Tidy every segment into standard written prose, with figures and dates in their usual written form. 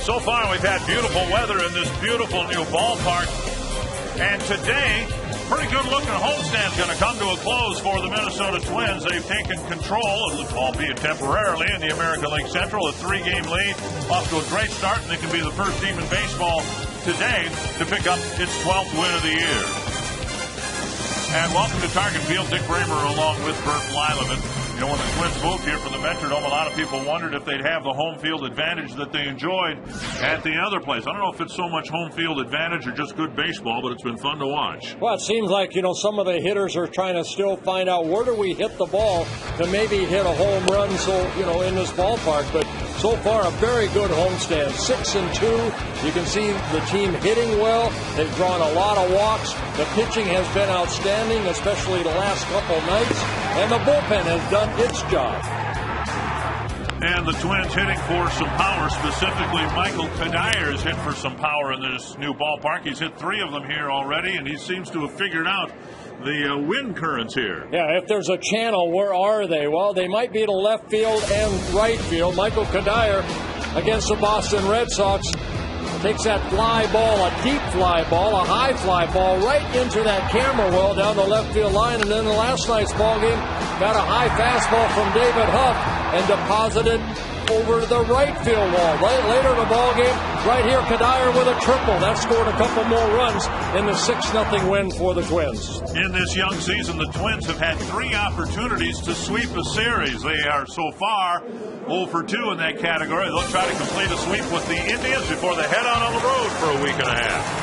So far, we've had beautiful weather in this beautiful new ballpark. And today, pretty good-looking homestand's going to come to a close for the Minnesota Twins. They've taken control, albeit temporarily, in the American League Central, a 3-game lead, off to a great start, and they can be the first team in baseball today to pick up its 12th win of the year. And welcome to Target Field. Dick Bramer along with Bert Lileman. You know, when the Twins moved here from the Metrodome, a lot of people wondered if they'd have the home field advantage that they enjoyed at the other place. I don't know if it's so much home field advantage or just good baseball, but it's been fun to watch. Well, it seems like, some of the hitters are trying to still find out where do we hit the ball to maybe hit a home run, in this ballpark. But so far, a very good homestand. 6-2. You can see the team hitting well. They've drawn a lot of walks. The pitching has been outstanding, especially the last couple nights. And the bullpen has done its job. And the Twins hitting for some power, specifically Michael Kadyr's hit for some power in this new ballpark. He's hit 3 of them here already, and he seems to have figured out the wind currents here. Yeah, if there's a channel, where are they? Well, they might be to left field and right field. Michael Kadyr against the Boston Red Sox takes that fly ball, a deep fly ball, a high fly ball, right into that camera well down the left field line. And then the last night's ball game, got a high fastball from David Huff and deposited over to the right field wall. Later in the ball game, right here, Kadyr with a triple. That scored a couple more runs in the 6-0 win for the Twins. In this young season, the Twins have had 3 opportunities to sweep a series. They are so far 0 for 2 in that category. They'll try to complete a sweep with the Indians before they head on the road for a week and a half.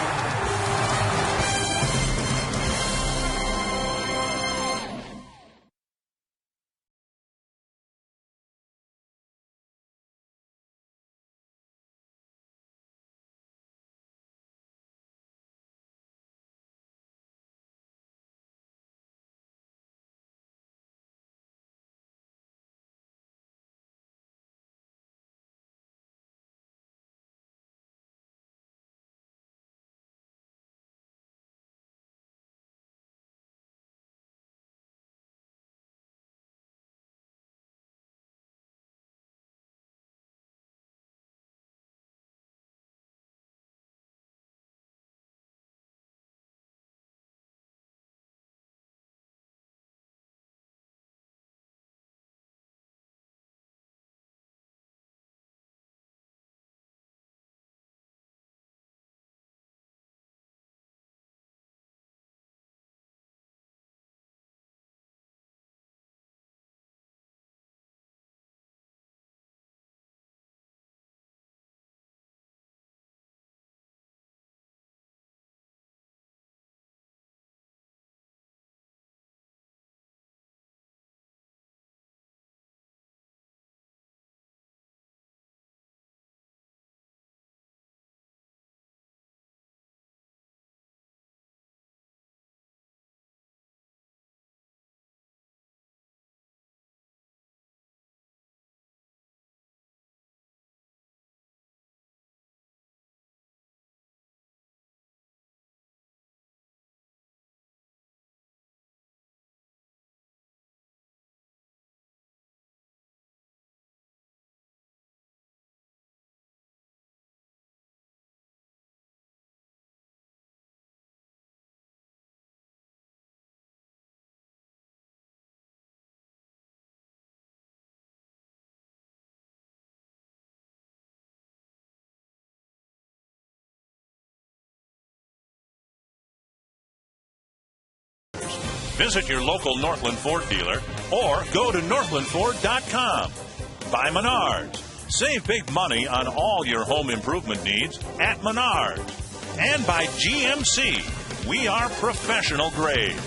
Visit your local Northland Ford dealer or go to northlandford.com. By Menards. Save big money on all your home improvement needs at Menards. And by GMC. We are professional grade.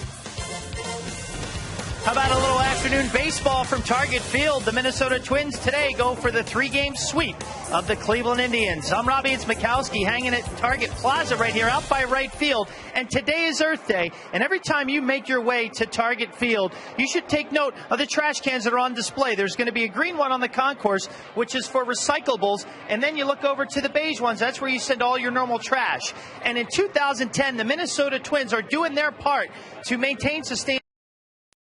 How about a little afternoon baseball from Target Field? The Minnesota Twins today go for the 3-game sweep of the Cleveland Indians. I'm Robbie Mikowski hanging at Target Plaza right here out by right field. And today is Earth Day. And every time you make your way to Target Field, you should take note of the trash cans that are on display. There's going to be a green one on the concourse, which is for recyclables. And then you look over to the beige ones. That's where you send all your normal trash. And in 2010, the Minnesota Twins are doing their part to maintain sustainability.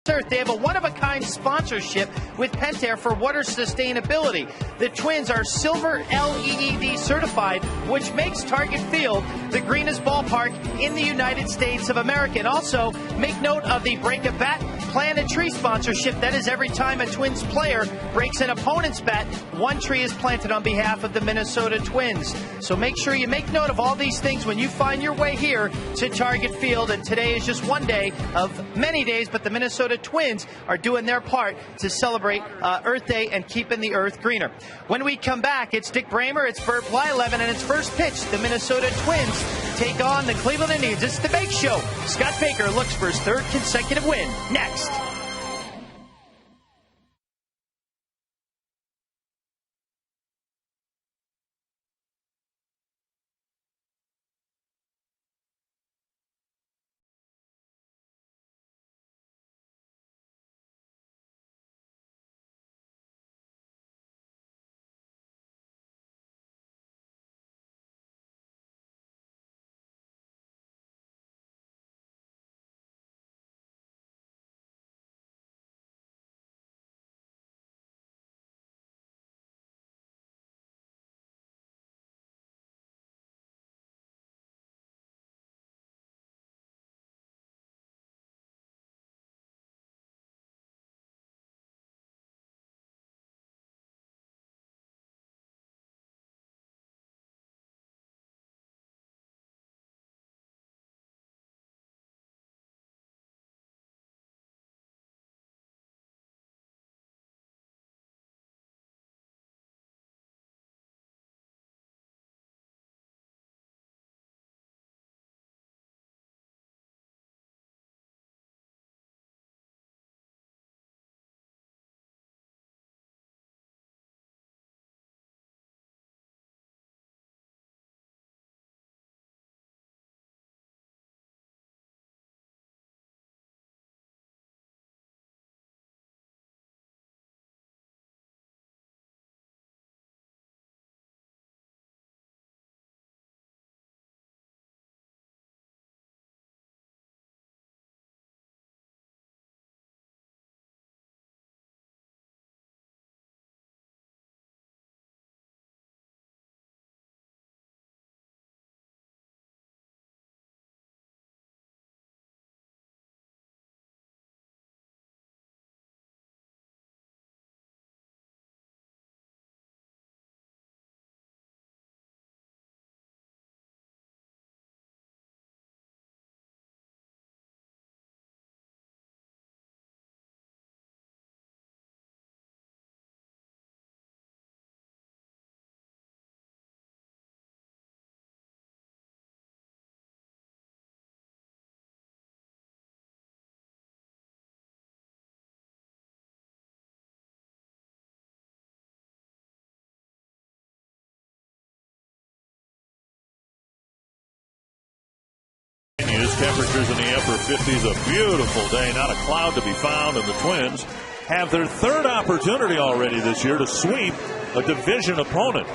Earth, they have a one-of-a-kind sponsorship with Pentair for water sustainability. The Twins are Silver LEED certified, which makes Target Field the greenest ballpark in the United States of America. And also, make note of the Break a Bat, Plant a Tree sponsorship. That is every time a Twins player breaks an opponent's bat, one tree is planted on behalf of the Minnesota Twins. So make sure you make note of all these things when you find your way here to Target Field. And today is just one day of many days, but the Minnesota Twins are doing their part to celebrate Earth Day and keeping the earth greener. When we come back, it's Dick Bramer, it's Bert Blyleven, and it's first pitch. The Minnesota Twins take on the Cleveland Indians. It's the Bake Show. Scott Baker looks for his third consecutive win. Next. Temperatures in the upper 50s, a beautiful day, not a cloud to be found, and the Twins have their third opportunity already this year to sweep a division opponent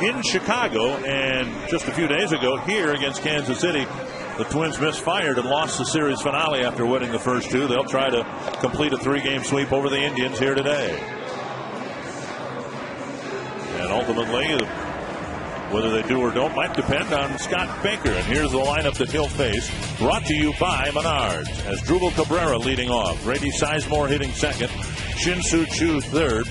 in Chicago. And just a few days ago here against Kansas City, the Twins misfired and lost the series finale after winning the first two. They'll try to complete a three-game sweep over the Indians here today. And ultimately, whether they do or don't might depend on Scott Baker. And here's the lineup that he'll face, brought to you by Menards. As Drupal Cabrera leading off, Grady Sizemore hitting second, Shin-Soo Choo third.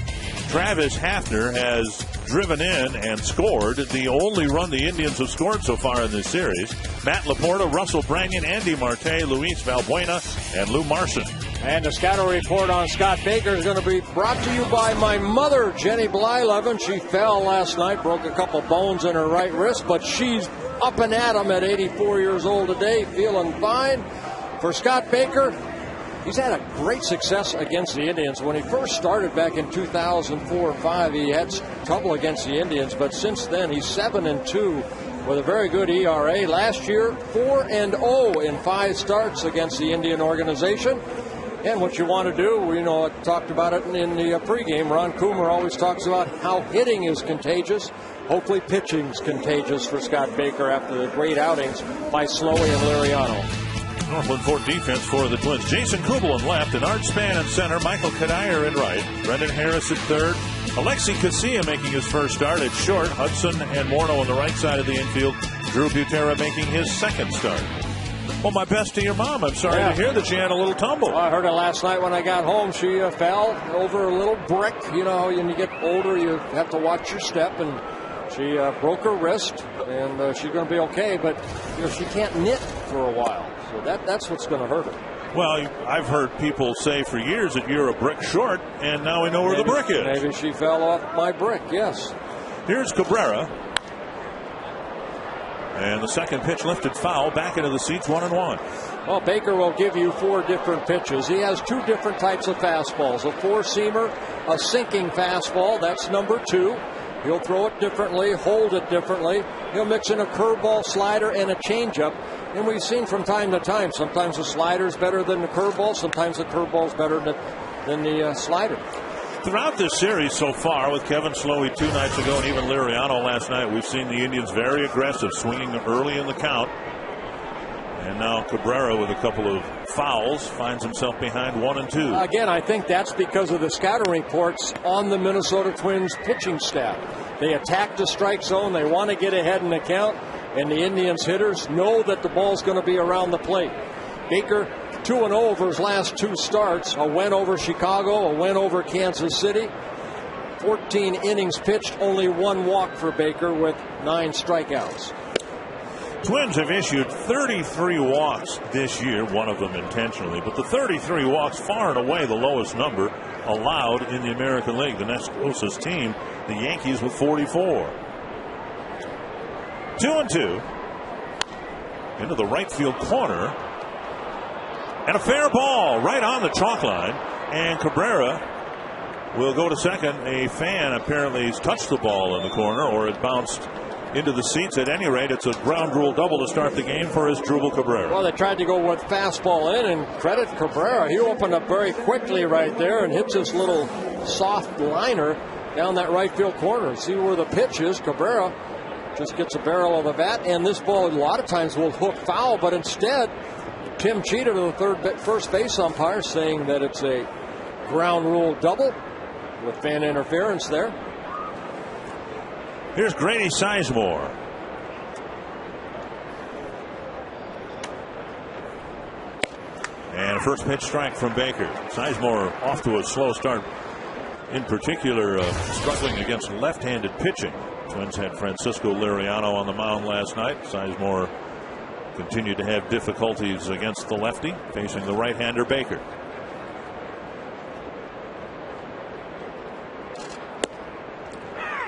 Travis Hafner has driven in and scored the only run the Indians have scored so far in this series. Matt Laporta, Russell Branyan, Andy Marte, Luis Valbuena, and Lou Marson. And the scouting report on Scott Baker is going to be brought to you by my mother, Jenny Blyleven. She fell last night, broke a couple bones in her right wrist, but she's up and at 'em at 84 years old today, feeling fine. For Scott Baker, he's had a great success against the Indians. When he first started back in 2004-05, he had trouble against the Indians, but since then he's 7-2 with a very good ERA. Last year, 4-0 in 5 starts against the Indian organization. And what you want to do, I talked about it in the pregame. Ron Coomer always talks about how hitting is contagious. Hopefully pitching's contagious for Scott Baker after the great outings by Slowey and Liriano. Northland Fort defense for the Twins. Jason Kubel in left, and Art Span in center, Michael Kadire in right, Brendan Harris at third, Alexi Casilla making his first start at short, Hudson and Morneau on the right side of the infield, Drew Butera making his second start. Well, my best to your mom. I'm sorry to hear that she had a little tumble. Well, I heard it last night when I got home. She fell over a little brick. You know, when you get older, you have to watch your step, and she broke her wrist, and she's going to be okay, but you know, she can't knit for a while. So that's what's going to hurt her. Well, I've heard people say for years that you're a brick short, and now we know where the brick is. Maybe she fell off my brick, yes. Here's Cabrera. And the second pitch lifted foul, back into the seats, 1-1. Well, Baker will give you 4 different pitches. He has 2 different types of fastballs, a 4-seamer, a sinking fastball. That's number 2. He'll throw it differently, hold it differently. He'll mix in a curveball, slider, and a changeup. And we've seen from time to time, sometimes the slider's better than the curveball, sometimes the curveball's better than the slider. Throughout this series so far, with Kevin Slowey 2 nights ago and even Liriano last night, we've seen the Indians very aggressive, swinging early in the count. And now Cabrera, with a couple of fouls, finds himself behind 1-2. Again, I think that's because of the scouting reports on the Minnesota Twins pitching staff. They attack the strike zone. They want to get ahead in the count. And the Indians hitters know that the ball's going to be around the plate. Baker 2-0 over his last 2 starts. A win over Chicago, a win over Kansas City. 14 innings pitched, only 1 walk for Baker with 9 strikeouts. Twins have issued 33 walks this year, one of them intentionally, but the 33 walks far and away the lowest number allowed in the American League. The next closest team, the Yankees, with 44. 2-2 into the right field corner, and a fair ball right on the chalk line, and Cabrera will go to second. A fan apparently has touched the ball in the corner, or it bounced into the seats. At any rate, it's a ground rule double to start the game for Asdrubal Cabrera. Well, they tried to go with fastball in, and credit Cabrera. He opened up very quickly right there and hits this little soft liner down that right field corner. See where the pitch is. Cabrera just gets a barrel of the bat, and this ball a lot of times will hook foul, but instead Tim Cheetah, to the first base umpire, saying that it's a ground rule double with fan interference there. Here's Grady Sizemore. And a first pitch strike from Baker. Sizemore off to a slow start, in particular struggling against left-handed pitching. Twins had Francisco Liriano on the mound last night. Sizemore continued to have difficulties against the lefty, facing the right-hander Baker.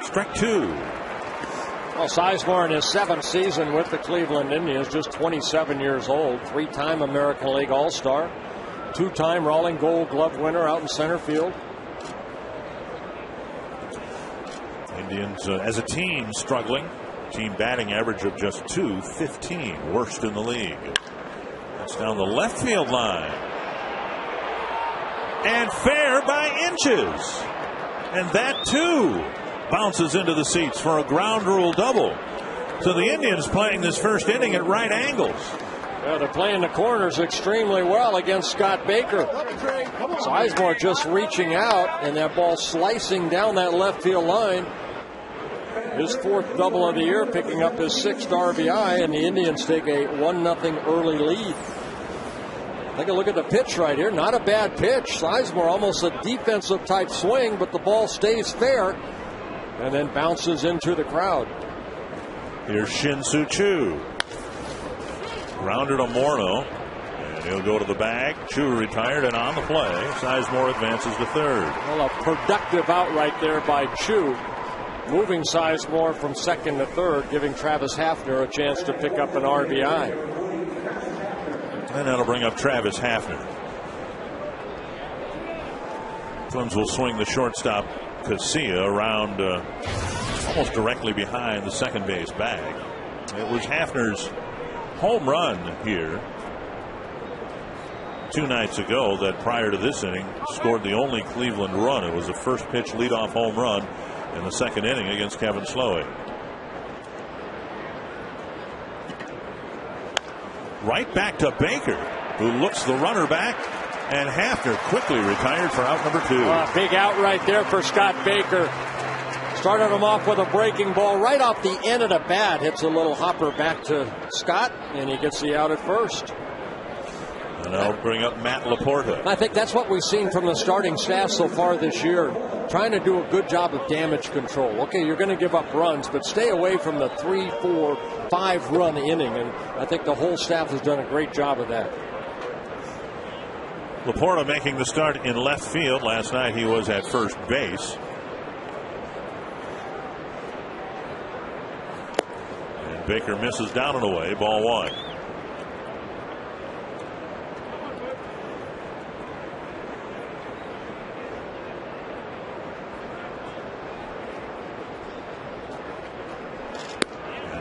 Strike 2. Well, Sizemore in his 7th season with the Cleveland Indians, just 27 years old, 3-time American League All-Star, 2-time Rawling Gold Glove winner out in center field. Indians as a team struggling. Team batting average of just .215, worst in the league. That's down the left field line. And fair by inches. And that too bounces into the seats for a ground rule double. So the Indians playing this first inning at right angles. Yeah, they're playing the corners extremely well against Scott Baker. Sizemore just reaching out, and that ball slicing down that left field line. His 4th double of the year, picking up his 6th RBI, and the Indians take a 1-0 early lead. Take a look at the pitch right here. Not a bad pitch. Sizemore almost a defensive type swing, but the ball stays fair and then bounces into the crowd. Here's Shin-Soo Choo. Grounded to Morneau, and he'll go to the bag. Choo retired and on the play. Sizemore advances to third. Well, a productive out right there by Choo, moving Sizemore from second to third, giving Travis Hafner a chance to pick up an RBI. And that'll bring up Travis Hafner. Twins will swing the shortstop Casilla around almost directly behind the second base bag. It was Hafner's home run here 2 nights ago that, prior to this inning, scored the only Cleveland run. It was a first pitch leadoff home run in the second inning against Kevin Slowey. Right back to Baker, who looks the runner back, and Hafner quickly retired for out number 2. Big out right there for Scott Baker. Started him off with a breaking ball right off the end of the bat. Hits a little hopper back to Scott, and he gets the out at first. And I'll bring up Matt Laporta. I think that's what we've seen from the starting staff so far this year. Trying to do a good job of damage control. Okay, you're going to give up runs, but stay away from the 3, 4, 5 run inning. And I think the whole staff has done a great job of that. Laporta making the start in left field. Last night he was at first base. And Baker misses down and away. Ball 1.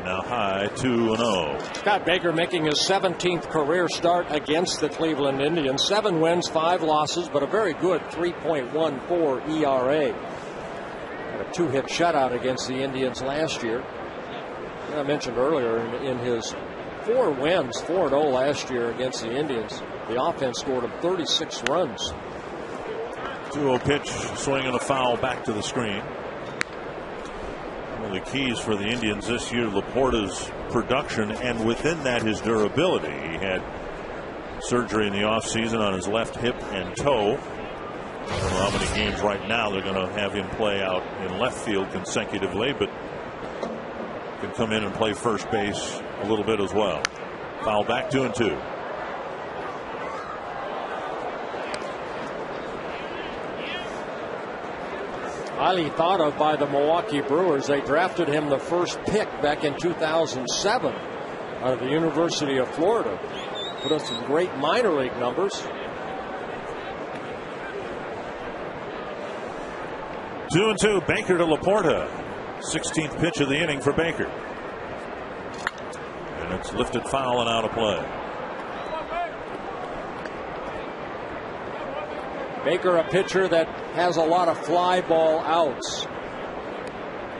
Now high 2-0. Scott Baker making his 17th career start against the Cleveland Indians. 7 wins, 5 losses, but a very good 3.14 ERA. Had a 2-hit shutout against the Indians last year. I mentioned earlier in his 4 wins, 4-0 last year against the Indians, the offense scored him 36 runs. 2-0 pitch, swing and a foul back to the screen. One of the keys for the Indians this year, Laporta's production, and within that his durability. He had surgery in the offseason on his left hip and toe. I don't know how many games right now they're going to have him play out in left field consecutively, but can come in and play first base a little bit as well. Foul back, 2-2. Highly thought of by the Milwaukee Brewers. They drafted him the first pick back in 2007 out of the University of Florida. Put up some great minor league numbers. 2-2. Baker to Laporta. 16th pitch of the inning for Baker. And it's lifted foul and out of play. Baker, a pitcher that has a lot of fly ball outs.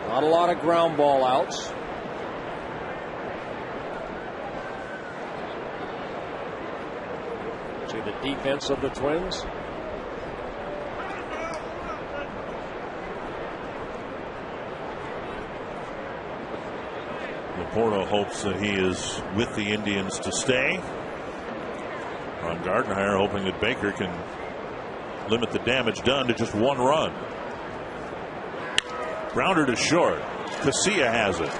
Not a lot of ground ball outs. See the defense of the Twins. Laporta hopes that he is with the Indians to stay. Ron Gardenhire hoping that Baker can limit the damage done to just 1 run. Grounder to short. Casilla has it.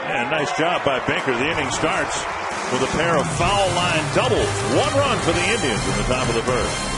And nice job by Baker. The inning starts with a pair of foul line doubles. 1 run for the Indians in the top of the first.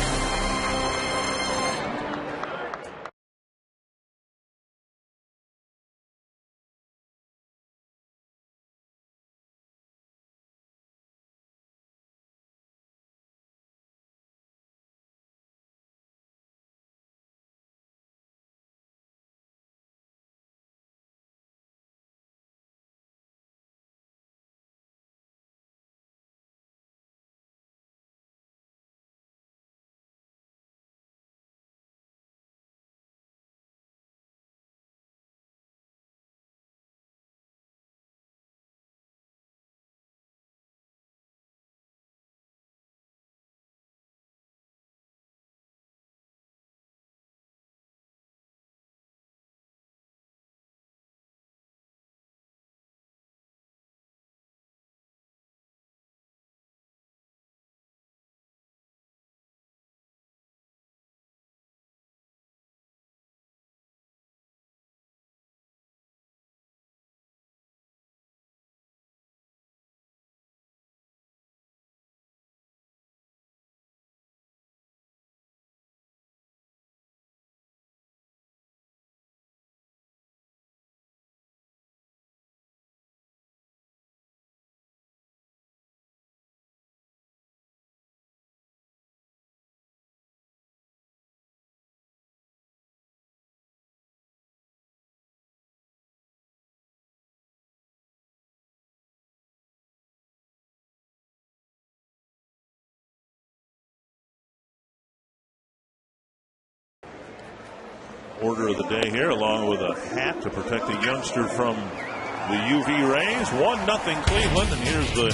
Order of the day here, along with a hat to protect the youngster from the UV rays. 1-0 Cleveland, and here's the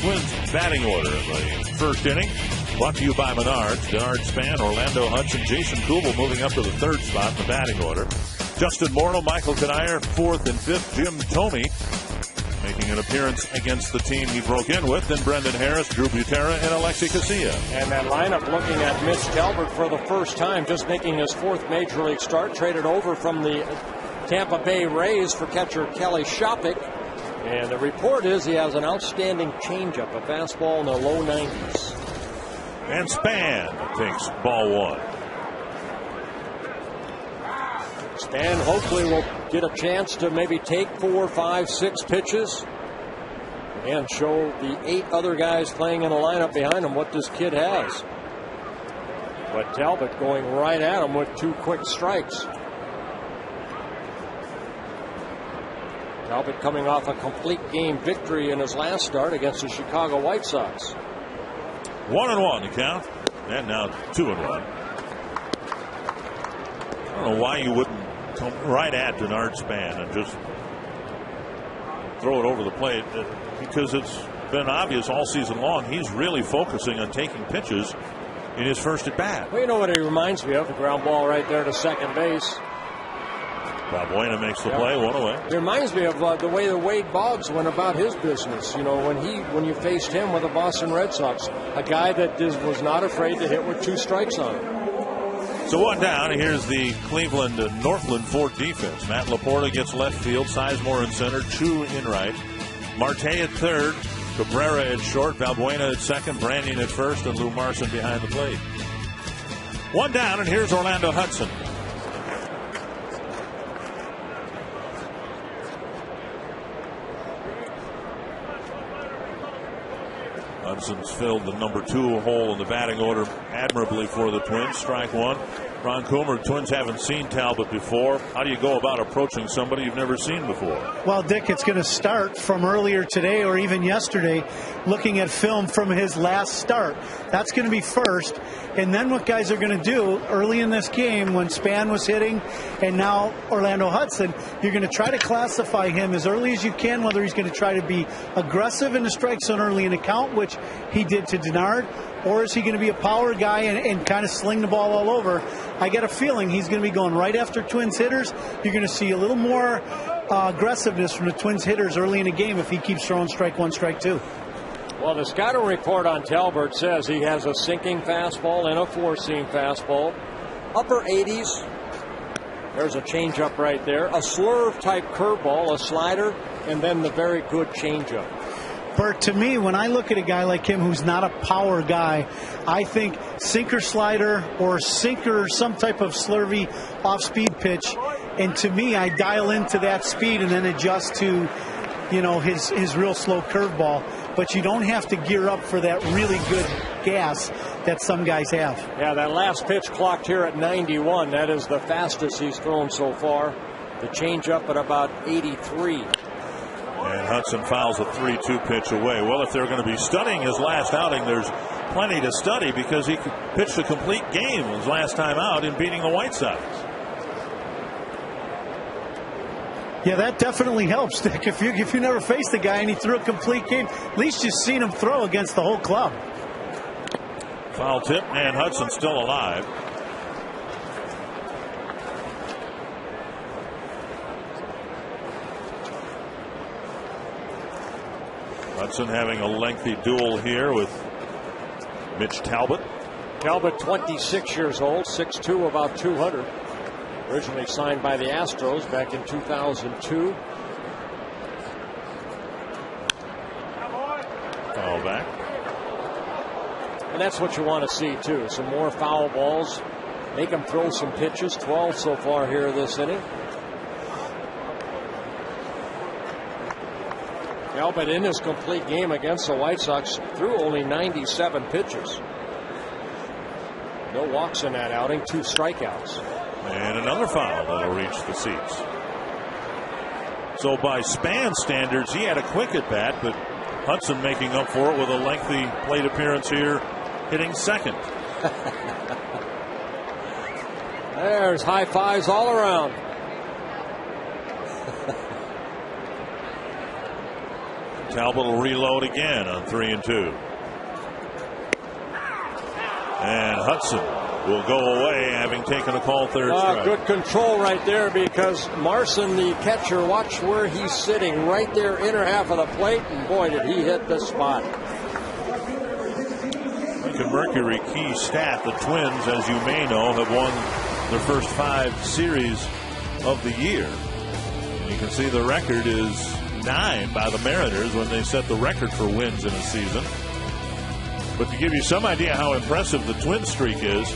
Twins batting order in the first inning. Brought to you by Menards. Denard Span, Orlando Hudson, Jason Kubel moving up to the third spot in the batting order. Justin Morneau, Michael Canayer, fourth and fifth. Jim Thome making an appearance against the team he broke in with. Then Brendan Harris, Drew Butera, and Alexi Casilla. And that lineup looking at Mitch Talbot for the first time, just making his fourth major league start. Traded over from the Tampa Bay Rays for catcher Kelly Shopik. And the report is he has an outstanding changeup, a fastball in the low 90s. And Span takes ball one. Span hopefully will get a chance to maybe take 4, 5, 6 pitches and show the 8 other guys playing in the lineup behind him what this kid has. But Talbot going right at him with 2 quick strikes. Talbot coming off a complete game victory in his last start against the Chicago White Sox. 1-1 to count, and now 2-1. I don't know why you wouldn't come right at Denard Span and just throw it over the plate, because it's been obvious all season long he's really focusing on taking pitches in his first at bat. Well, you know what he reminds me of? The ground ball right there to second base. Valbuena makes the play, one away. It reminds me of the way that Wade Boggs went about his business. You know, when you faced him with the Boston Red Sox, a guy that was not afraid to hit with 2 strikes on him. So 1 down. Here's the Cleveland Northland Fort defense. Matt Laporta gets left field, Sizemore in center, Chu in right, Marte at third, Cabrera at short, Valbuena at second, Branyan at first, and Lou Marson behind the plate. 1 down, and here's Orlando Hudson. Hudson's filled the number 2 hole in the batting order admirably for the Twins. Strike 1. Ron Coomer, Twins haven't seen Talbot before. How do you go about approaching somebody you've never seen before? Well, Dick, it's going to start from earlier today or even yesterday, looking at film from his last start. That's going to be first. And then what guys are going to do early in this game when Span was hitting and now Orlando Hudson, you're going to try to classify him as early as you can, whether he's going to try to be aggressive in the strike zone early in the count, which he did to Denard, or is he going to be a power guy and kind of sling the ball all over? I get a feeling he's going to be going right after Twins hitters. You're going to see a little more aggressiveness from the Twins hitters early in the game if he keeps throwing strike 1, strike 2. Well, the scouting report on Talbot says he has a sinking fastball and a 4-seam fastball, upper 80s. There's a changeup right there, a slurve-type curveball, a slider, and then the very good changeup. Bert, to me, when I look at a guy like him who's not a power guy, I think sinker slider or sinker, some type of slurvy off-speed pitch. And to me, I dial into that speed and then adjust to, you know, his real slow curveball. But you don't have to gear up for that really good gas that some guys have. Yeah, that last pitch clocked here at 91. That is the fastest he's thrown so far. The changeup at about 83. And Hudson fouls a 3-2 pitch away. Well, if they're going to be studying his last outing, there's plenty to study because he pitched a complete game his last time out in beating the White Sox. Yeah, that definitely helps, Dick. If you never faced the guy and he threw a complete game, at least you've seen him throw against the whole club. Foul tip, and Hudson's still alive. Hudson having a lengthy duel here with Mitch Talbot. Talbot, 26 years old, 6'2", about 200. Originally signed by the Astros back in 2002. Foul back. And that's what you want to see, too. Some more foul balls. Make him throw some pitches. 12 so far here this inning. Talbot in his complete game against the White Sox threw only 97 pitches. No walks in that outing, 2 strikeouts. And another foul that'll reach the seats. So by Span standards, he had a quick at bat, but Hudson making up for it with a lengthy plate appearance here, hitting second. There's high fives all around. Talbot will reload again on 3-2. And Hudson will go away, having taken a call third strike. Good control right there, because Marson, the catcher, watch where he's sitting, right there, inner half of the plate, and boy, did he hit the spot. Lincoln Mercury key stat: the Twins, as you may know, have won their first 5 series of the year. And you can see the record is 9 by the Mariners when they set the record for wins in a season. But to give you some idea how impressive the Twin streak is,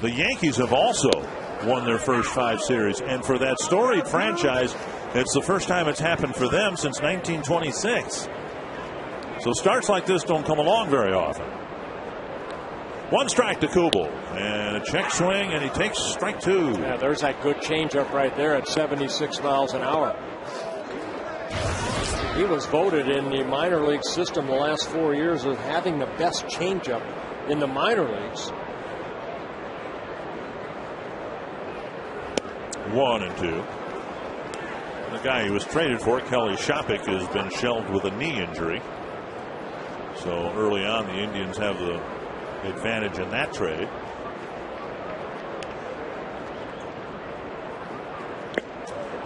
the Yankees have also won their first 5 series. And for that storied franchise, it's the first time it's happened for them since 1926. So starts like this don't come along very often. 1 strike to Kubel, and a check swing, and he takes strike 2. Yeah, there's that good changeup right there at 76 miles an hour. He was voted in the minor league system the last 4 years as having the best changeup in the minor leagues. 1-2. The guy he was traded for, Kelly Shopik, has been shelved with a knee injury. So early on, the Indians have the advantage in that trade.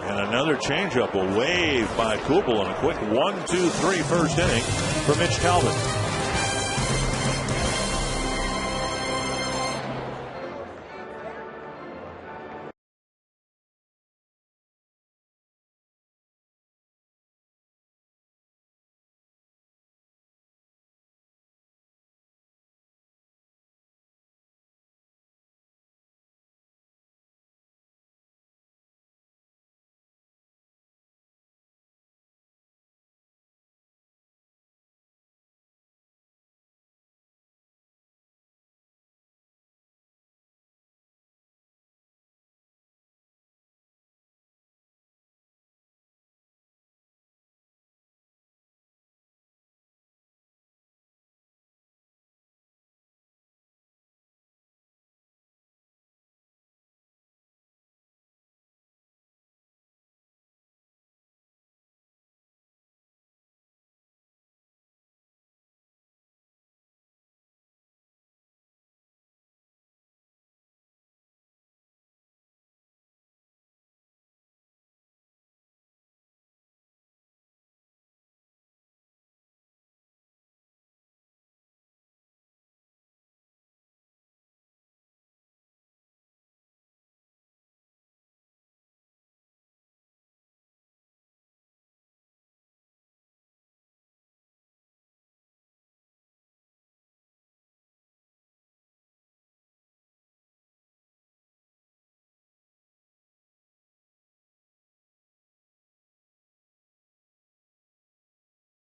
And another changeup, a wave by Kubel, and a quick 1-2-3 first inning for Mitch Talbot.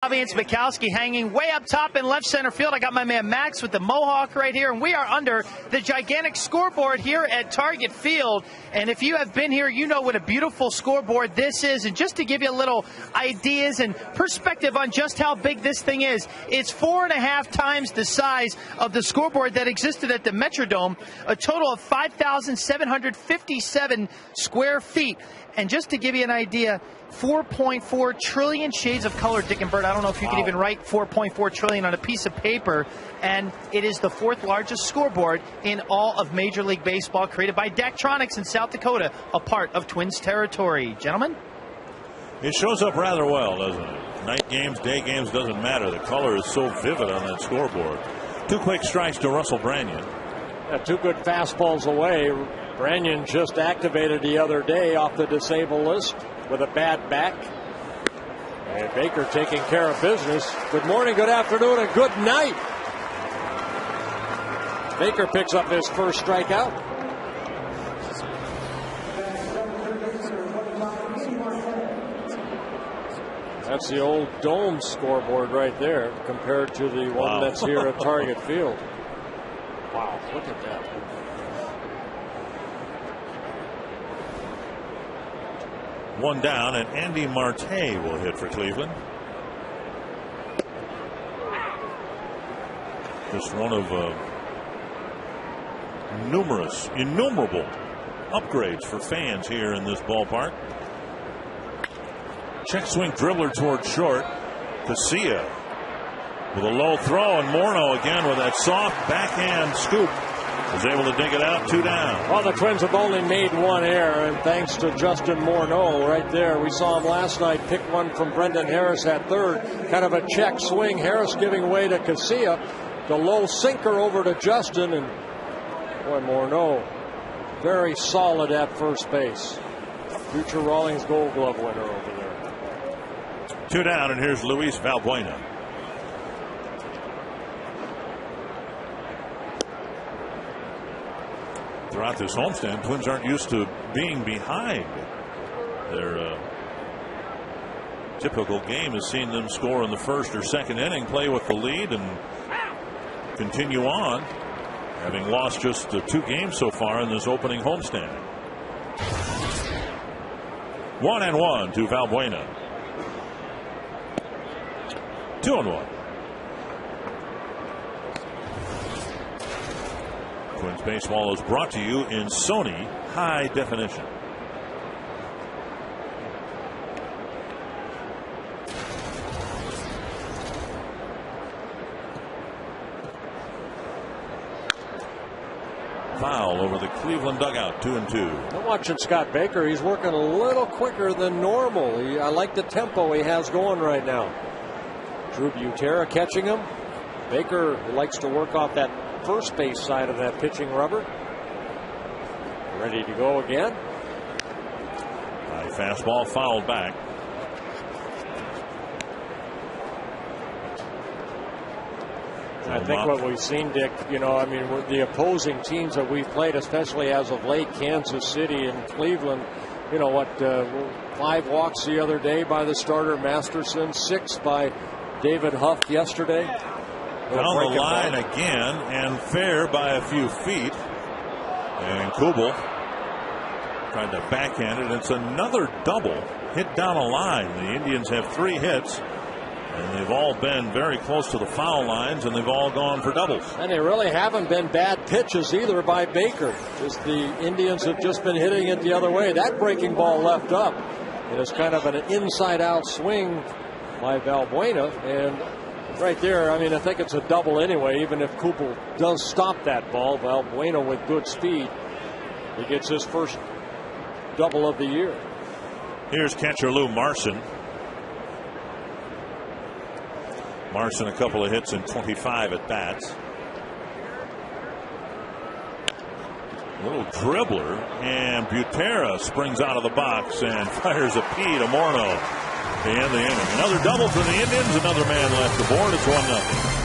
It's Mikowski hanging way up top in left center field. I got my man Max with the Mohawk right here, and we are under the gigantic scoreboard here at Target Field. And if you have been here, you know what a beautiful scoreboard this is. And just to give you a little ideas and perspective on just how big this thing is, it's 4.5 times the size of the scoreboard that existed at the Metrodome, a total of 5,757 square feet. And just to give you an idea, 4.4 trillion shades of color, Dick and Bert. I don't know if you can even write 4.4 trillion on a piece of paper. And it is the 4th largest scoreboard in all of Major League Baseball, created by Daktronics in South Dakota, a part of Twins territory. Gentlemen? It shows up rather well, doesn't it? Night games, day games, doesn't matter. The color is so vivid on that scoreboard. 2 quick strikes to Russell Branyan. 2 good fastballs away. Branyan just activated the other day off the disabled list with a bad back. And Baker taking care of business. Good morning, good afternoon, and good night. Baker picks up his first strikeout. That's the old Dome scoreboard right there compared to the one that's here at Target Field. Wow, look at that. One down, and Andy Marte will hit for Cleveland. Just one of innumerable upgrades for fans here in this ballpark. Check swing dribbler towards short. Casilla with a low throw, and Morneau again with that soft backhand scoop is able to dig it out. 2 down. Well, the Twins have only made one error, and thanks to Justin Morneau right there. We saw him last night pick one from Brendan Harris at third. Kind of a check swing. Harris giving way to Casilla. The low sinker over to Justin, and boy, Morneau very solid at first base. Future Rawlings Gold Glove winner over there. 2 down, and here's Luis Valbuena. Throughout this homestand, Twins aren't used to being behind. Their typical game has seen them score in the first or second inning, play with the lead, and continue on, having lost just 2 games so far in this opening homestand. 1-1 to Valbuena. 2-1. Twins baseball is brought to you in Sony High Definition. Foul over the Cleveland dugout. 2-2. I'm watching Scott Baker. He's working a little quicker than normal. I like the tempo he has going right now. Drew Butera catching him. Baker likes to work off that first base side of that pitching rubber. Ready to go again. High fastball fouled back. I think what we've seen, Dick, the opposing teams that we've played, especially as of late, Kansas City and Cleveland, 5 walks the other day by the starter Masterson, 6 by David Huff yesterday. Down the line again, and fair by a few feet. And Kubel tried to backhand it. It's another double hit down a line. The Indians have 3 hits, and they've all been very close to the foul lines, and they've all gone for doubles. And they really haven't been bad pitches either by Baker. Just the Indians have just been hitting it the other way. That breaking ball left up. It is kind of an inside-out swing by Valbuena, and right there, I think it's a double anyway. Even if Kubel does stop that ball, Valbuena with good speed, he gets his first double of the year. Here's catcher Lou Marson. Marson, a couple of hits in 25 at bats. Little dribbler, and Butera springs out of the box and fires a P to Morneau. To end the inning. Another double for the Indians. Another man left the board. It's 1-0.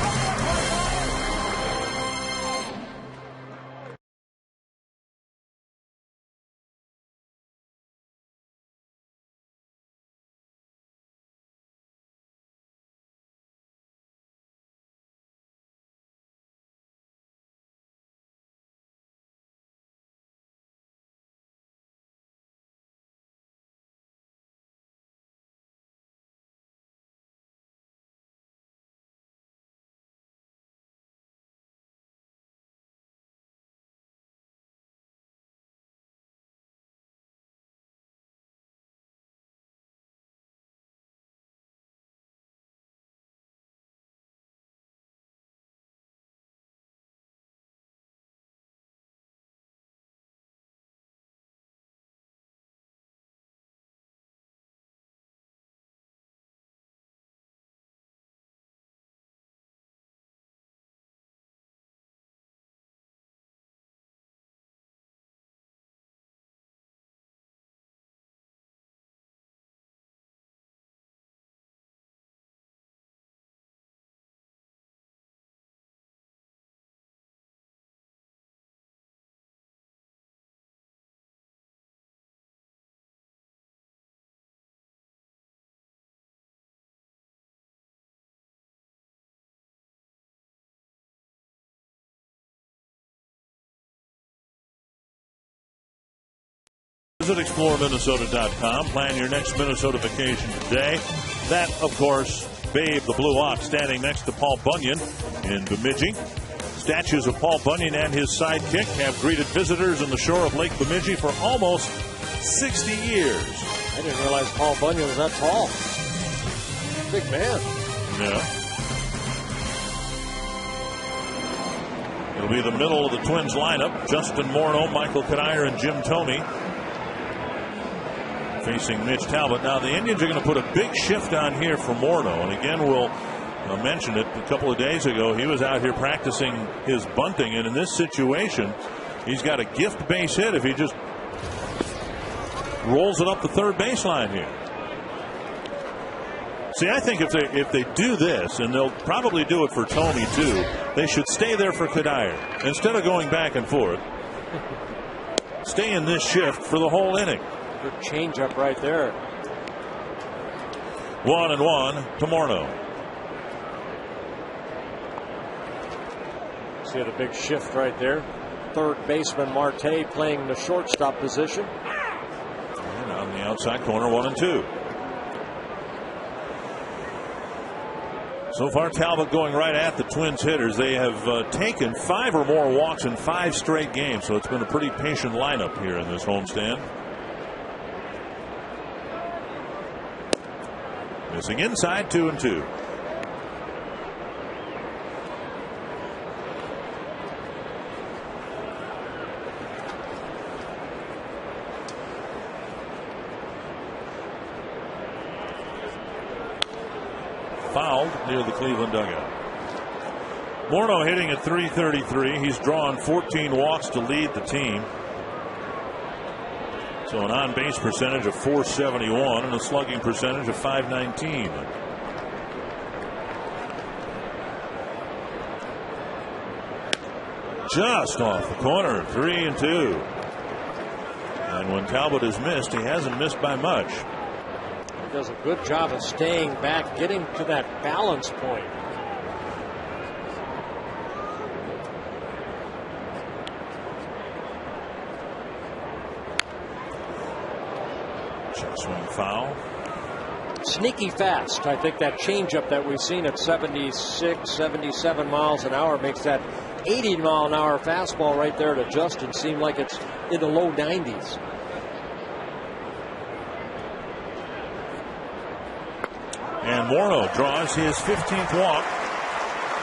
Visit ExploreMinnesota.com. Plan your next Minnesota vacation today. That, of course, Babe the Blue Ox standing next to Paul Bunyan in Bemidji. Statues of Paul Bunyan and his sidekick have greeted visitors on the shore of Lake Bemidji for almost 60 years. I didn't realize Paul Bunyan was that tall. Big man. Yeah. It'll be the middle of the Twins lineup. Justin Morneau, Michael Kadire, and Jim Thome facing Mitch Talbot. Now the Indians are going to put a big shift on here for Morneau. And again, we'll mention it a couple of days ago. He was out here practicing his bunting. And in this situation, he's got a gift base hit if he just rolls it up the third baseline here. See, I think if they do this, and they'll probably do it for Thome too, they should stay there for Kadire instead of going back and forth. Stay in this shift for the whole inning. Good changeup right there. 1-1 to Morneau. See the big shift right there. Third baseman Marte playing the shortstop position. And on the outside corner, 1-2. So far, Talbot going right at the Twins hitters. They have taken 5 or more walks in 5 straight games, so it's been a pretty patient lineup here in this homestand. Missing inside, 2-2. Fouled near the Cleveland dugout. Morneau hitting at .333. He's drawn 14 walks to lead the team. So an on-base percentage of .471 and a slugging percentage of .519. Just off the corner, 3-2. And when Talbot has missed, he hasn't missed by much. He does a good job of staying back, getting to that balance point. Check swing foul. Sneaky fast. I think that changeup that we've seen at 76, 77 miles an hour makes that 80-mile-an-hour fastball right there to Justin seem like it's in the low 90s. And Morneau draws his 15th walk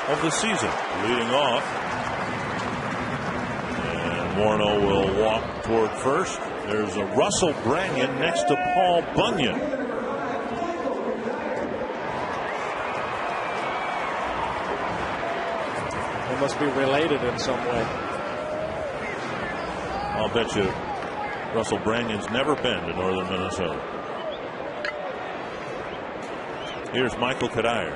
of the season. Leading off. And Morneau will walk toward first. There's a Russell Branyan next to Paul Bunyan. They must be related in some way. I'll bet you Russell Branyan's never been to northern Minnesota. Here's Michael Kadire.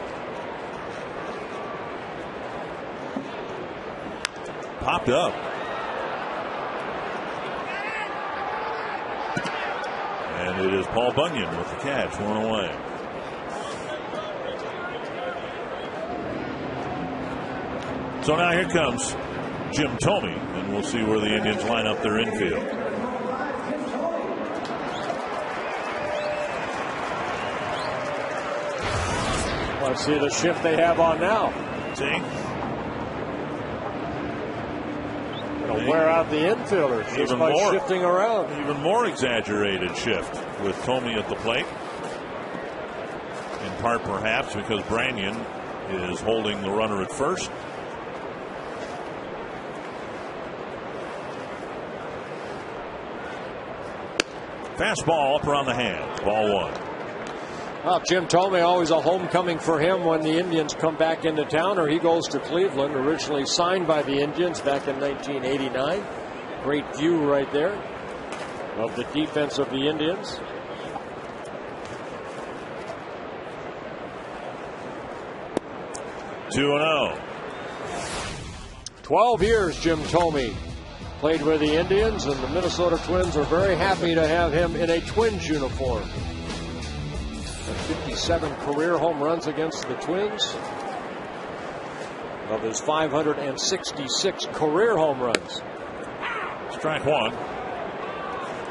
Popped up. And it is Paul Bunyan with the catch, 1 away. So now here comes Jim Thome, and we'll see where the Indians line up their infield. Let's see the shift they have on now. See? It'll wear out the infielders just by shifting around. Even more exaggerated shift with Thome at the plate. In part, perhaps, because Branyan is holding the runner at first. Fastball up around the hands. Ball 1. Well, Jim Thome, always a homecoming for him when the Indians come back into town, or he goes to Cleveland, originally signed by the Indians back in 1989. Great view right there of the defense of the Indians. Two 2-0. 12 years Jim Thome played with the Indians, and the Minnesota Twins are very happy to have him in a Twins uniform. 57 career home runs against the Twins of his 566 career home runs. Strike 1.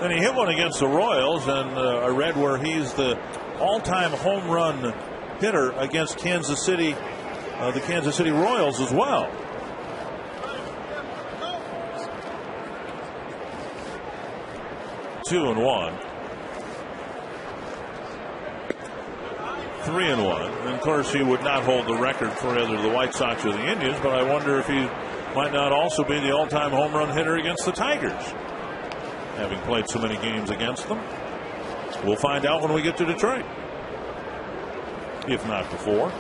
Then he hit one against the Royals, and I read where he's the all-time home run hitter against Kansas City, the Kansas City Royals as well. 3-1. And of course, he would not hold the record for either the White Sox or the Indians, but I wonder if he might not also be the all-time home run hitter against the Tigers, having played so many games against them. We'll find out when we get to Detroit, if not before.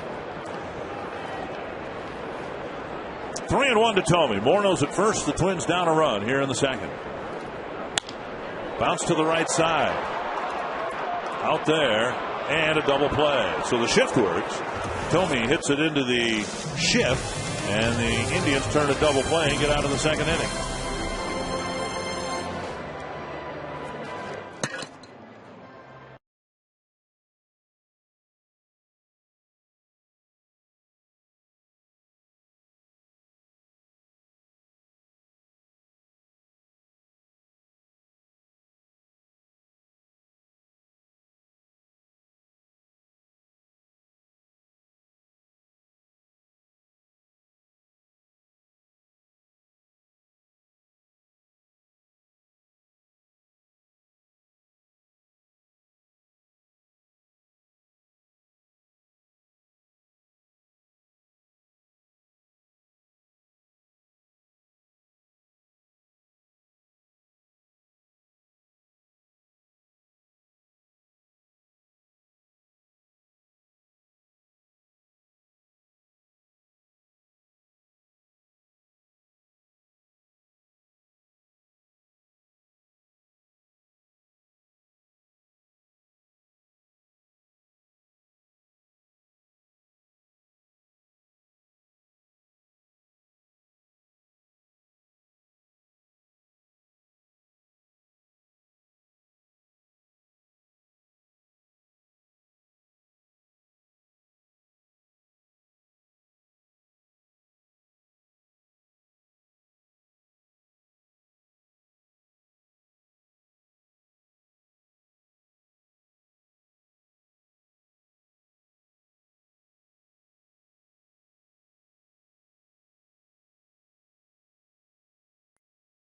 3-1 to Tomey. Morneau's at first. The Twins down a run here in the second. Bounce to the right side. Out there, and a double play. So the shift works. Tomey hits it into the shift, and the Indians turn a double play and get out of the second inning.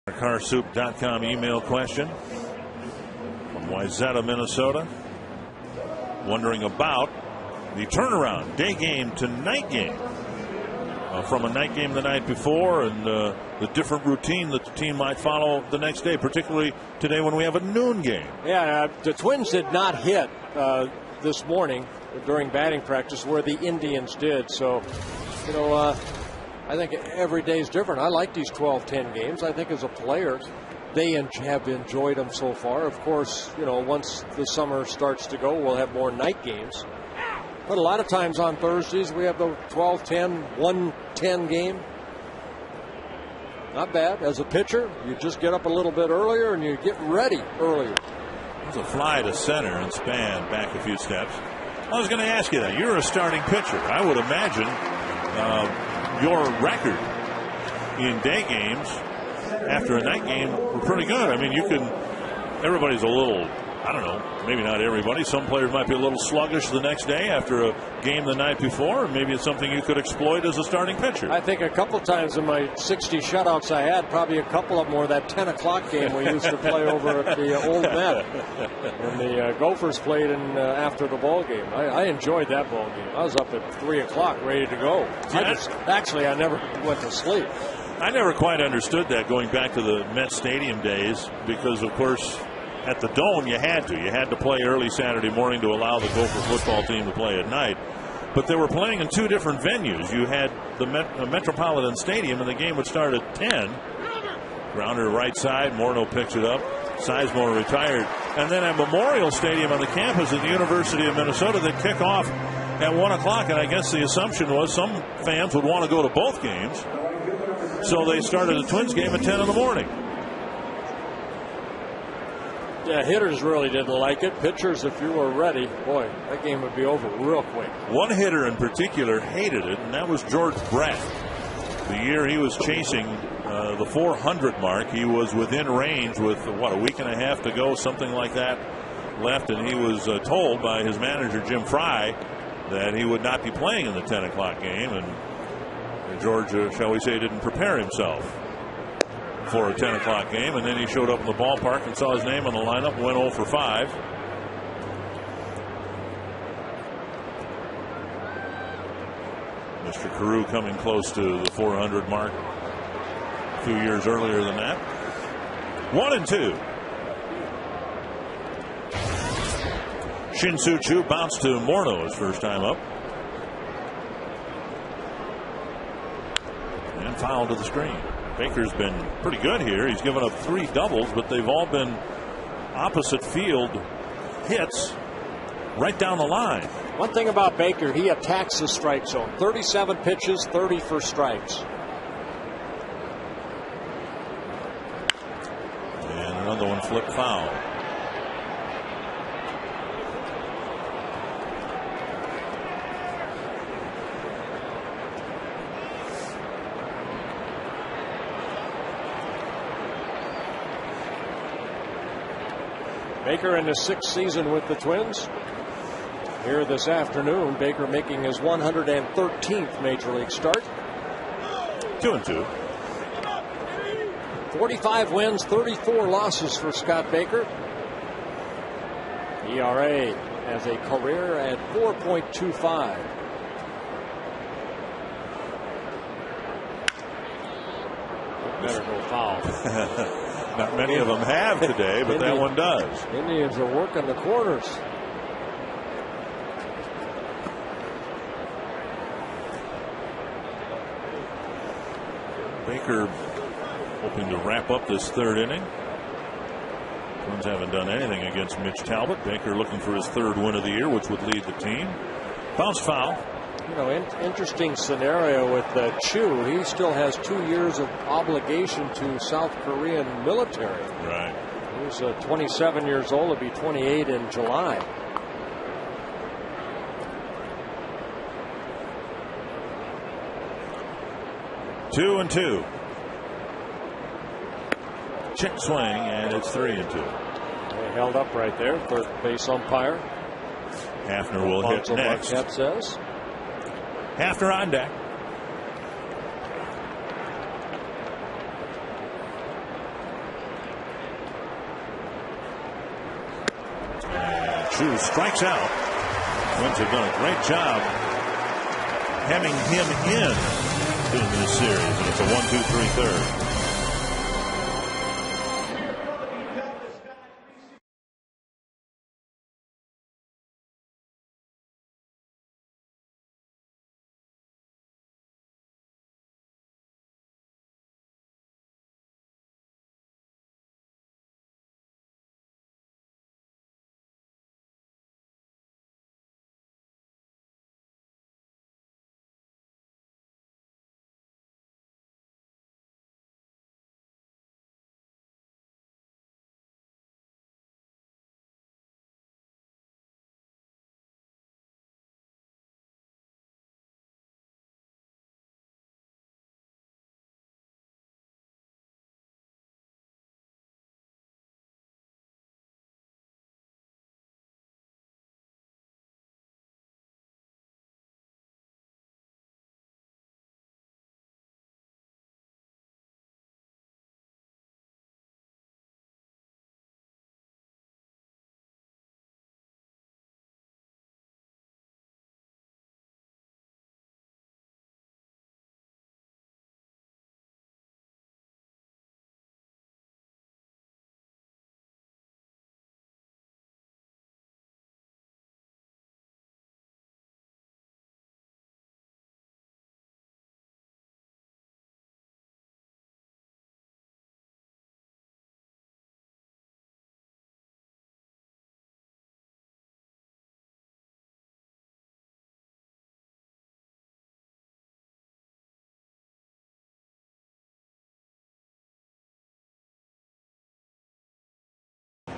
CarSoup.com email question from Wayzata, Minnesota, wondering about the turnaround day game to night game from a night game the night before, and the different routine that the team might follow the next day, particularly today when we have a noon game. Yeah, the Twins did not hit this morning during batting practice where the Indians did. So, you know, I think every day is different. I like these 12-10 games. I think as a player, they have enjoyed them so far. Of course, you know, once the summer starts to go, we'll have more night games. But a lot of times on Thursdays, we have the 12-10, 1-10 game. Not bad. As a pitcher, you just get up a little bit earlier and you get ready earlier. There's a fly to center and Span back a few steps. I was going to ask you that. You're a starting pitcher. I would imagine your record in day games after a night game were pretty good. I mean, everybody's a little, I don't know, maybe not everybody. Some players might be a little sluggish the next day after a game the night before, and maybe it's something you could exploit as a starting pitcher. I think a couple times in my 60 shutouts I had, probably a couple of them were that 10 o'clock game we used to play over at the Old Met. When the Gophers played in after the ball game. I enjoyed that ball game. I was up at 3 o'clock ready to go. I never went to sleep. I never quite understood that going back to the Met Stadium days, because, of course, at the Dome, you had to play early Saturday morning to allow the Gopher football team to play at night. But they were playing in two different venues. You had the Metropolitan Stadium, and the game would start at 10. Grounder to right side. Morneau picks it up. Sizemore retired. And then at Memorial Stadium on the campus at the University of Minnesota, they kick off at 1 o'clock. And I guess the assumption was some fans would want to go to both games. So they started the Twins game at 10 in the morning. Yeah, hitters really didn't like it. Pitchers, if you were ready, boy, that game would be over real quick. One hitter in particular hated it, and that was George Brett. The year he was chasing the 400 mark, he was within range with, a week and a half to go, something like that left, and he was told by his manager, Jim Fry, that he would not be playing in the 10 o'clock game, and George, shall we say, didn't prepare himself for a 10 o'clock game, and then he showed up in the ballpark and saw his name on the lineup and went 0 for 5. Mr. Carew coming close to the 400 mark a few years earlier than that. 1-2. Shin-Soo Choo bounced to Morneau his first time up. And foul to the screen. Baker's been pretty good here. He's given up 3 doubles, but they've all been opposite field hits right down the line. One thing about Baker, he attacks the strike zone. 37 pitches, 30 for strikes. And another one flipped foul. Baker in his 6th season with the Twins. Here this afternoon, Baker making his 113th Major League start. 2-2. 45 wins, 34 losses for Scott Baker. ERA as a career at 4.25. Better go foul. Not many of them have today, but that one does. Indians are working the corners. Baker hoping to wrap up this 3rd inning. Twins haven't done anything against Mitch Talbot. Baker looking for his 3rd win of the year, which would lead the team. Bounce foul. You know, interesting scenario with Chu. He still has 2 years of obligation to South Korean military. Right. He's 27 years old. He'll be 28 in July. Two and 2. Check swing, and it's 3-2. They held up right there. 3rd base umpire. Hafner will hit next. Marquette says. Hafner on deck. And Chu strikes out. Twins have done a great job hemming him in this series. And it's a 1-2-3 third.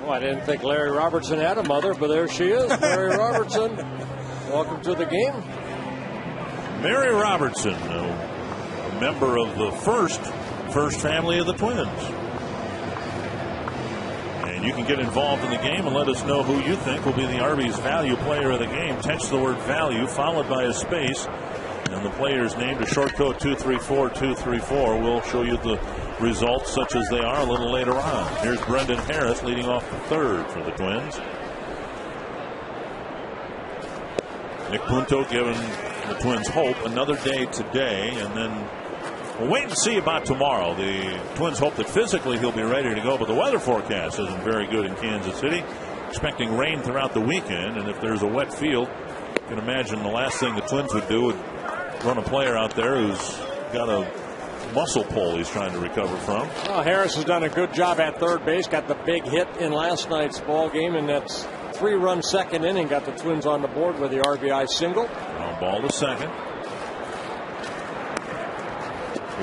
Well, I didn't think Larry Robertson had a mother, but there she is, Mary Robertson. Welcome to the game. Mary Robertson, a member of the first family of the Twins. And you can get involved in the game and let us know who you think will be the Arby's value player of the game. Text the word value followed by a space and the player's name to short code 234-234. We'll show you the results such as they are a little later on. Here's Brendan Harris leading off the 3rd for the Twins. Nick Punto given The Twins hope another day today, and then we'll wait and see about tomorrow. The Twins hope that physically he'll be ready to go, but the weather forecast isn't very good in Kansas City. Expecting rain throughout the weekend, and if there's a wet field, you can imagine the last thing the Twins would do would run a player out there who's got a muscle pull he's trying to recover from. Well, Harris has done a good job at third base. Got the big hit in last night's ball game, and that's 3-run second inning. Got the Twins on the board with the RBI single. Ground ball to second.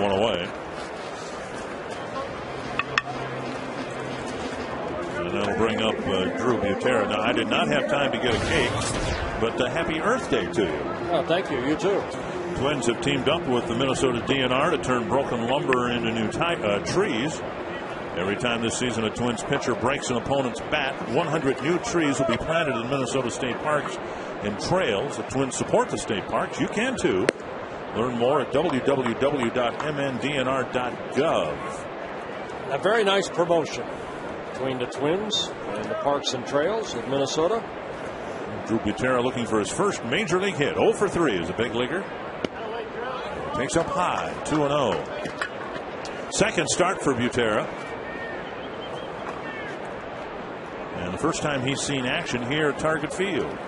One away. And that'll bring up Drew Butera. Now, I did not have time to get a cake, but happy Earth Day to you. Oh, thank you. You too. Twins have teamed up with the Minnesota DNR to turn broken lumber into new trees. Every time this season a Twins pitcher breaks an opponent's bat, 100 new trees will be planted in Minnesota state parks and trails. The Twins support the state parks. You can too. Learn more at www.mndnr.gov. A very nice promotion between the Twins and the Parks and Trails of Minnesota. Drew Butera looking for his first major league hit. 0 for 3 as a big leaguer. Takes up high, 2-0. Second start for Butera. And the first time he's seen action here at Target Field.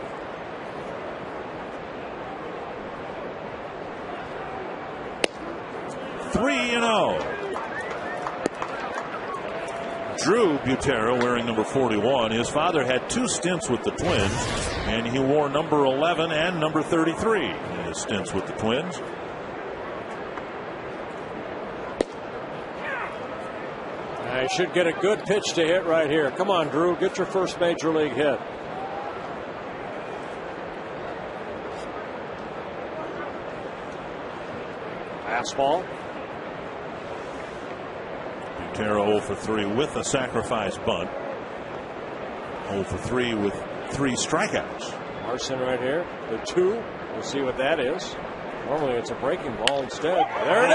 Drew Butera wearing number 41. His father had 2 stints with the Twins, and he wore number 11 and number 33 in his stints with the Twins. He should get a good pitch to hit right here. Come on, Drew, get your first major league hit. Fastball. Butera 0 for 3 with a sacrifice bunt. 0 for 3 with 3 strikeouts. Larson right here. The 2. We'll see what that is. Normally it's a breaking ball instead. There it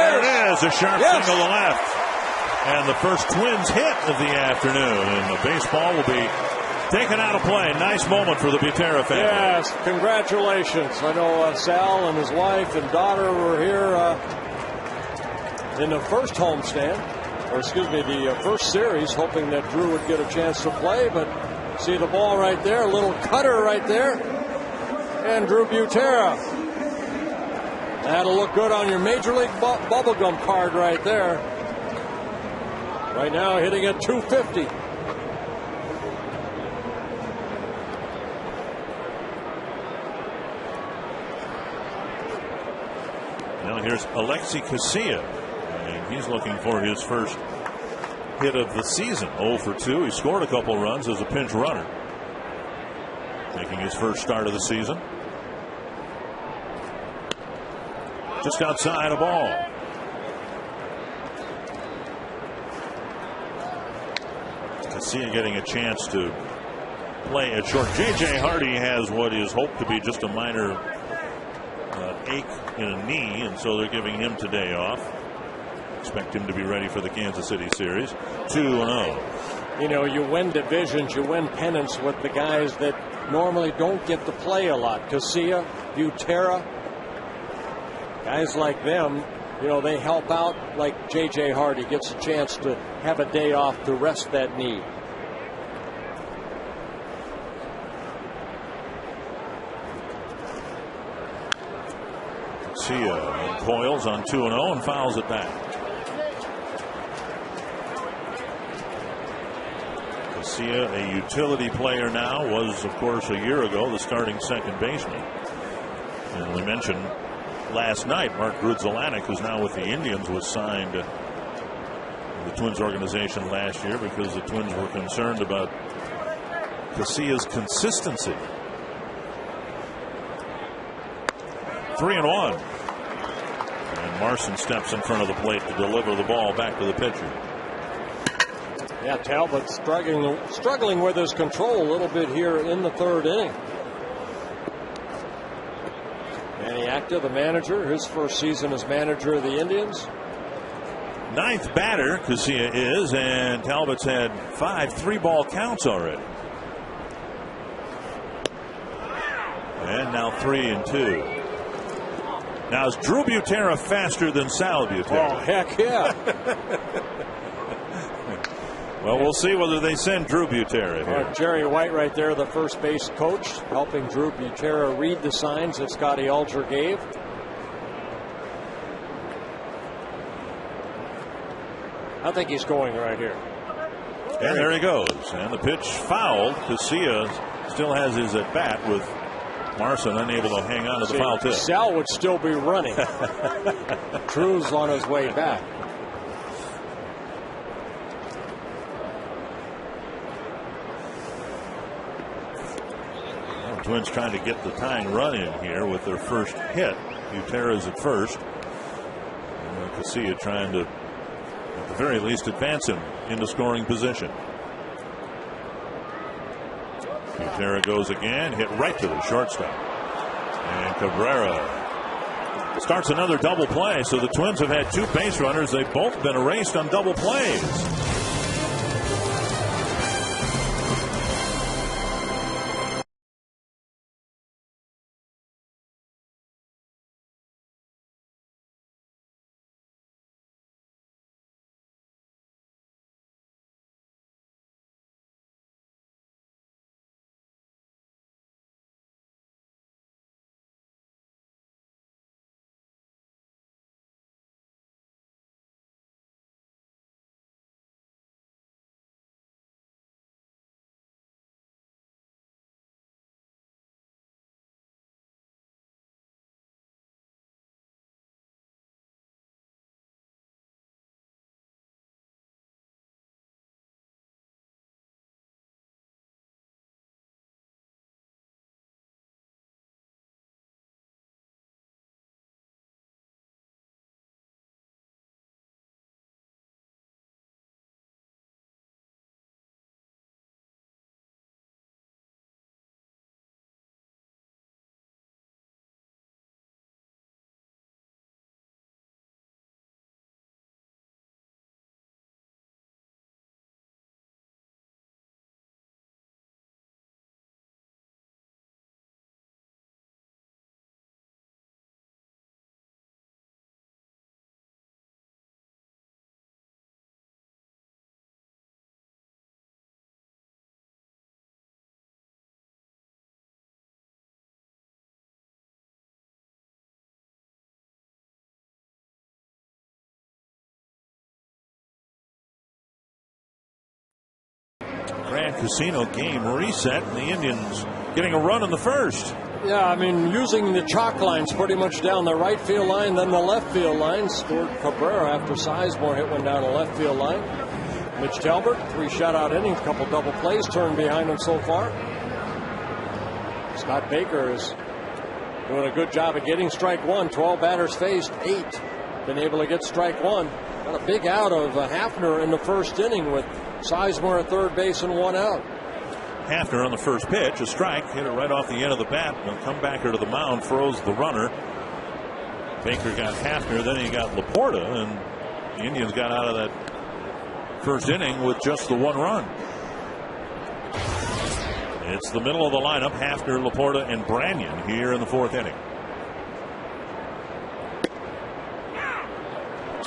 is. A sharp single to left. And the first Twins hit of the afternoon. And the baseball will be taken out of play. Nice moment for the Butera family. Yes, congratulations. I know Sal and his wife and daughter were here in the first homestand. Or excuse me, the first series, hoping that Drew would get a chance to play. But see the ball right there, a little cutter right there. And Drew Butera. That'll look good on your Major League bubblegum card right there. Right now hitting at 250. Now here's Alexi Casilla, and he's looking for his first hit of the season. 0 for 2. He scored a couple runs as a pinch runner, making his first start of the season. Just outside a ball. Casilla getting a chance to play at short. J.J. Hardy has what is hoped to be just a minor ache in a knee, and so they're giving him today off. Expect him to be ready for the Kansas City series. 2-0. You know, you win divisions, you win pennants with the guys that normally don't get to play a lot. Casilla, Butera, guys like them, you know, they help out. Like J.J. Hardy gets a chance to have a day off to rest that knee. Casilla coils on 2-0 and fouls it back. Casilla, a utility player now, was of course a year ago the starting second baseman. And we mentioned last night Mark Grudzielanek, who's now with the Indians, was signed to the Twins organization last year because the Twins were concerned about Casilla's consistency. 3-1. And Marson steps in front of the plate to deliver the ball back to the pitcher. Yeah, Talbot struggling with his control a little bit here in the third inning. Manny Acta, the manager, his first season as manager of the Indians. 9th batter Casilla is, and Talbot's had 5 3-ball counts already. And now 3-2. Now, is Drew Butera faster than Sal Butera? Oh, heck yeah. Well, we'll see whether they send Drew Butera here. Jerry White right there, the first base coach, helping Drew Butera read the signs that Scotty Alger gave. I think he's going right here. And there he goes. And the pitch fouled. Casilla still has his at bat with Marson unable to hang on to the foul tip. Sal would still be running. Drew's on his way back. Well, Twins trying to get the tying run in here with their first hit. Butera's at first. And Casilla trying to, at the very least, advance him into scoring position. Butera goes again, hit right to the shortstop. And Cabrera starts another double play. So the Twins have had 2 base runners. They've both been erased on double plays. Grand Casino game reset, and the Indians getting a run in the first. Yeah, I mean, using the chalk lines pretty much down the right field line, then the left field line. Scored Cabrera after Sizemore hit one down the left field line. Mitch Talbot, 3 shutout innings, couple double plays, turned behind him so far. Scott Baker is doing a good job of getting strike 1. 12 batters faced, 8 been able to get strike 1. Got a big out of Hafner in the first inning with Sizemore at third base and 1 out. Hafner on the first pitch, a strike, hit it right off the end of the bat. And come back to the mound, froze the runner. Baker got Hafner, then he got Laporta, and the Indians got out of that first inning with just the 1 run. It's the middle of the lineup, Hafner, Laporta, and Branyan here in the 4th inning.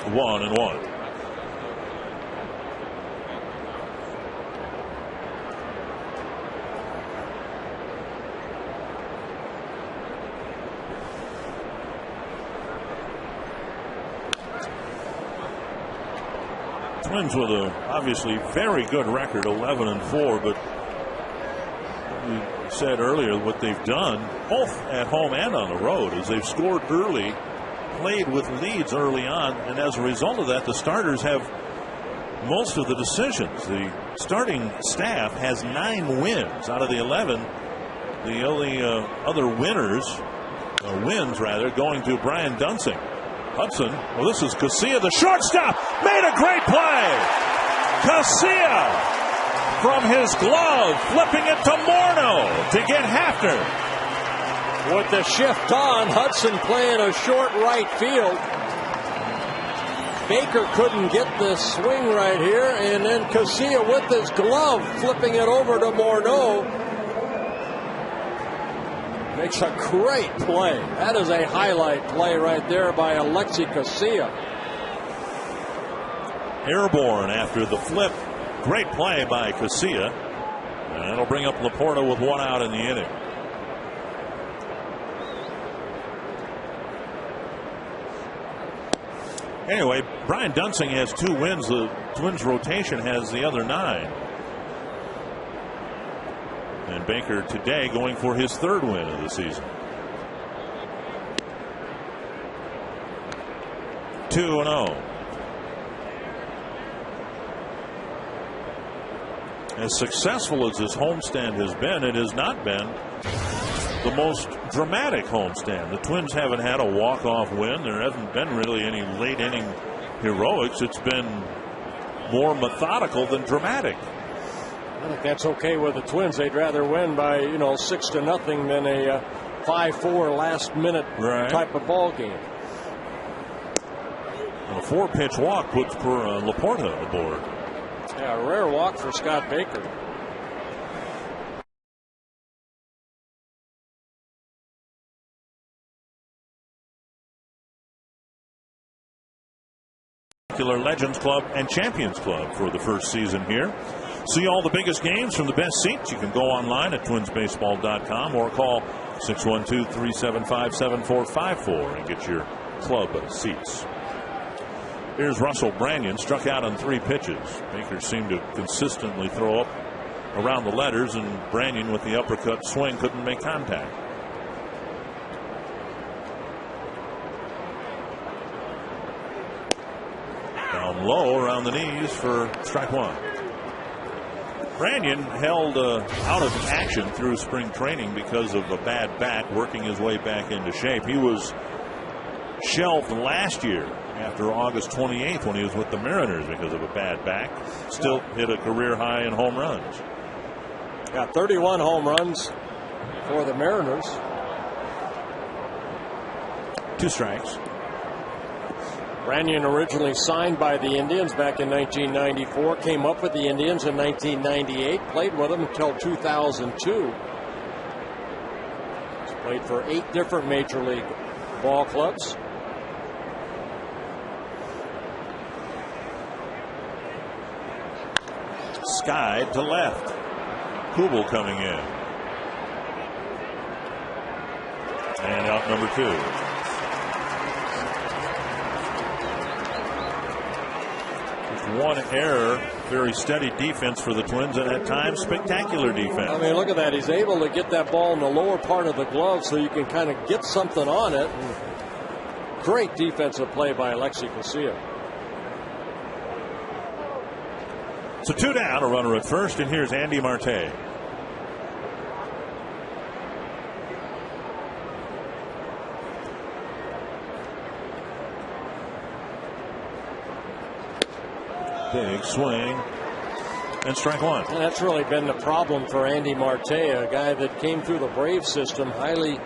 1-1. Twins with a obviously very good record, 11-4, but we said earlier what they've done both at home and on the road is they've scored early, played with leads early on, and as a result of that, the starters have most of the decisions. The starting staff has 9 wins out of the 11. The only other wins going to Brian Dunsing. Hudson, well, this is Casilla, the shortstop, made a great play. Casilla from his glove, flipping it to Morneau to get Hafner. With the shift on, Hudson playing a short right field. Baker couldn't get the swing right here, and then Casilla with his glove, flipping it over to Morneau. Makes a great play. That is a highlight play right there by Alexi Casilla. Airborne after the flip. Great play by Casilla. And that'll bring up Laporta with 1 out in the inning. Anyway, Brian Dunsing has 2 wins. The Twins rotation has the other 9. And Baker today going for his 3rd win of the season. 2-0. As successful as this homestand has been, it has not been the most dramatic homestand. The Twins haven't had a walk-off win. There hasn't been really any late inning heroics. It's been more methodical than dramatic. I think that's okay with the Twins. They'd rather win by 6-0 than a 5-4 last minute type of ball game. A 4-pitch walk puts Laporta on the board. Yeah, a rare walk for Scott Baker. Legends Club and Champions Club for the first season here. See all the biggest games from the best seats. You can go online at twinsbaseball.com or call 612-375-7454 and get your club seats. Here's Russell Branyan, struck out on 3 pitches. Baker seemed to consistently throw up around the letters, and Branyan with the uppercut swing couldn't make contact. Down low around the knees for strike 1. Branyan held out of action through spring training because of a bad back, working his way back into shape. He was shelved last year after August 28th when he was with the Mariners because of a bad back. Still hit a career high in home runs. Got 31 home runs for the Mariners. 2 strikes. Branyan originally signed by the Indians back in 1994, came up with the Indians in 1998, played with them until 2002. He's played for 8 different major league ball clubs. Skied to left. Kubel coming in. And out number 2. One error, very steady defense for the Twins, and at times spectacular defense. I mean, look at that. He's able to get that ball in the lower part of the glove so you can kind of get something on it. Great defensive play by Alexi Casilla. So 2 down, a runner at first, and here's Andy Marte. Big swing and strike 1. And that's really been the problem for Andy Marte, a guy that came through the Braves system, highly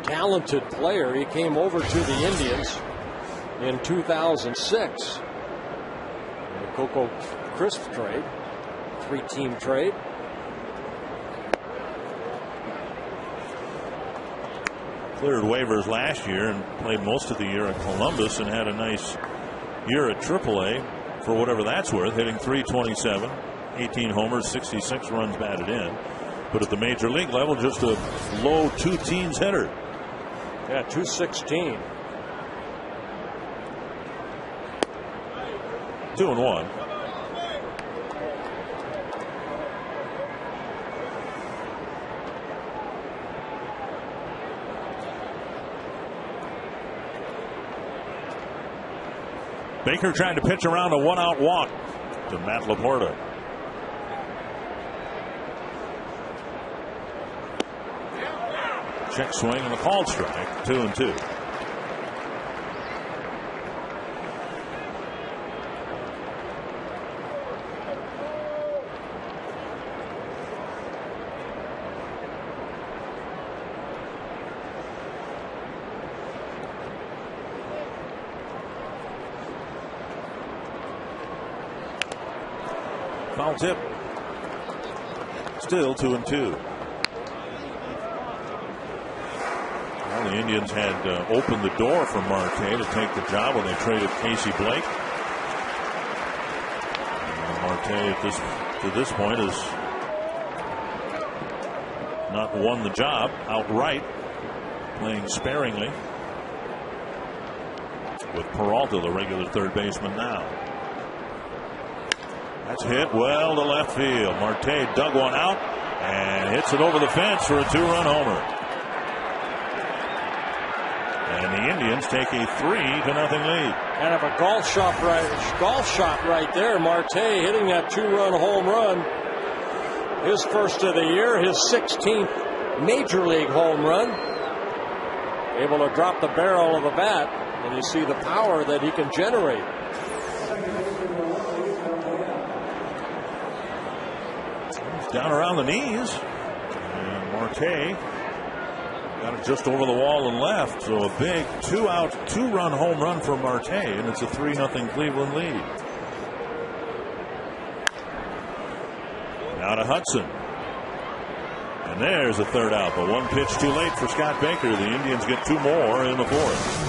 talented player. He came over to the Indians in 2006. The Coco Crisp trade, 3-team trade. Cleared waivers last year and played most of the year at Columbus and had a nice year at AAA. For whatever that's worth, hitting .327, 18 homers, 66 runs batted in. But at the major league level, just a low 2-teens hitter. Yeah, .216. 2-1. Baker trying to pitch around a 1-out walk to Matt Laporta. Check swing and a called strike. 2-2. Foul tip. Still 2-2. The Indians had opened the door for Marte to take the job when they traded Casey Blake. And Marte to this point has not won the job outright, playing sparingly with Peralta, the regular third baseman now. That's hit well to left field. Marte dug one out and hits it over the fence for a 2-run homer. And the Indians take a 3-0 lead. Kind of a golf shot right there. Marte hitting that 2-run home run. His first of the year, his 16th major league home run. Able to drop the barrel of the bat, and you see the power that he can generate. Down around the knees, and Marte got it just over the wall and left. So a big 2-out, 2-run home run for Marte, and it's a 3-0 Cleveland lead. Now to Hudson, and there's a third out, but one pitch too late for Scott Baker. The Indians get 2 more in the fourth.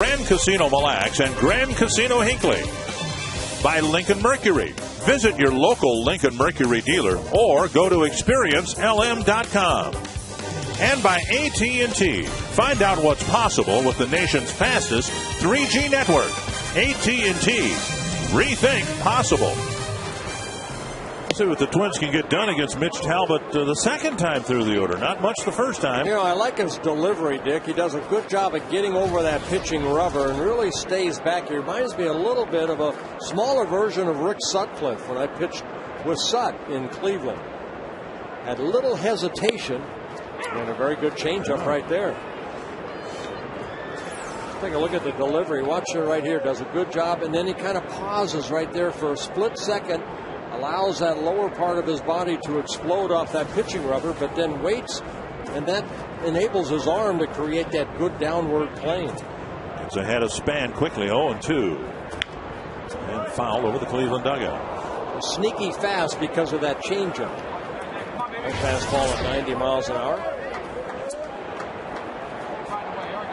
Grand Casino Mille Lacs and Grand Casino Hinckley. By Lincoln Mercury. Visit your local Lincoln Mercury dealer or go to experiencelm.com. And by AT&T. Find out what's possible with the nation's fastest 3G network. AT&T. Rethink possible. Let's see what the Twins can get done against Mitch Talbot the second time through the order. Not much the first time. You know, I like his delivery, Dick. He does a good job of getting over that pitching rubber and really stays back. He reminds me a little bit of a smaller version of Rick Sutcliffe when I pitched with Sut in Cleveland. Had little hesitation and a very good changeup right there. Take a look at the delivery. Watch it right here. Does a good job, and then he kind of pauses right there for a split second. Allows that lower part of his body to explode off that pitching rubber, but then waits, and that enables his arm to create that good downward plane. It's ahead of Span quickly, 0-2. And foul over the Cleveland dugout. Sneaky fast because of that changeup. Fastball at 90 miles an hour.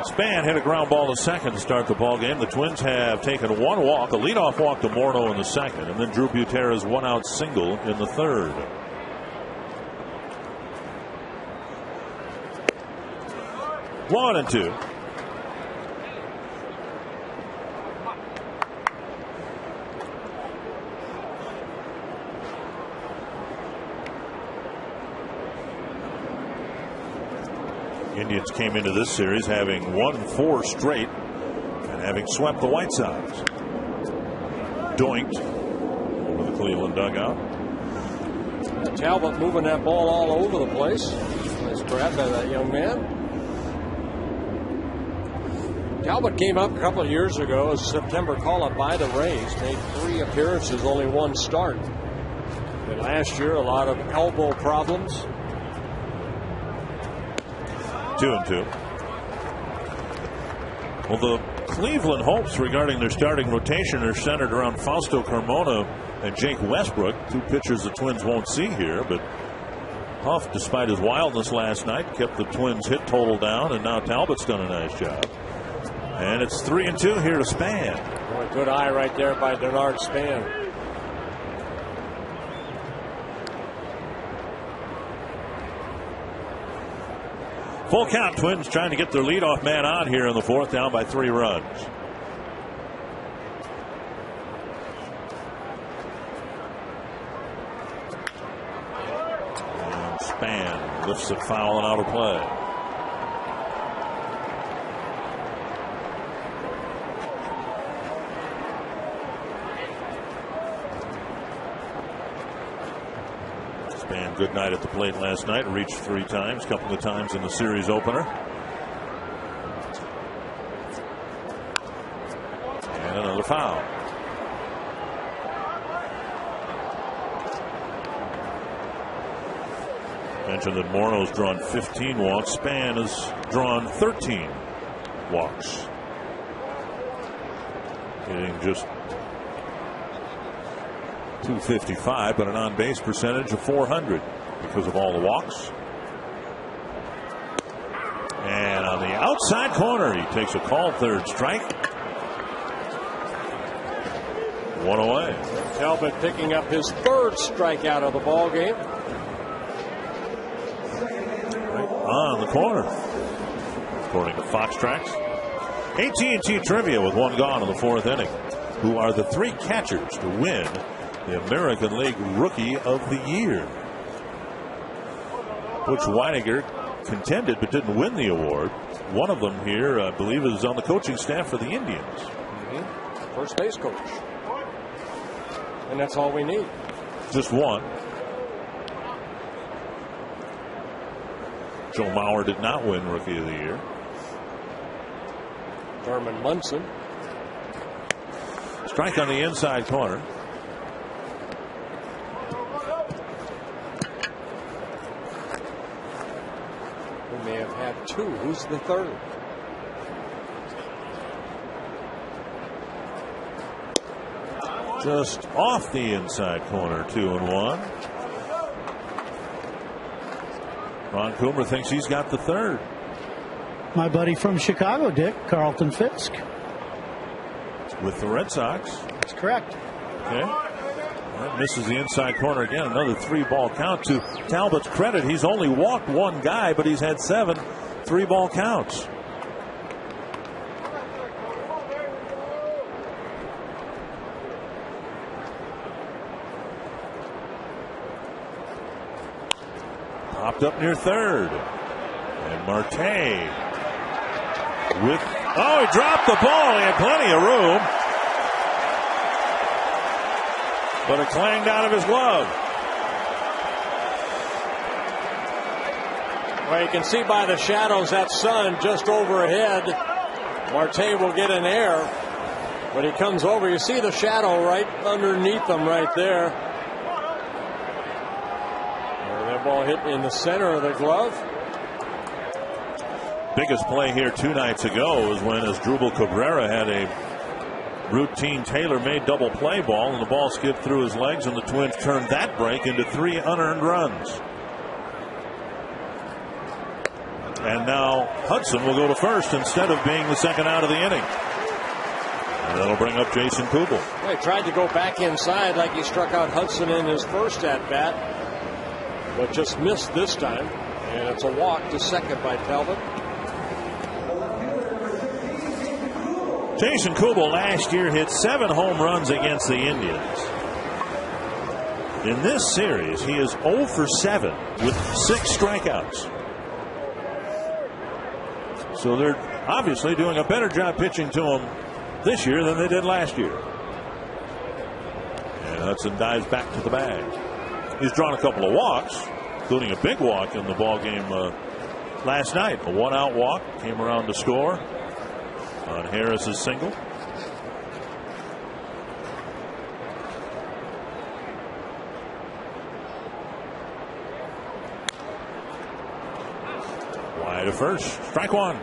Span hit a ground ball to second to start the ball game. The Twins have taken one walk, a leadoff walk to Morneau in the second, and then Drew Butera's one-out single in the third. One and two. Indians came into this series having won 4 straight and having swept the White Sox. Doinked over the Cleveland dugout. Talbot moving that ball all over the place. Nice grab by that young man. Talbot came up a couple of years ago as a September call-up by the Rays. Made 3 appearances, only 1 start. And last year, a lot of elbow problems. 2-2. Well, the Cleveland hopes regarding their starting rotation are centered around Fausto Carmona and Jake Westbrook, 2 pitchers the Twins won't see here. But Huff, despite his wildness last night, kept the Twins' hit total down, and now Talbot's done a nice job. And it's 3-2 here to Span. Boy, good eye right there by Denard Span. Full count. Twins trying to get their leadoff man out here in the 4th, down by 3 runs. And Span lifts it foul and out of play. Span, good night at the plate last night. Reached 3 times, a couple of times in the series opener. And another foul. Mentioned that Morneau's drawn 15 walks. Span has drawn 13 walks. Hitting just .255, but an on-base percentage of .400 because of all the walks. And on the outside corner, he takes a called 3rd strike. 1 away. Talbot picking up his 3rd strikeout of the ball game. Right on the corner, according to Fox Tracks. AT&T Trivia with 1 gone in the 4th inning. Who are the 3 catchers to win the American League Rookie of the Year? Butch Weiniger contended but didn't win the award. One of them here, I believe, is on the coaching staff for the Indians. First base coach. And that's all we need. Just one. Joe Mauer did not win Rookie of the Year. Thurman Munson. Strike on the inside corner. We may have had 2. Who's the 3rd? Just off the inside corner, 2-1. Ron Coomer thinks he's got the 3rd. My buddy from Chicago, Dick, Carlton Fisk. With the Red Sox. That's correct. Okay. That misses the inside corner again. Another 3-ball count. To Talbot's credit, he's only walked 1 guy, but he's had 7 3-ball counts. Popped up near 3rd. And Marte with, oh, he dropped the ball. He had plenty of room. But it clanged out of his glove. Well, you can see by the shadows that sun just overhead. Marte will get an air. When he comes over, you see the shadow right underneath him right there. And that ball hit in the center of the glove. Biggest play here 2 nights ago was when Asdrubal Cabrera had a routine tailor-made double play ball, and the ball skipped through his legs, and the Twins turned that break into 3 unearned runs. And now Hudson will go to first instead of being the 2nd out of the inning. And that'll bring up Jason Kubel. Well, he tried to go back inside like he struck out Hudson in his first at-bat, but just missed this time. And it's a walk to 2nd by Talbot. Jason Kubel last year hit 7 home runs against the Indians. In this series, he is 0 for 7 with 6 strikeouts. So they're obviously doing a better job pitching to him this year than they did last year. And Hudson dives back to the bag. He's drawn a couple of walks, including a big walk in the ball game last night. A 1-out walk, came around to score on Harris's single. Wide to first, strike one.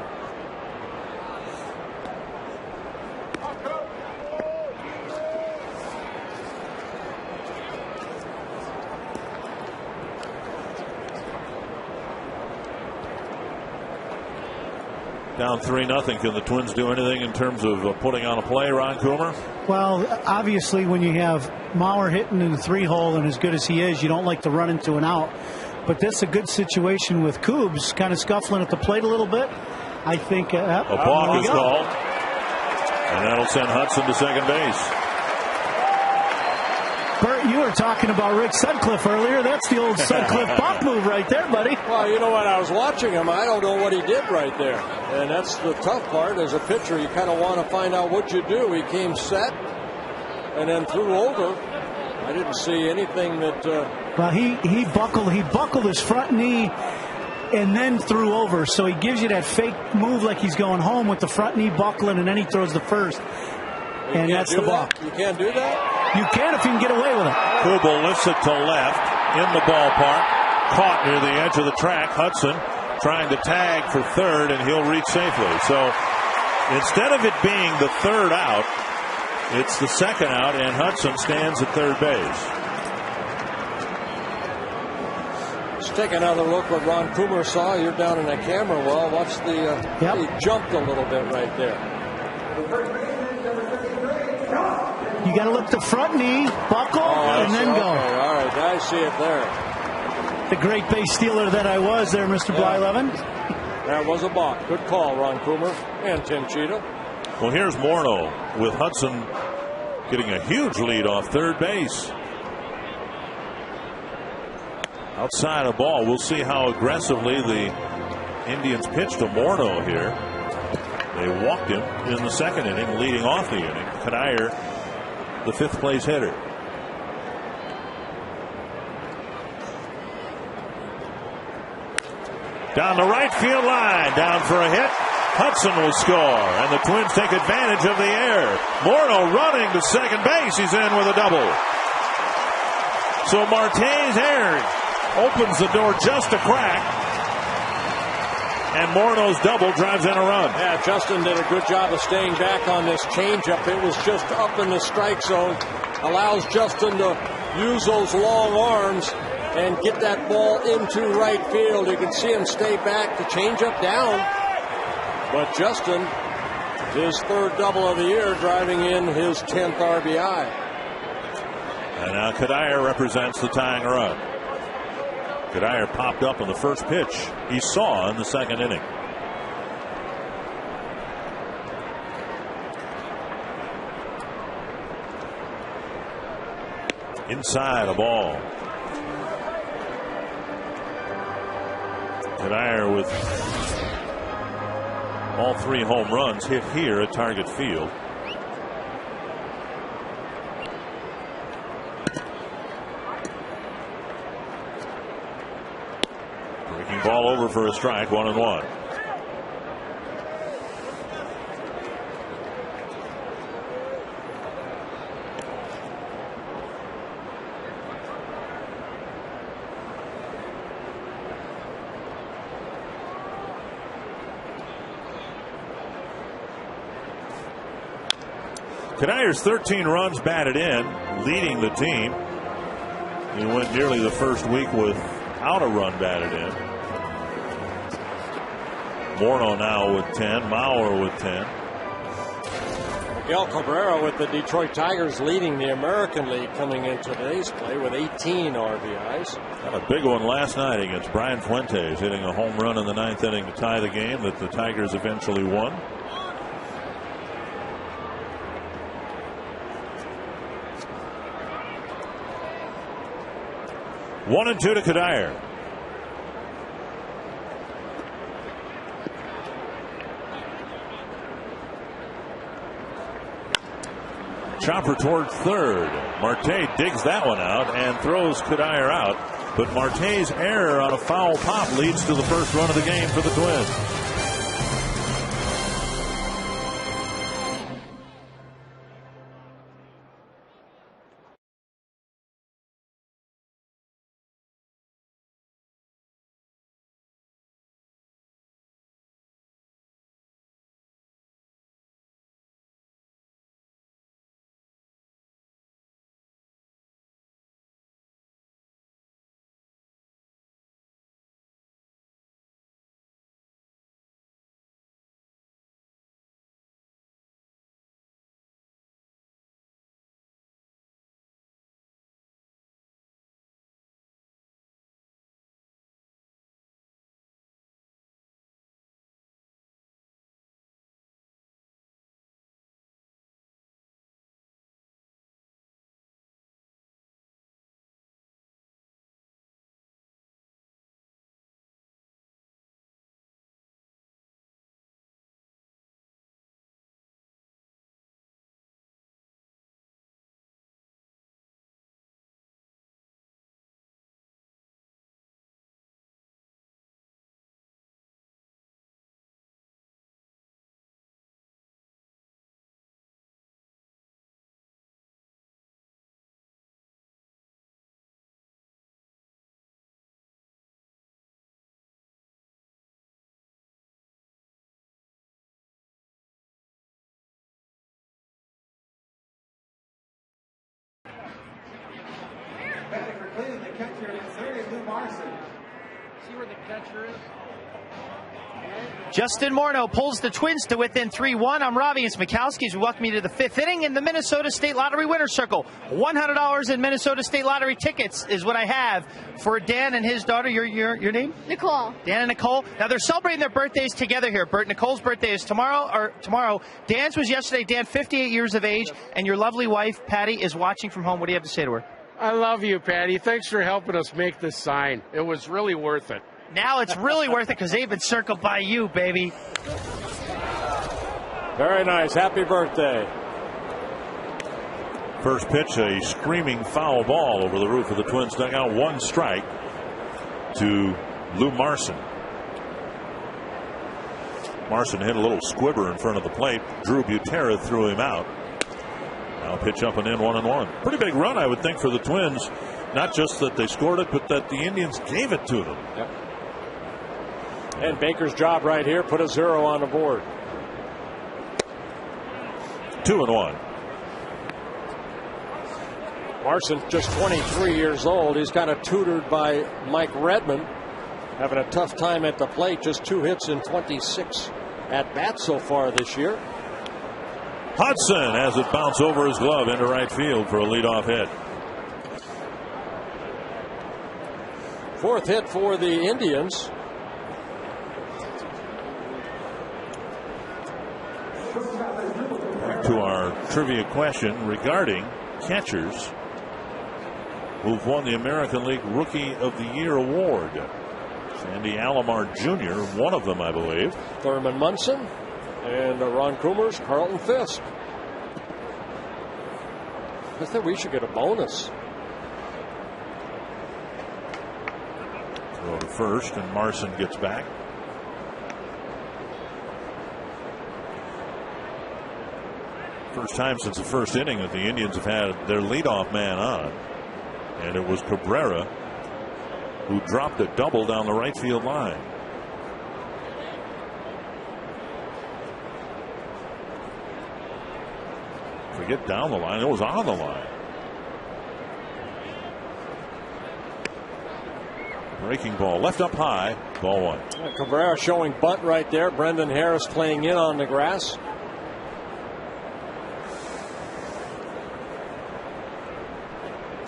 Down 3-0. Can the Twins do anything in terms of putting on a play, Ron Coomer? Well, obviously, when you have Mauer hitting in the 3-hole and as good as he is, you don't like to run into an out. But this is a good situation with Coombs kind of scuffling at the plate a little bit. I think a balk is called, and that'll send Hudson to second base. Bert, you were talking about Rick Sutcliffe earlier. That's the old Sutcliffe balk move right there, buddy. Well, you know what? I was watching him. I don't know what he did right there. And that's the tough part. As a pitcher, you kind of want to find out what you do. He came set and then threw over. I didn't see anything that... Well, he buckled his front knee and then threw over. So he gives you that fake move like he's going home with the front knee buckling, and then he throws the first. And that's the balk. You can't do that? You can if you can get away with it. Kubel lifts it to left in the ballpark. Caught near the edge of the track. Hudson trying to tag for third, and he'll reach safely. So instead of it being the third out, it's the second out, and Hudson stands at third base. Let's take another look what Ron Coomer saw. You're down in the camera well. Watch the he jumped a little bit right there. You got to look the front knee, buckle, and then go. Okay. All right, I see it there. The great base stealer that I was there, Mr. Blyleven. That was a balk. Good call, Ron Coomer and Tim Cheetah. Well, here's Morneau with Hudson getting a huge lead off third base. Outside a ball. We'll see how aggressively the Indians pitch to Morneau here. They walked him in the second inning, leading off the inning. Kadire, the fifth place hitter. Down the right field line, down for a hit. Hudson will score, and the Twins take advantage of the air. Morneau running to second base. He's in with a double. So Marte's air opens the door just a crack, and Morneau's double drives in a run. Yeah, Justin did a good job of staying back on this changeup. It was just up in the strike zone. Allows Justin to use those long arms and get that ball into right field. You can see him stay back, the changeup down. But Justin, his third double of the year, driving in his 10th RBI. And now Kadire represents the tying run. Kadire popped up on the first pitch he saw in the second inning. Inside a ball. Kadire with all three home runs hit here at Target Field. Breaking ball over for a strike, 1-1. Kadire's 13 runs batted in, leading the team. He went nearly the first week without a run batted in. Morneau now with 10, Mauer with 10. Miguel Cabrera with the Detroit Tigers leading the American League coming into today's play with 18 RBIs. Had a big one last night against Brian Fuentes, hitting a home run in the ninth inning to tie the game that the Tigers eventually won. One and two to Kadire. Chopper toward third. Marte digs that one out and throws Cuddyer out. But Marte's error on a foul pop leads to the first run of the game for the Twins. The catcher is third is Lou Marson. See where the catcher is? Justin Morneau pulls the Twins to within 3-1. I'm Robbie. It's Mikowski. We welcome you to the fifth inning in the Minnesota State Lottery Winner's Circle. $100 in Minnesota State Lottery tickets is what I have for Dan and his daughter. Your name? Nicole. Dan and Nicole. Now they're celebrating their birthdays together here. Nicole's birthday is tomorrow. Dan's was yesterday. Dan, 58 years of age, and your lovely wife, Patty, is watching from home. What do you have to say to her? I love you, Patty. Thanks for helping us make this sign. It was really worth it. Now it's really worth it because they've been circled by you, baby. Very nice. Happy birthday. First pitch, a screaming foul ball over the roof of the Twins dugout. One strike to Lou Marson. Marson hit a little squibber in front of the plate. Drew Butera threw him out. Now pitch up and in, 1-1. Pretty big run, I would think, for the Twins. Not just that they scored it, but that the Indians gave it to them. Yep. And Baker's job right here, put a 0 on the board. 2-1. Marson, just 23 years old. He's kind of tutored by Mike Redmond. Having a tough time at the plate. Just 2 hits in 26 at bats so far this year. Hudson has it bounce over his glove into right field for a leadoff hit. Fourth hit for the Indians. Back to our trivia question regarding catchers who've won the American League Rookie of the Year award. Sandy Alomar Jr., one of them, I believe. Thurman Munson and Ron Coomers, Carlton Fisk. I think we should get a bonus. Throw to first, and Marson gets back. First time since the first inning that the Indians have had their leadoff man on. And it was Cabrera who dropped a double down the right field line. Forget down the line, it was on the line. Breaking ball, left up high, ball one. Cabrera showing bunt right there. Brendan Harris playing in on the grass.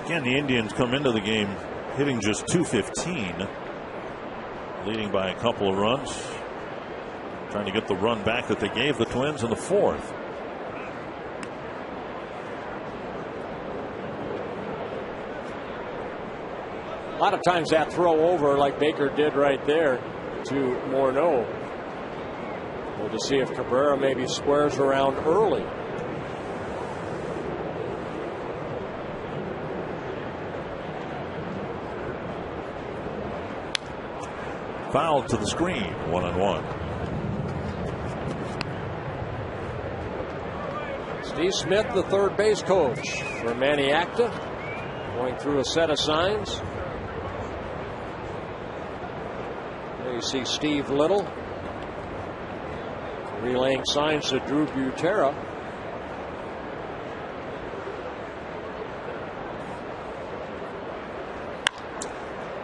Again, the Indians come into the game hitting just .215, leading by a couple of runs, trying to get the run back that they gave the Twins in the fourth. A lot of times that throw over, like Baker did right there, to Morneau. We'll just see if Cabrera maybe squares around early. Fouled to the screen, 1-on-1. Steve Smith, the third base coach for Manny Acta, going through a set of signs. There you see Steve Little relaying signs to Drew Butera.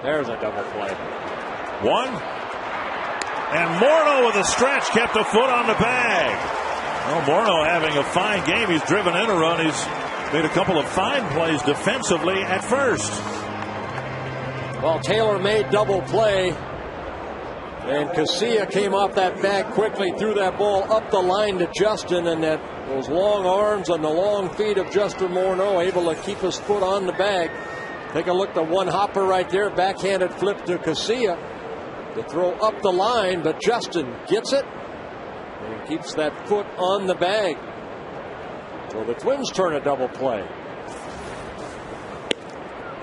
There's a double play. One. And Morneau with a stretch kept a foot on the bag. Well, Morneau having a fine game. He's driven in a run. He's made a couple of fine plays defensively at first. Well, Taylor made double play. And Casilla came off that bag quickly, threw that ball up the line to Justin, and those long arms and the long feet of Justin Morneau able to keep his foot on the bag. Take a look at the one hopper right there, backhanded flip to Casilla to throw up the line, but Justin gets it and keeps that foot on the bag. So the Twins turn a double play.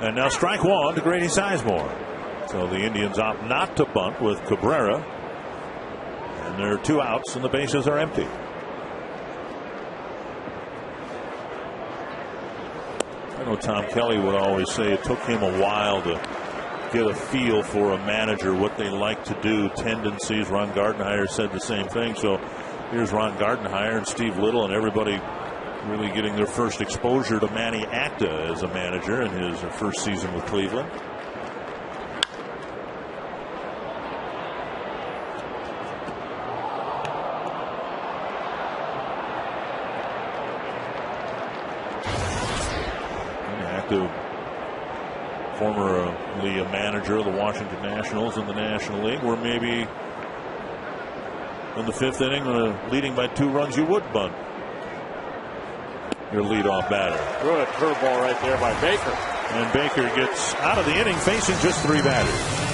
And now strike one to Grady Sizemore. So the Indians opt not to bunt with Cabrera. And there are 2 outs and the bases are empty. I know Tom Kelly would always say it took him a while to get a feel for a manager, what they like to do, tendencies. Ron Gardenhire said the same thing. So here's Ron Gardenhire and Steve Little and everybody really getting their first exposure to Manny Acta as a manager in his first season with Cleveland. Formerly a manager of the Washington Nationals in the National League, where maybe in the 5th inning, leading by 2 runs, you would bunt your leadoff batter. Good curveball right there by Baker. And Baker gets out of the inning facing just 3 batters.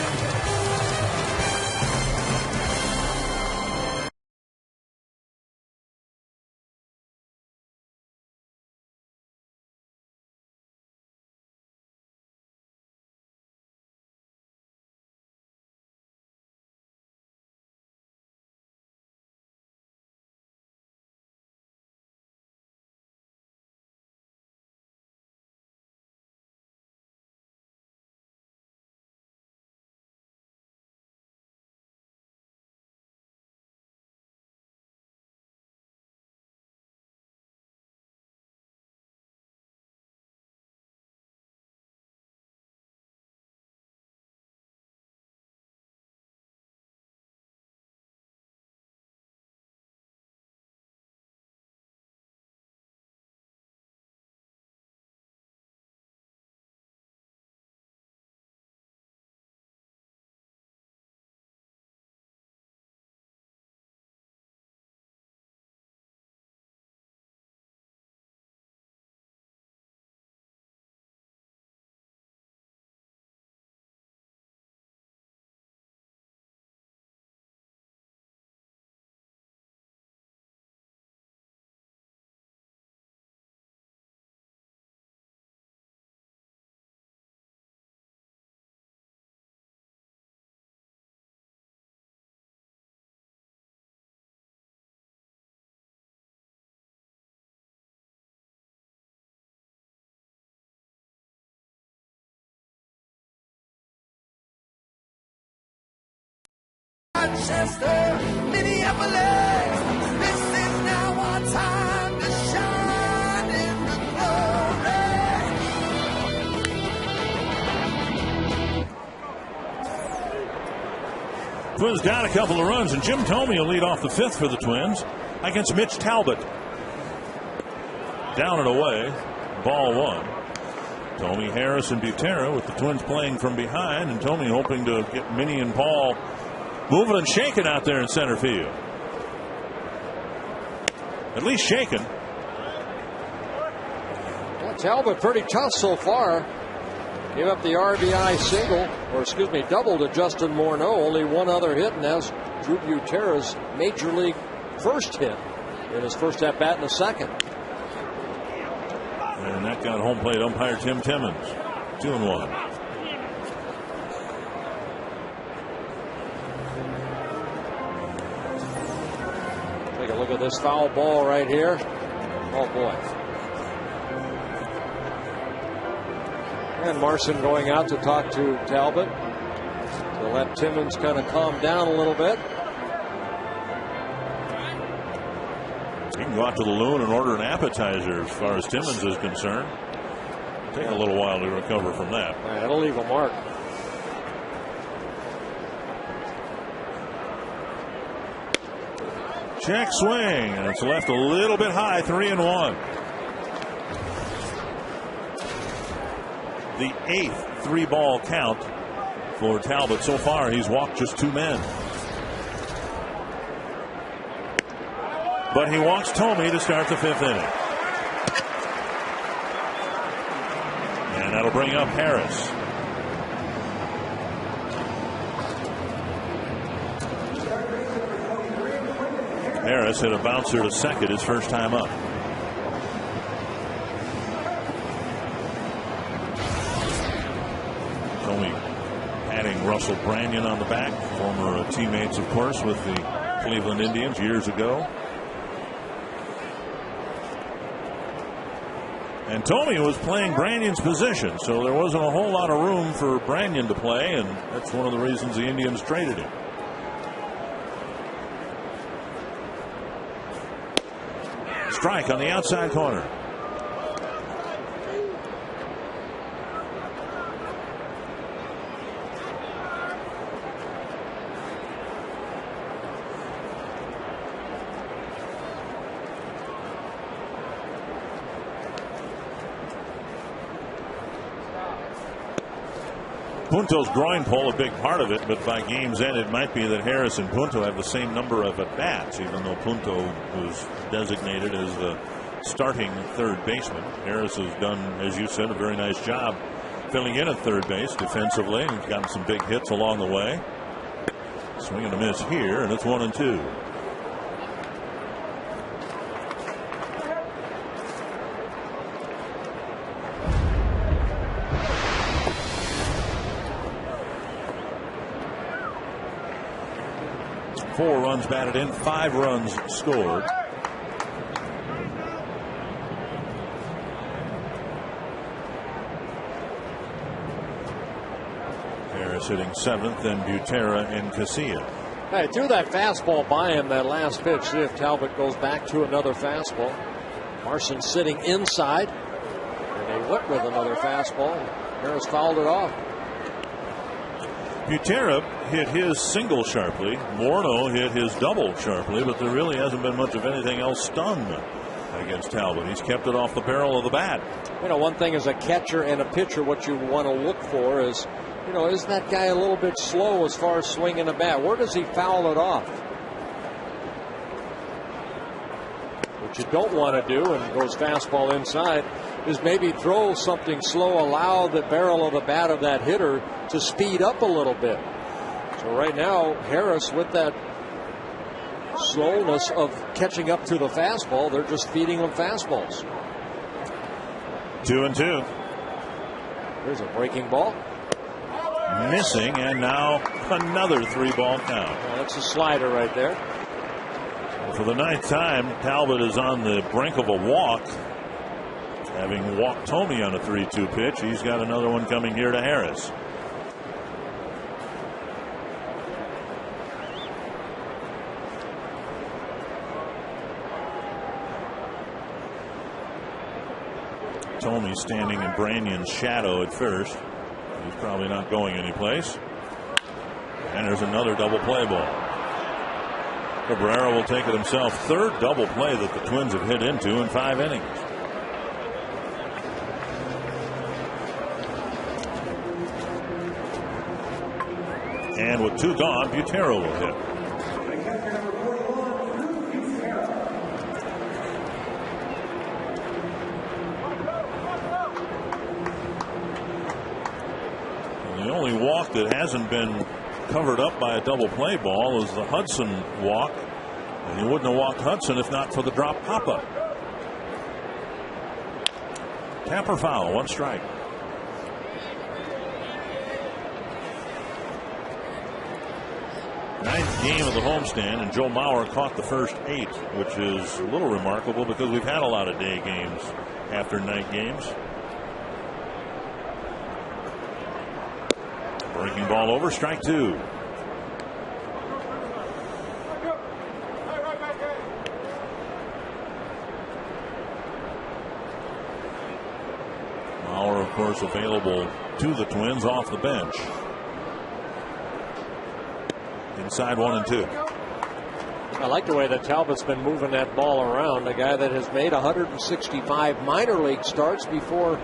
Manchester, Minneapolis, this is now our time to shine in the glory. Twins down a couple of runs, and Jim Thome will lead off the 5th for the Twins against Mitch Talbot. Down and away, ball 1. Thome, Harris, and Butera with the Twins playing from behind, and Thome hoping to get Minnie and Paul moving and shaking out there in center field. At least shaking. Well, Talbot pretty tough so far. Gave up the RBI double to Justin Morneau. Only one other hit, and that's Drew Butera's major league first hit in his first at bat in the 2nd. And that got home plate umpire Tim Timmons. 2-1. Take a look at this foul ball right here. Oh, boy. And Marson going out to talk to Talbot to let Timmins kind of calm down a little bit. He can go out to the loon and order an appetizer as far as Timmins is concerned. Take a little while to recover from that. Yeah, that'll leave a mark. Check swing, and it's left a little bit high, 3-1. The 8th 3-ball count for Talbot. So far, he's walked just 2 men. But he walks Thome to start the 5th inning. And that'll bring up Harris. Harris hit a bouncer to second his first time up. Thome adding Russell Branyan on the back, former teammates, of course, with the Cleveland Indians years ago. And Thome was playing Branyan's position, so there wasn't a whole lot of room for Branyan to play, and that's one of the reasons the Indians traded him. Strike on the outside corner. Punto's groin pull a big part of it, but by game's end it might be that Harris and Punto have the same number of at-bats, even though Punto was designated as the starting third baseman. Harris has done, as you said, a very nice job filling in at third base defensively, and he's gotten some big hits along the way. Swing and a miss here, and it's 1-2. Four runs batted in, 5 runs scored. Harris hitting 7th, and Butera and Casilla. Hey, threw that fastball by him that last pitch. See if Talbot goes back to another fastball. Marson sitting inside, and they went with another fastball. Harris fouled it off. Butera hit his single sharply. Morneau hit his double sharply, but there really hasn't been much of anything else stung against Talbot. He's kept it off the barrel of the bat. You know, one thing as a catcher and a pitcher, what you want to look for is, you know, is that guy a little bit slow as far as swinging the bat? Where does he foul it off? What you don't want to do, and goes fastball inside, is maybe throw something slow, allow the barrel of the bat of that hitter to speed up a little bit. So right now, Harris, with that slowness of catching up to the fastball, they're just feeding him fastballs. 2-2. There's a breaking ball. Missing, and now another 3-ball count. Well, that's a slider right there. For the 9th time, Talbot is on the brink of a walk. Having walked Thome on a 3-2 pitch, he's got another one coming here to Harris. Thome standing in Branyan's shadow at first. He's probably not going anyplace. And there's another double play ball. Cabrera will take it himself. 3rd double play that the Twins have hit into in 5 innings. And with 2 gone, Butera will hit. The only walk that hasn't been covered up by a double play ball is the Hudson walk. And you wouldn't have walked Hudson if not for the drop pop-up. Tapper foul, 1 strike. Ninth game of the homestand, and Joe Mauer caught the first 8, which is a little remarkable because we've had a lot of day games after night games. Breaking ball over, strike 2. Mauer, of course, available to the Twins off the bench. Inside 1-2. I like the way that Talbot's been moving that ball around. A guy that has made 165 minor league starts before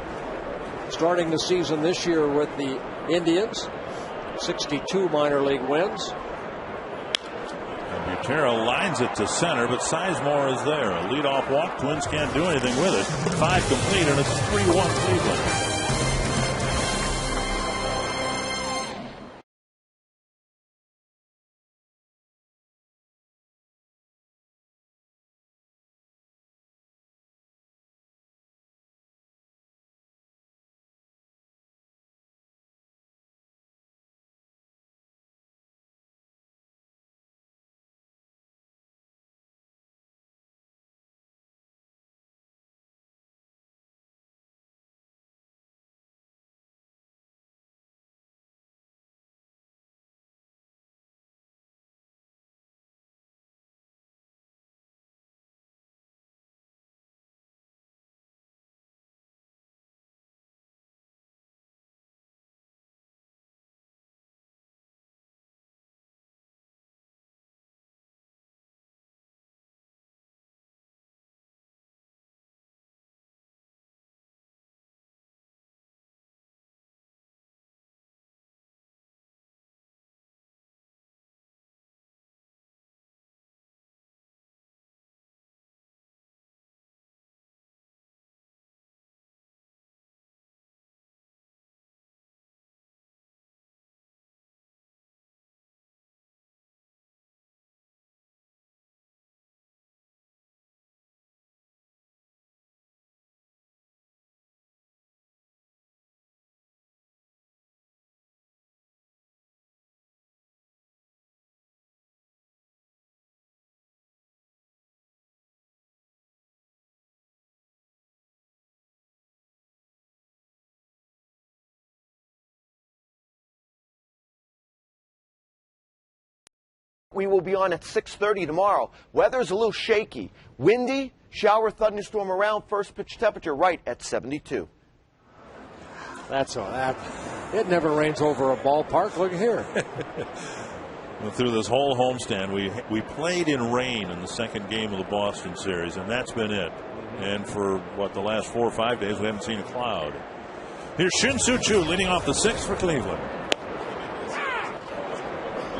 starting the season this year with the Indians. 62 minor league wins. And Butera lines it to center, but Sizemore is there. A leadoff walk. Twins can't do anything with it. 5 complete, and it's 3-1 Cleveland. We will be on at 6:30 tomorrow. Weather's a little shaky. Windy, shower, thunderstorm around. First pitch temperature right at 72. That's all that. It never rains over a ballpark. Look here. Well, through this whole homestand, we played in rain in the second game of the Boston series, and that's been it. And for, the last 4 or 5 days, we haven't seen a cloud. Here's Shin-Soo Choo leading off the 6th for Cleveland.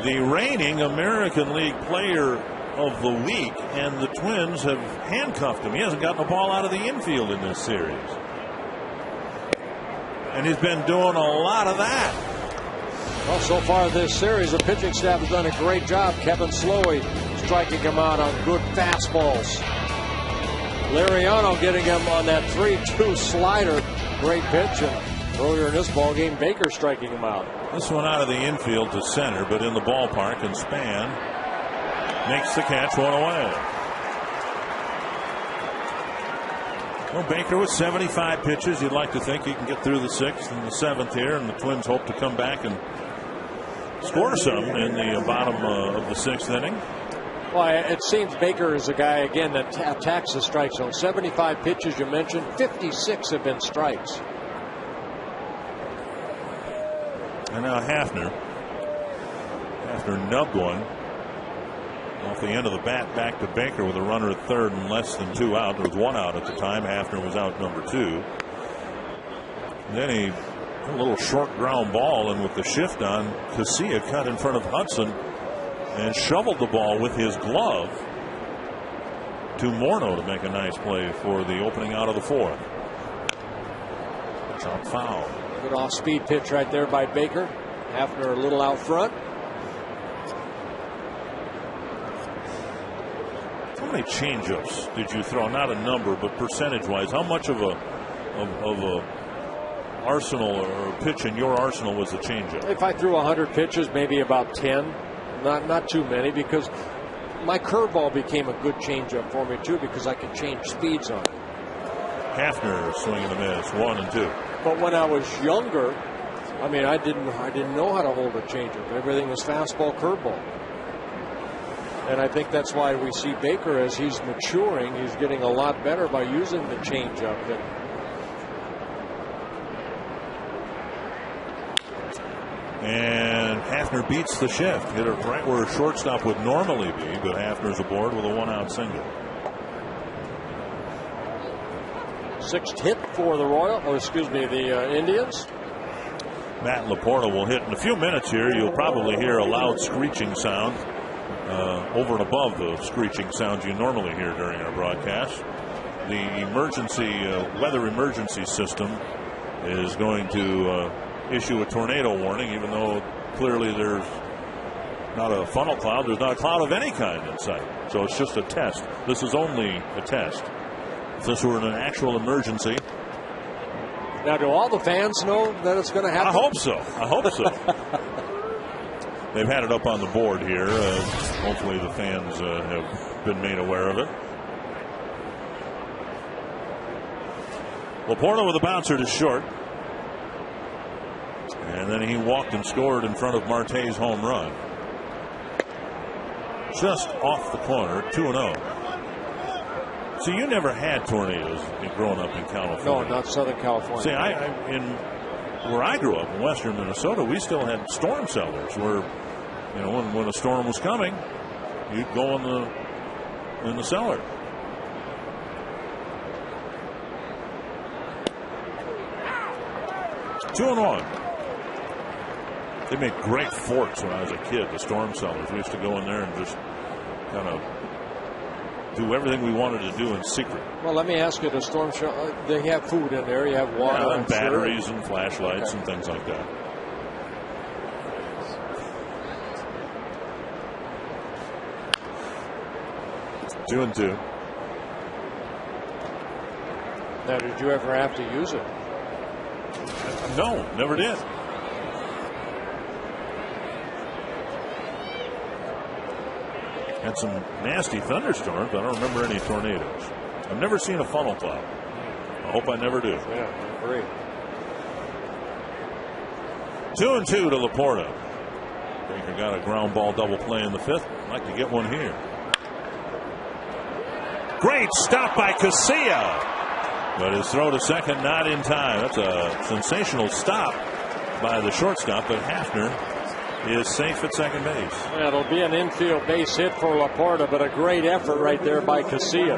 The reigning American League Player of the Week, and the Twins have handcuffed him. He hasn't gotten a ball out of the infield in this series. And he's been doing a lot of that. Well, so far this series, the pitching staff has done a great job. Kevin Slowey striking him out on good fastballs. Liriano getting him on that 3-2 slider. Great pitch. And earlier in this ball game, Baker striking him out. This one out of the infield to center, but in the ballpark, and Span makes the catch, 1 away. Well, Baker with 75 pitches. You'd like to think he can get through the 6th and the 7th here, and the Twins hope to come back and score some in the bottom of the 6th inning. Well, it seems Baker is a guy, again, that attacks the strike zone. 75 pitches you mentioned, 56 have been strikes. And now Hafner nubbed one off the end of the bat back to Baker with a runner at third and less than 2 out. There was 1 out at the time. Hafner was out number 2. And then a little short ground ball, and with the shift on, Casilla cut in front of Hudson and shoveled the ball with his glove to Morneau to make a nice play for the opening out of the 4th. Chop foul. Good off-speed pitch right there by Baker. Hafner a little out front. How many changeups did you throw? Not a number, but percentage-wise, how much of a arsenal or pitch in your arsenal was a changeup? If I threw 100 pitches, maybe about 10. not too many, because my curveball became a good changeup for me too, because I could change speeds on it. Hafner swing and a miss, 1 and 2. But when I was younger, I mean, I didn't know how to hold a changeup. Everything was fastball, curveball. And I think that's why we see Baker, as he's maturing, he's getting a lot better by using the changeup. And Hafner beats the shift. Hit it right where a shortstop would normally be, but Hafner's aboard with a 1-out single. 6th hit for the Indians. Matt Laporta will hit in a few minutes here. You'll probably hear a loud screeching sound over and above the screeching sounds you normally hear during our broadcast. The emergency weather emergency system is going to issue a tornado warning, even though clearly there's not a funnel cloud. There's not a cloud of any kind in sight. So it's just a test. This is only a test. If this were an actual emergency. Now, do all the fans know that it's going to happen? I hope so. I hope so. They've had it up on the board here. Hopefully the fans have been made aware of it. Laporta with a bouncer to short. And then he walked and scored in front of Marte's home run. Just off the corner, 2-0. So you never had tornadoes growing up in California? No, not Southern California. See, where I grew up in western Minnesota, we still had storm cellars where, you know, when a storm was coming, you'd go in the cellar. It's 2-1. They made great forts when I was a kid, the storm cellars. We used to go in there and just kind of do everything we wanted to do in secret. Well, let me ask you, the storm they have food in there, you have water, and batteries and flashlights and things like that. Two and two. Now, did you ever have to use it? No, never did. Had some nasty thunderstorms. I don't remember any tornadoes. I've never seen a funnel cloud. I hope I never do. Yeah, I agree. 2-2 to Laporta. Baker got a ground ball double play in the 5th. I'd like to get one here. Great stop by Casilla. But his throw to second not in time. That's a sensational stop by the shortstop, but Hafner is safe at second base. Yeah, it'll be an infield base hit for Laporta, but a great effort right there by Casilla.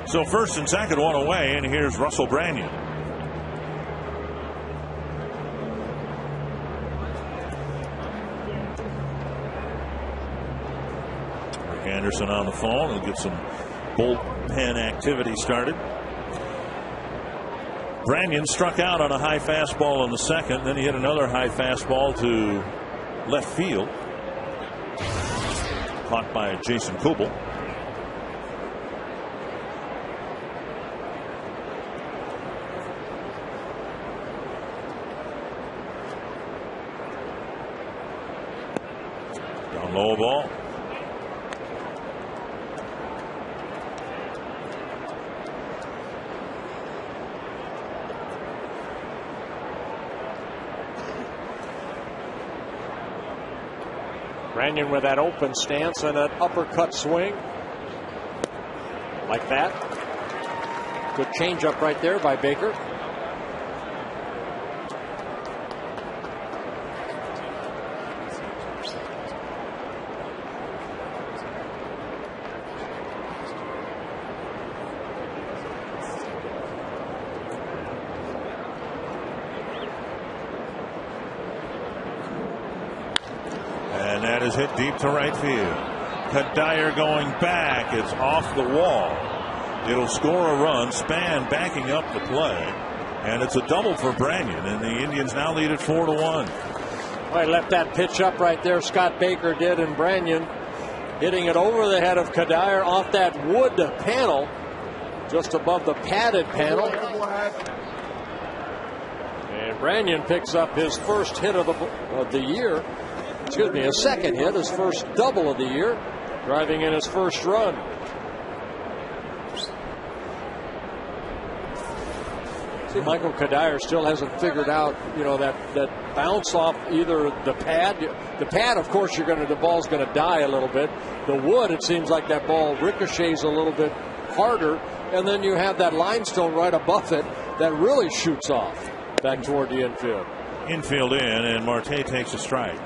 So first and second, one away, and here's Russell Branyan. Rick Anderson on the phone and get some bullpen activity started. Branyan struck out on a high fastball in the 2nd. Then he hit another high fastball to left field. Caught by Jason Kubel. Down low ball. Branyan with that open stance and an uppercut swing. Like that. Good changeup right there by Baker. And that is hit deep to right field. Kadire going back. It's off the wall. It'll score a run. Span backing up the play. And it's a double for Branyan. And the Indians now lead it 4-1. I left that pitch up right there. Scott Baker did, and Branyan hitting it over the head of Kadire off that wood panel just above the padded panel. And And Branyan picks up his first hit of the year. Excuse me, his second hit, his first double of the year, driving in his first run. See, Michael Kadire still hasn't figured out, that bounce off either the pad. The pad, of course, the ball's going to die a little bit. The wood, it seems like that ball ricochets a little bit harder, and then you have that limestone right above it that really shoots off back toward the infield. Infield in, and Marte takes a strike.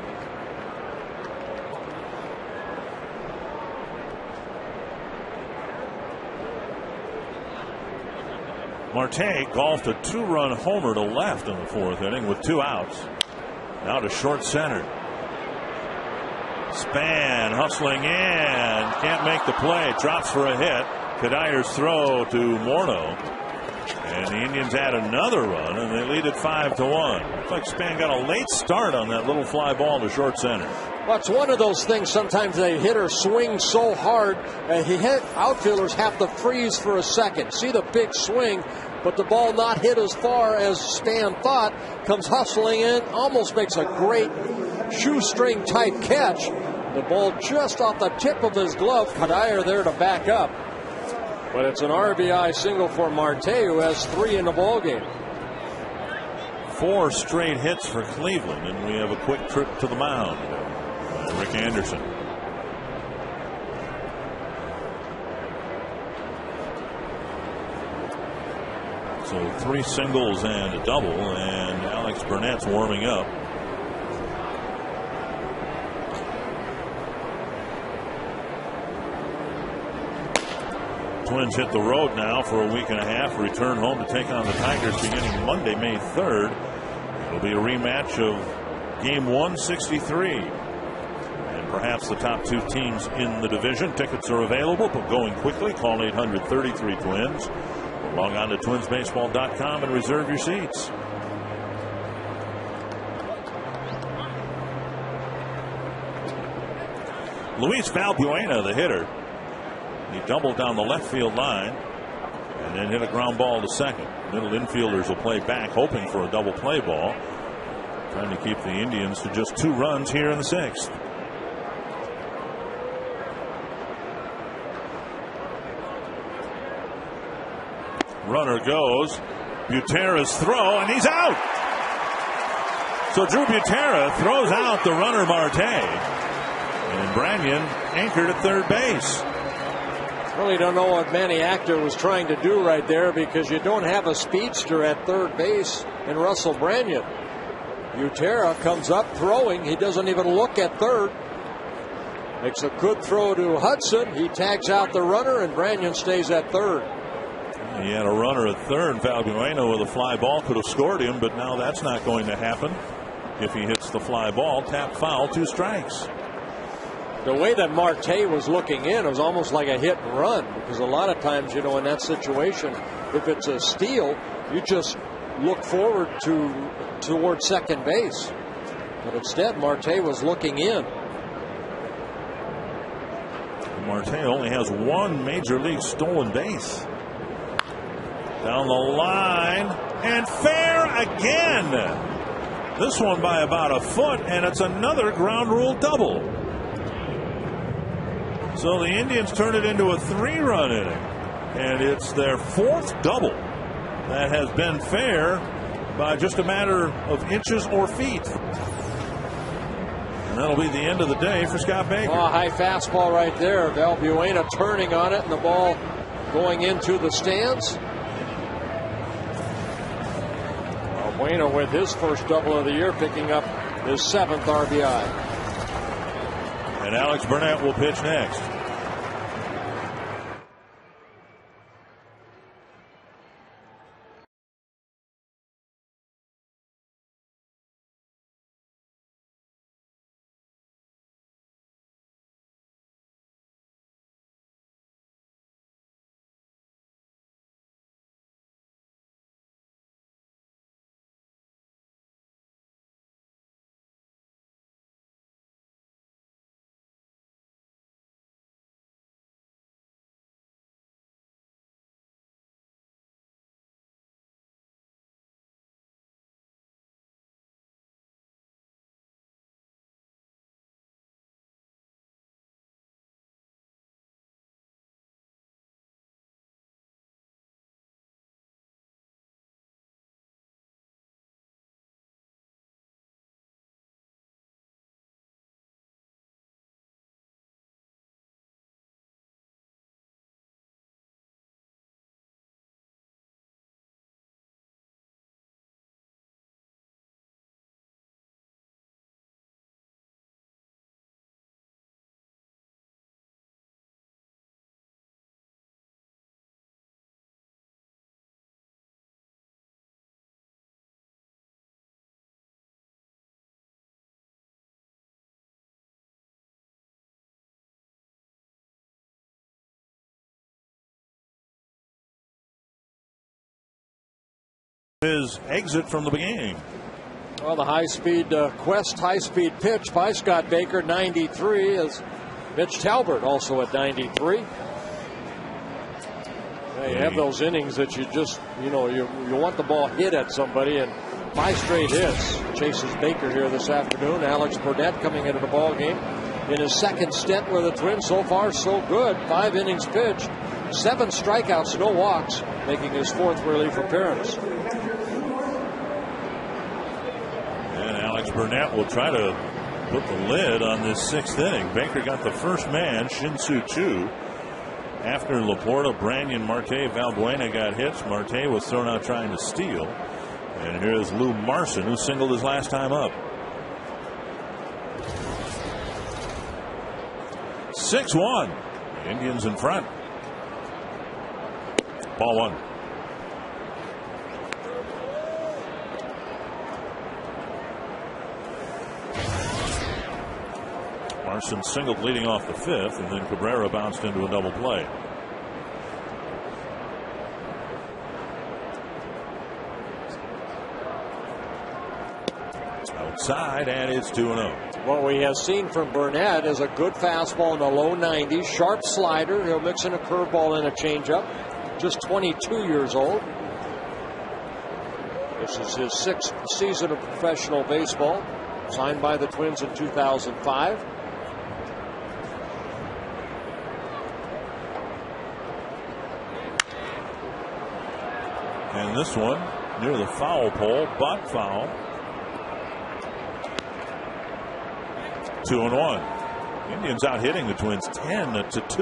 Marte golfed a 2-run homer to left in the 4th inning with 2 outs. Now to short center. Span hustling in. Can't make the play. Drops for a hit. Kadire's throw to Morneau. And the Indians add another run, and they lead it 5-1. Looks like Span got a late start on that little fly ball to short center. Well, it's one of those things. Sometimes a hitter swings so hard, outfielders have to freeze for a second. See the big swing, but the ball not hit as far as Span thought. Comes hustling in, almost makes a great shoestring type catch. The ball just off the tip of his glove. Kadire there to back up. But it's an RBI single for Marte, who has 3 in the ballgame. 4 straight hits for Cleveland, and we have a quick trip to the mound. Rick Anderson. So 3 singles and a double, and Alex Burnett's warming up. Twins hit the road now for a week and a half. Return home to take on the Tigers beginning Monday, May 3rd. It'll be a rematch of Game 163. And perhaps the top 2 teams in the division. Tickets are available, but going quickly. Call 800-33-TWINS. Or log on to twinsbaseball.com and reserve your seats. Luis Valbuena, the hitter. He doubled down the left field line and then hit a ground ball to second. Middle infielders will play back, hoping for a double play ball. Trying to keep the Indians to just 2 runs here in the 6th. Runner goes. Butera's throw, and he's out. So Drew Butera throws out the runner Marte. And Branyan anchored at third base. Really don't know what Manny Actor was trying to do right there, because you don't have a speedster at third base in Russell Branyan. Butera comes up throwing. He doesn't even look at third. Makes a good throw to Hudson. He tags out the runner, and Branyan stays at third. He had a runner at third. Valbuena with a fly ball could have scored him, but now that's not going to happen. If he hits the fly ball, tap foul, 2 strikes. The way that Marte was looking in, it was almost like a hit and run, because a lot of times, in that situation, if it's a steal, you just look forward toward second base. But instead, Marte was looking in. Marte only has 1 major league stolen base. Down the line, and fair again. This one by about a foot, and it's another ground rule double. So the Indians turn it into a 3-run inning, and it's their 4th double that has been fair by just a matter of inches or feet. And that'll be the end of the day for Scott Baker. Oh, high fastball right there. Valbuena turning on it, and the ball going into the stands. Valbuena with his first double of the year, picking up his 7th RBI. And Alex Burnett will pitch next. his exit from the game. Well, the high-speed Quest high-speed pitch by Scott Baker, 93, is Mitch Talbot also at 93. Yeah, you have those innings that you just, you want the ball hit at somebody, and 5 straight hits chases Baker here this afternoon. Alex Burnett coming into the ball game in his second stint with the Twins. So far, so good. 5 innings pitched, 7 strikeouts, no walks, making his 4th relief appearance. And Alex Burnett will try to put the lid on this 6th inning. Baker got the first man, Shin-Soo Choo. After Laporta, Branyan, Marte, Valbuena got hits. Marte was thrown out trying to steal. And here's Lou Marson, who singled his last time up. 6-1. Indians in front. Ball 1. Marson singled leading off the 5th, and then Cabrera bounced into a double play. Outside, and it's 2-0. What we have seen from Burnett is a good fastball in the low 90s, sharp slider. He'll mix in a curveball and a changeup. Just 22 years old. This is his 6th season of professional baseball. Signed by the Twins in 2005. And this one near the foul pole, butt foul. 2-1. Indians out hitting the Twins 10-2.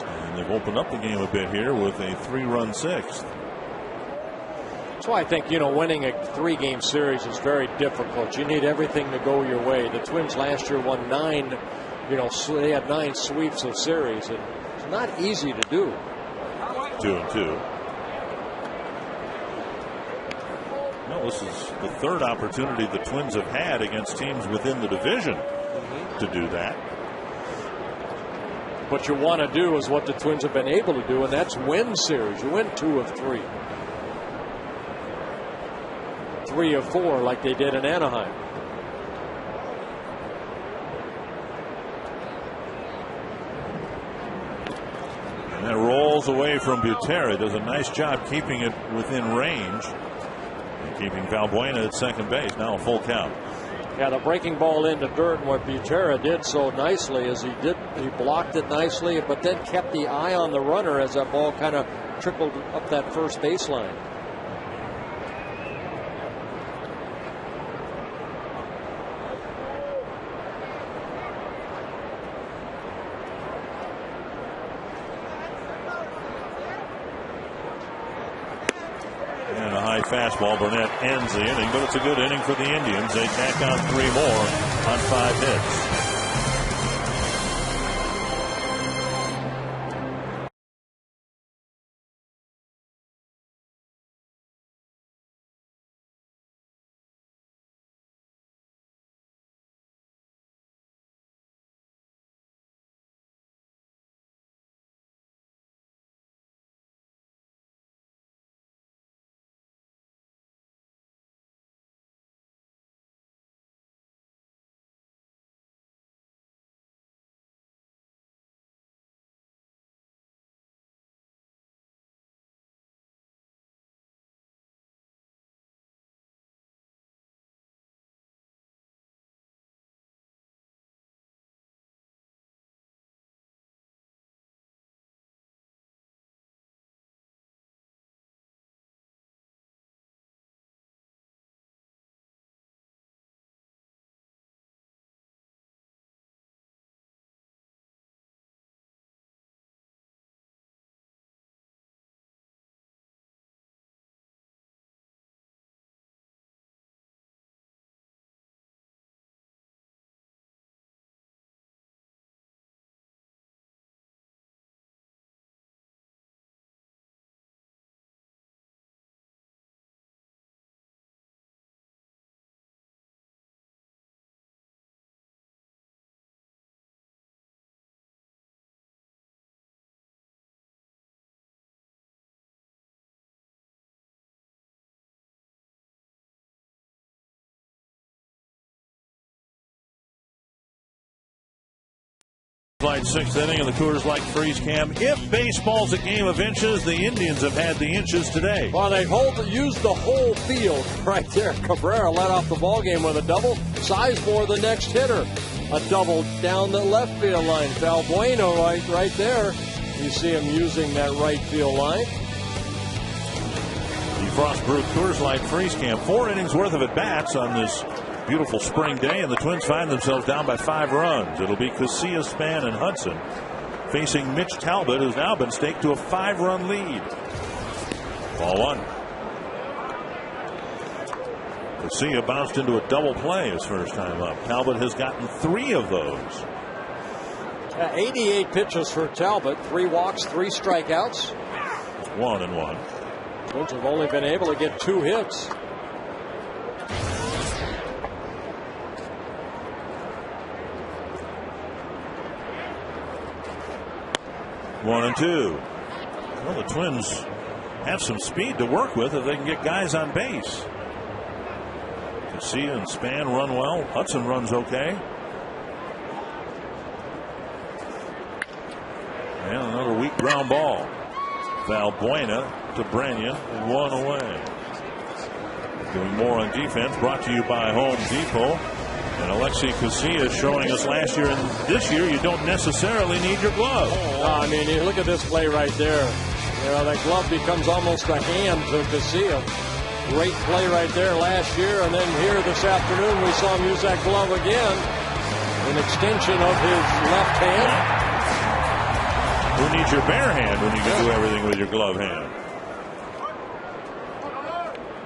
And they've opened up the game a bit here with a 3-run 6th. That's why I think, winning a 3-game series is very difficult. You need everything to go your way. The Twins last year won 9, they had 9 sweeps of series, and it's not easy to do. 2-2. Well, this is the 3rd opportunity the Twins have had against teams within the division to do that. What you want to do is what the Twins have been able to do, and that's win series. You win 2 of 3. 3 of 4 like they did in Anaheim. And that rolls away from Butera. Does a nice job keeping it within range. And keeping Valbuena at second base. Now a full count. Yeah, the breaking ball into dirt, and what Butera did so nicely is he blocked it nicely, but then kept the eye on the runner as that ball kind of trickled up that first baseline. And a high fastball. Burnett ends the inning, but it's a good inning for the Indians. They tack on 3 more on 5 hits. Light sixth inning of the Coors Light Freeze Cam. If baseball's a game of inches, the Indians have had the inches today. Well, they used the whole field right there. Cabrera led off the ball game with a double. Sizemore, the next hitter, a double down the left field line. Valbuena right there. You see him using that right field line. The Frost Brew Coors Light Freeze Cam. 4 innings worth of at-bats on this beautiful spring day, and the Twins find themselves down by 5 runs. It'll be Casilla, Span, and Hudson facing Mitch Talbot, who's now been staked to a 5-run lead. Ball 1. Casilla bounced into a double play his first time up. Talbot has gotten 3 of those. 88 pitches for Talbot, 3 walks, 3 strikeouts. 1-1. Twins have only been able to get 2 hits. One and two. Well, the Twins have some speed to work with if they can get guys on base. Casilla and Span run well. Hudson runs okay. And another weak ground ball. Valbuena to Branyan, 1 away. Doing more on defense, brought to you by Home Depot. And Alexi Casilla showing us last year and this year you don't necessarily need your glove. I mean, you look at this play right there. You know, that glove becomes almost a hand to Casilla. Great play right there last year, and then here this afternoon we saw him use that glove again. An extension of his left hand. Who needs your bare hand when you can do everything with your glove hand?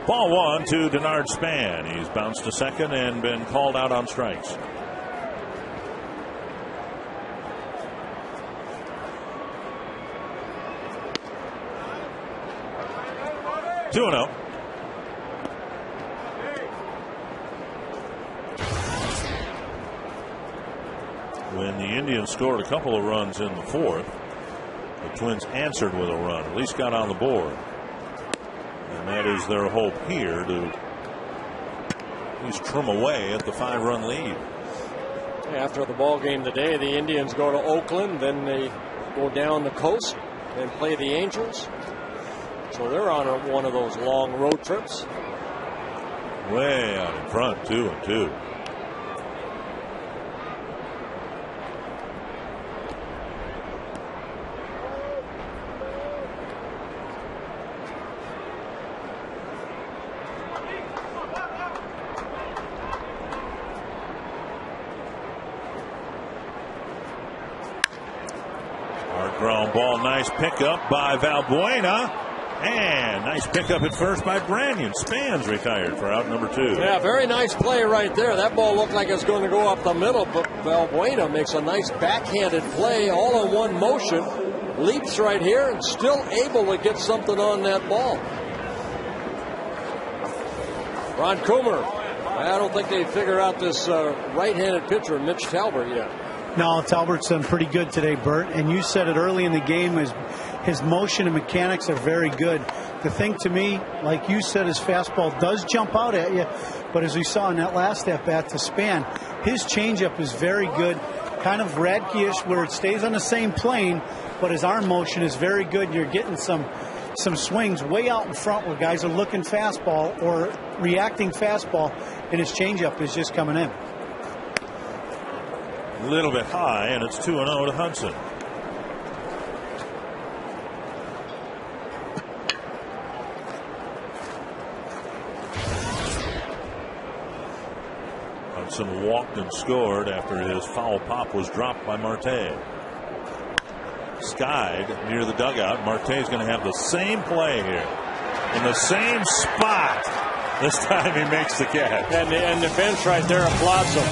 Ball 1 to Denard Span. He's bounced to second and been called out on strikes. Two and oh. When the Indians scored a couple of runs in the 4th, the Twins answered with a run, at least got on the board. And that is their hope here to at least trim away at the 5-run lead. After the ball game today, the Indians go to Oakland, then they go down the coast and play the Angels. So they're on one of those long road trips. Way out in front, 2-2. Ground ball, nice pickup by Valbuena, and nice pickup at first by Branyan. Span's retired for out number 2. Yeah, very nice play right there. That ball looked like it's going to go up the middle, but Valbuena makes a nice backhanded play, all in one motion, leaps right here, and still able to get something on that ball. Ron Coomer, I don't think they figure out this right-handed pitcher, Mitch Talbot, yet. No, Talbert's done pretty good today, Bert. And you said it early in the game, his motion and mechanics are very good. The thing to me, like you said, his fastball does jump out at you. But as we saw in that last at-bat to Span, his changeup is very good. Kind of Radke-ish where it stays on the same plane, but his arm motion is very good. You're getting some swings way out in front where guys are looking fastball or reacting fastball, and his changeup is just coming in. A little bit high, and it's 2-0 to Hudson. Hudson walked and scored after his foul pop was dropped by Marte. Skied near the dugout. Marte's going to have the same play here in the same spot. This time he makes the catch. And the bench right there applauds him.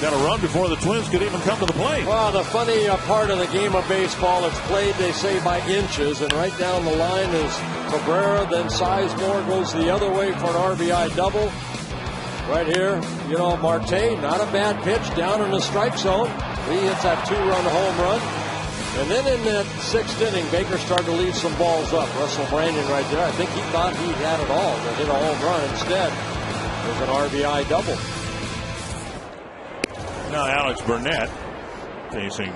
Got a run before the Twins could even come to the plate. Well, the funny part of the game of baseball, it's played, they say, by inches, and right down the line is Cabrera, then Sizemore goes the other way for an RBI double. Right here, you know, Marte, not a bad pitch, down in the strike zone. He hits that 2-run home run. And then in that 6th inning, Baker started to leave some balls up. Russell Brandon right there, I think he thought he had it all to hit a home run. Instead, it was an RBI double. Now Alex Burnett facing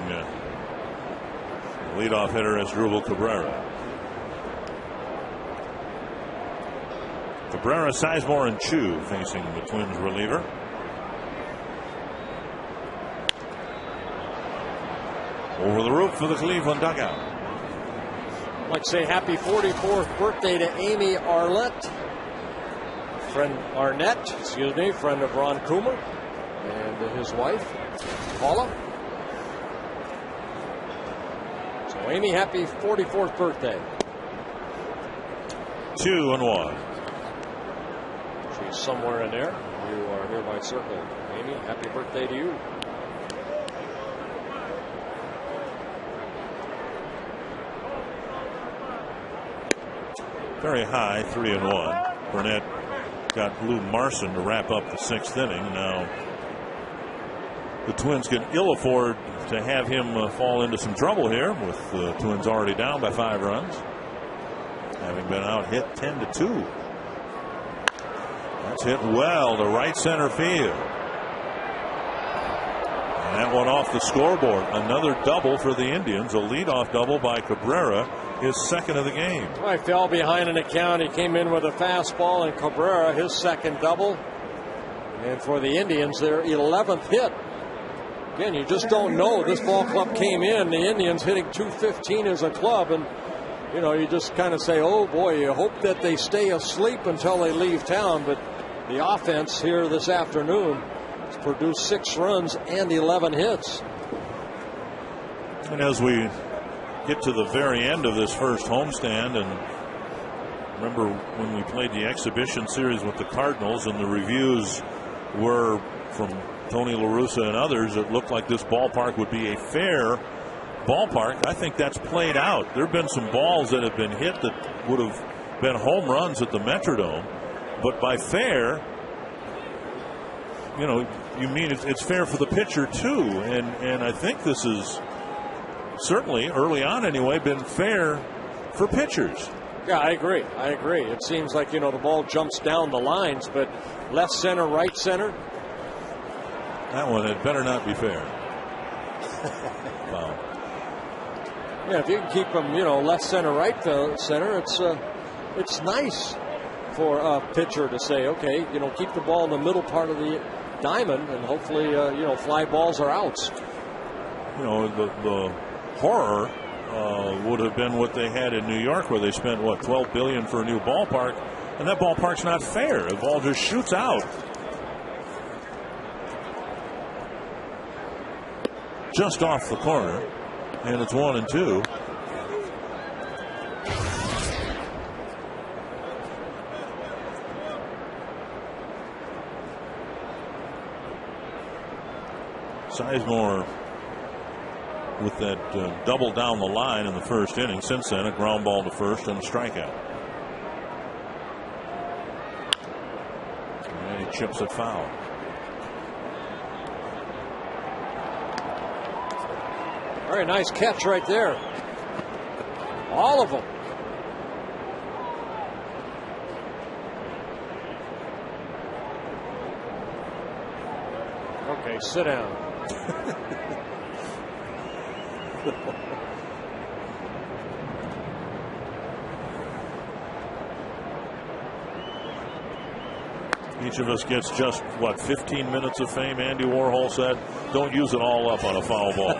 leadoff hitter Asdrubal Cabrera. Cabrera, Sizemore, and Chu facing the Twins reliever. Over the roof for the Cleveland dugout. I'd like to say happy 44th birthday to Amy Arnett, friend of Ron Coomer and his wife, Paula. So Amy, happy 44th birthday. 2-1. She's somewhere in there. You are hereby circled. Amy, happy birthday to you. Very high, 3-1. Burnett got Lou Marson to wrap up the 6th inning. Now the Twins can ill afford to have him fall into some trouble here, with the Twins already down by 5 runs, having been out hit 10-2. That's hit well to right center field. And that one off the scoreboard. Another double for the Indians, a leadoff double by Cabrera, his 2nd of the game. Well, he fell behind an account. He came in with a fastball, and Cabrera, his 2nd double. And for the Indians, their 11th hit. Again, you just don't know. This ball club came in, the Indians hitting .215 as a club, and you know, you just kind of say, oh boy, you hope that they stay asleep until they leave town. But the offense here this afternoon has produced 6 runs and 11 hits. And as we get to the very end of this first homestand, and remember when we played the exhibition series with the Cardinals, and the reviews were from Tony La Russa and others, it looked like this ballpark would be a fair ballpark. I think that's played out. There have been some balls that have been hit that would have been home runs at the Metrodome, but by fair, you know, you mean it's fair for the pitcher too, and I think this is certainly, early on anyway, been fair for pitchers. Yeah, I agree. It seems like, you know, the ball jumps down the lines, but left center, right center. That one had better not be fair. Wow. Yeah, if you can keep them, you know, left center, right center, it's nice for a pitcher to say, okay, you know, keep the ball in the middle part of the diamond, and hopefully, you know, fly balls are outs. You know, the horror would have been what they had in New York, where they spent what, $12 billion for a new ballpark, and that ballpark's not fair. The ball just shoots out. Just off the corner, and it's 1-2. Sizemore with that double down the line in the first inning. Since then, a ground ball to first and a strikeout. And he chips it foul. Very nice catch right there. All of them. Okay, sit down. Each of us gets just, what, 15 minutes of fame, Andy Warhol said. Don't use it all up on a foul ball.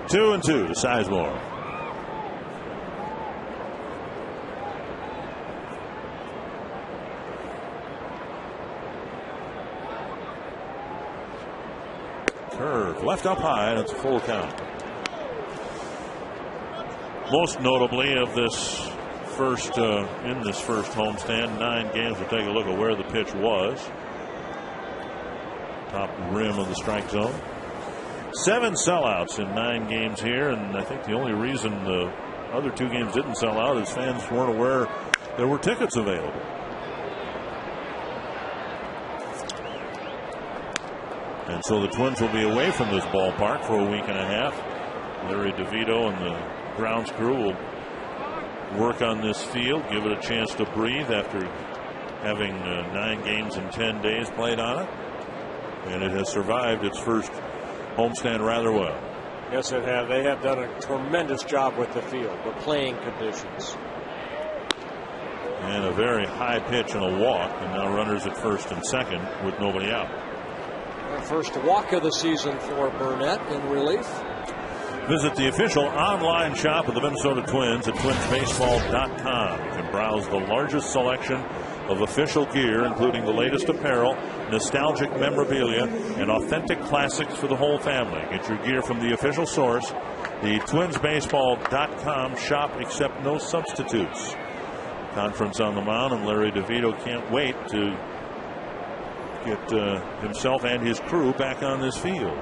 Two and two to Sizemore. Curve left up high, and it's a full count. Most notably of this first in this first homestand. 9 games. We'll take a look at where the pitch was. Top rim of the strike zone. 7 sellouts in 9 games here, and I think the only reason the other 2 games didn't sell out is fans weren't aware there were tickets available. And so the Twins will be away from this ballpark for a week and a half. Larry DeVito and the grounds crew will work on this field, give it a chance to breathe after having 9 games in 10 days played on it. And it has survived its first homestand rather well. Yes, it has. They have done a tremendous job with the field, the playing conditions. And a very high pitch and a walk, and now runners at first and second with nobody out. Our first walk of the season for Burnett in relief. Visit the official online shop of the Minnesota Twins at twinsbaseball.com. You can browse the largest selection of official gear, including the latest apparel, nostalgic memorabilia, and authentic classics for the whole family. Get your gear from the official source, the twinsbaseball.com shop. Accept no substitutes. Conference on the mound, and Larry DeVito can't wait to get himself and his crew back on this field.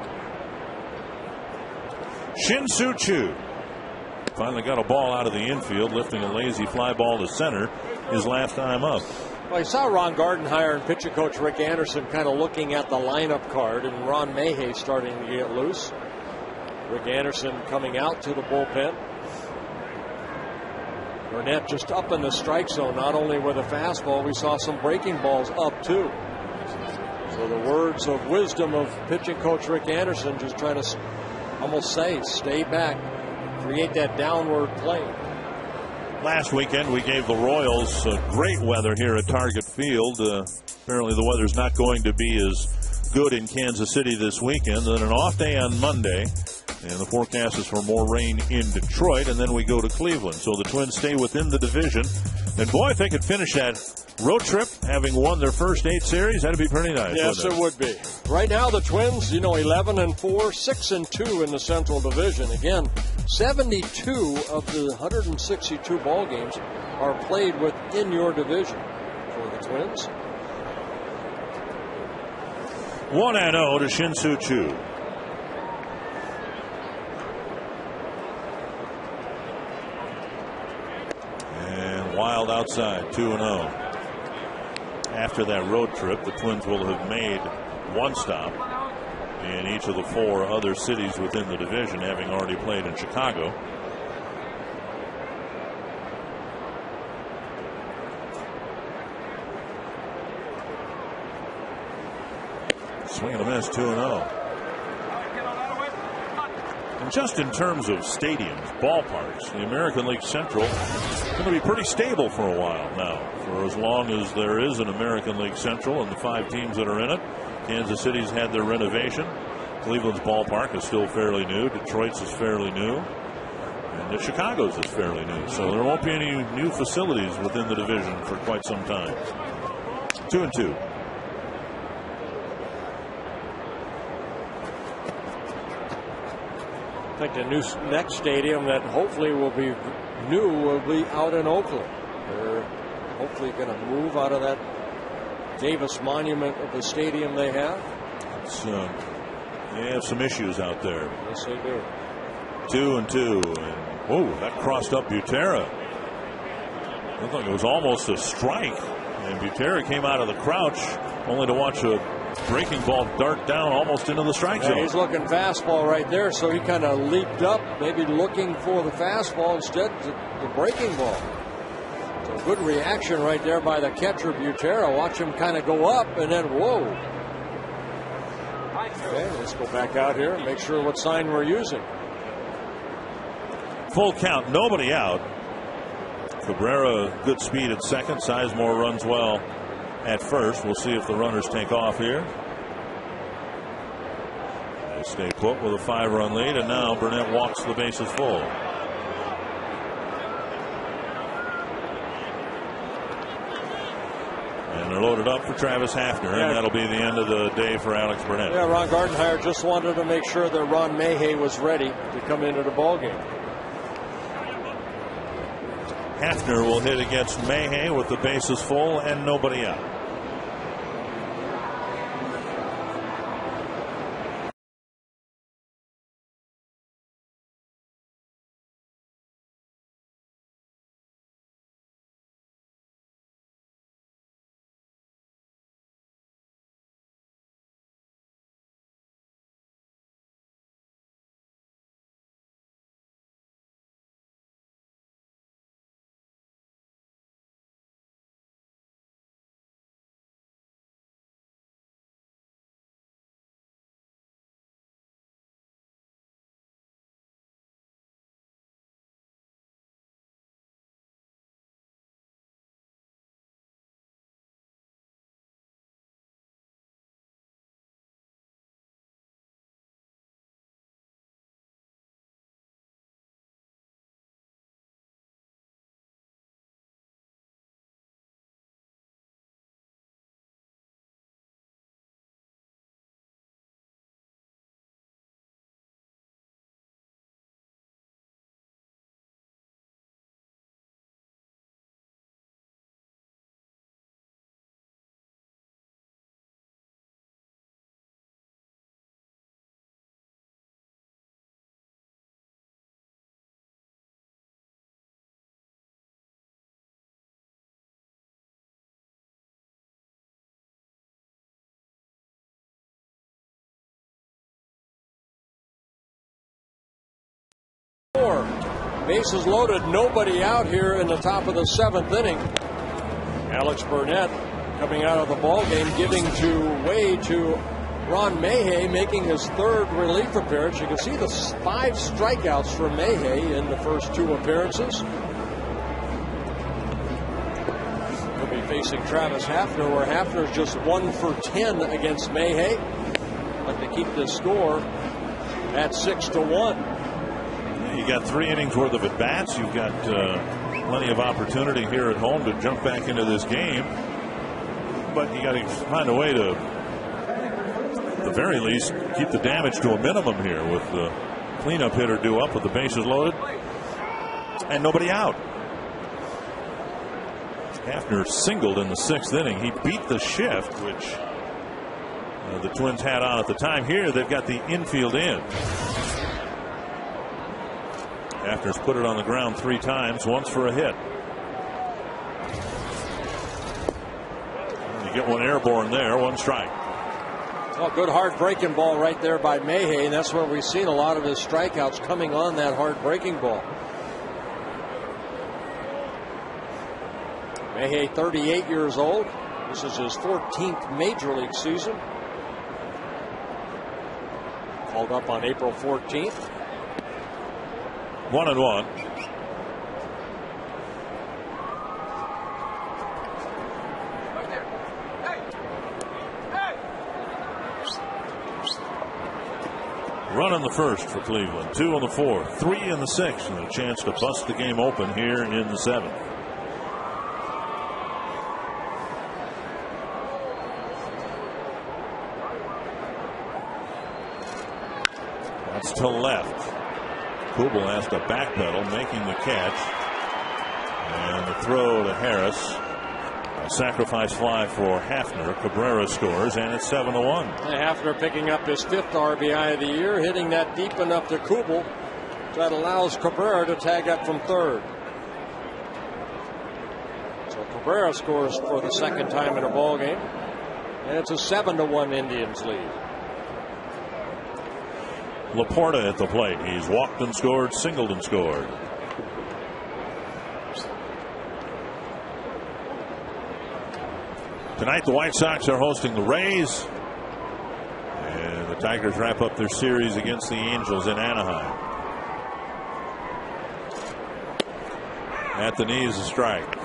Shin-Soo Choo finally got a ball out of the infield, lifting a lazy fly ball to center his last time up. Well, I saw Ron Gardenhire and pitching coach Rick Anderson kind of looking at the lineup card, and Ron Mayhew starting to get loose. Rick Anderson coming out to the bullpen. Burnett just up in the strike zone, not only with a fastball, we saw some breaking balls up too. So the words of wisdom of pitching coach Rick Anderson, just trying to almost say, stay back, create that downward play. Last weekend we gave the Royals great weather here at Target Field. Apparently the weather's not going to be as good in Kansas City this weekend. Then an off day on Monday, and the forecast is for more rain in Detroit, and then we go to Cleveland. So the Twins stay within the division. And boy, if they could finish that road trip having won their first 8 series, that'd be pretty nice. Yes, it would be. Right now the Twins, 11-4, 6-2 in the Central Division. Again, 72 of the 162 ball games are played within your division for the Twins. 1-0 to Shin-Soo Choo. And Wild outside, 2-0. After that road trip, the Twins will have made 1 stop in each of the 4 other cities within the division, having already played in Chicago. Swing and a miss, 2-0. And just in terms of stadiums, ballparks, the American League Central is going to be pretty stable for a while now. For as long as there is an American League Central and the 5 teams that are in it. Kansas City's had their renovation. Cleveland's ballpark is still fairly new. Detroit's is fairly new. And Chicago's is fairly new. So there won't be any new facilities within the division for quite some time. 2-2. I think the new next stadium that hopefully will be new will be out in Oakland. They're hopefully going to move out of that Davis Monument of the stadium they have. They have some issues out there. Yes, they do. 2-2. And whoa, that crossed up Butera. Looked like it was almost a strike. And Butera came out of the crouch only to watch a breaking ball dart down almost into the strike zone. He's looking fastball right there, so he kind of leaped up, maybe looking for the fastball instead of the breaking ball. So good reaction right there by the catcher, Butera. Watch him kind of go up and then whoa. Okay, let's go back out here and make sure what sign we're using. Full count, nobody out. Cabrera, good speed at second. Sizemore runs well at first. We'll see if the runners take off here. They stay put with a 5-run lead, and now Burnett walks the bases full. And they're loaded up for Travis Hafner, and that'll be the end of the day for Alex Burnett. Yeah, Ron Gardenhire just wanted to make sure that Ron Mayhew was ready to come into the ballgame. Hafner will hit against Mayhay with the bases full and nobody out. Bases loaded, nobody out here in the top of the 7th inning. Alex Burnett coming out of the ball game, giving way to Ron Mayhay, making his 3rd relief appearance. You can see the 5 strikeouts for Mayhay in the first 2 appearances. He'll be facing Travis Hafner, where Hafner's just 1 for 10 against Mayhay. Like to keep this score at 6-1. You got 3 innings worth of at bats. You've got plenty of opportunity here at home to jump back into this game, but you got to find a way to, at the very least, keep the damage to a minimum here with the cleanup hitter due up with the bases loaded and nobody out. Hafner singled in the 6th inning. He beat the shift, which the Twins had on at the time. Here they've got the infield in. Hafner's put it on the ground 3 times, once for a hit. And you get 1 airborne there, 1 strike. Well, good hard breaking ball right there by Mayhay, and that's where we've seen a lot of his strikeouts coming on that hard breaking ball. Mayhay, 38 years old. This is his 14th major league season. Called up on April 14th. 1-1. Run in the 1st for Cleveland, 2 in the 4th, 3 in the 6th, and a chance to bust the game open here in the 7th. That's to left. Kubel has to backpedal, making the catch. And the throw to Harris. A sacrifice fly for Hafner. Cabrera scores, and it's 7-1. Hafner picking up his 5th RBI of the year, hitting that deep enough to Kubel. That allows Cabrera to tag up from 3rd. So Cabrera scores for the 2nd time in a ball game. And it's a 7-1 Indians lead. Laporta at the plate. He's walked and scored, singled and scored. Tonight the White Sox are hosting the Rays. And the Tigers wrap up their series against the Angels in Anaheim. At the knees, a strike.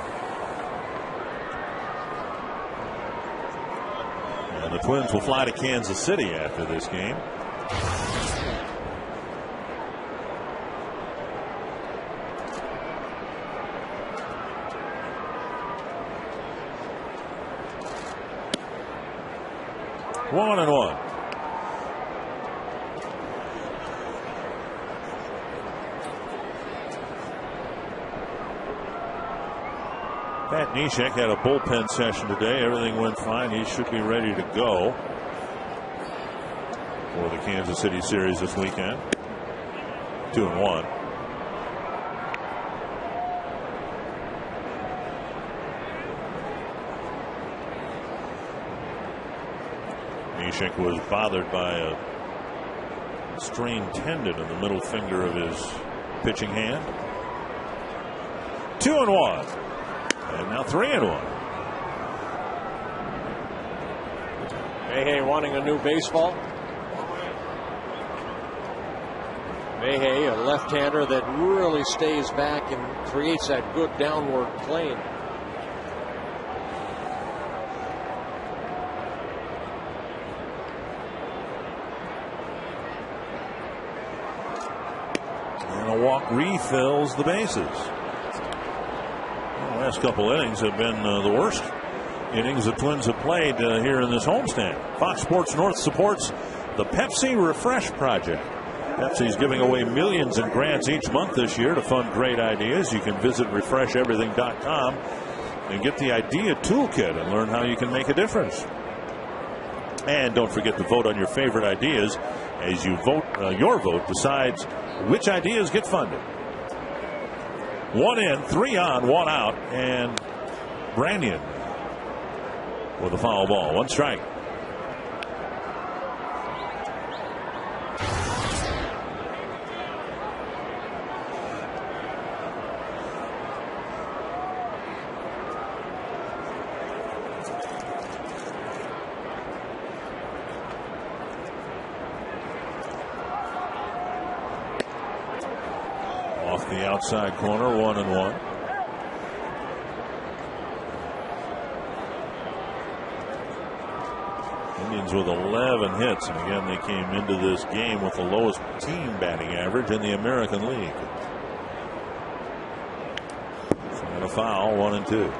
And the Twins will fly to Kansas City after this game. One and one. Pat Neshek had a bullpen session today. Everything went fine. He should be ready to go for the Kansas City series this weekend. 2-1. Neshek was bothered by a strained tendon in the middle finger of his pitching hand. 2-1. And now 3-1. Mayhay wanting a new baseball. Mayhay, a left-hander that really stays back and creates that good downward plane. And a walk refills the bases. The last couple innings have been the worst innings the Twins have played here in this homestand. Fox Sports North supports the Pepsi Refresh Project. Pepsi's giving away millions in grants each month this year to fund great ideas. You can visit refresheverything.com and get the idea toolkit and learn how you can make a difference. And don't forget to vote on your favorite ideas. As you vote, your vote decides which ideas get funded. 1 in, 3 on, 1 out, and Branyan with a foul ball. 1 strike. Off the outside corner, 1-1. Indians with 11 hits, and again they came into this game with the lowest team batting average in the American League. And a foul, 1-2.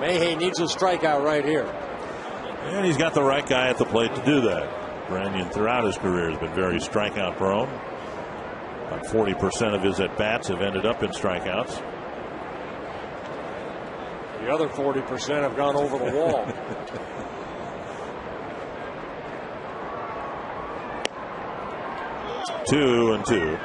Mayhay needs a strikeout right here. And he's got the right guy at the plate to do that. Branyan throughout his career has been very strikeout prone. About 40% of his at-bats have ended up in strikeouts. The other 40% have gone over the wall. Two and two.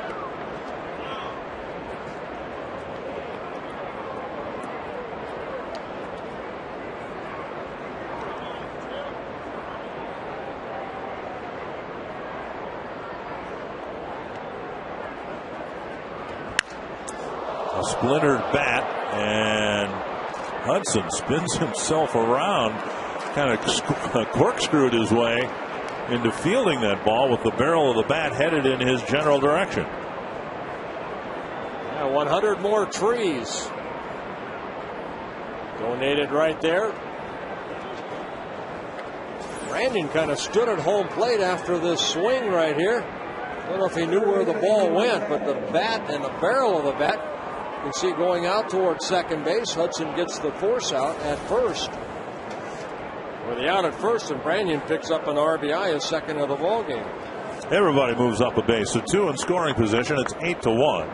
Splintered bat, and Hudson spins himself around, kind of corkscrewed his way into fielding that ball with the barrel of the bat headed in his general direction. Yeah, 100 more trees donated right there. Brandon kind of stood at home plate after this swing right here. I don't know if he knew where the ball went, but the bat and the barrel of the bat, you can see going out towards second base. Hudson gets the force out at first. With the out at first, and Branyan picks up an RBI, his second of the ball game. Everybody moves up a base. So 2 in scoring position. It's 8-1.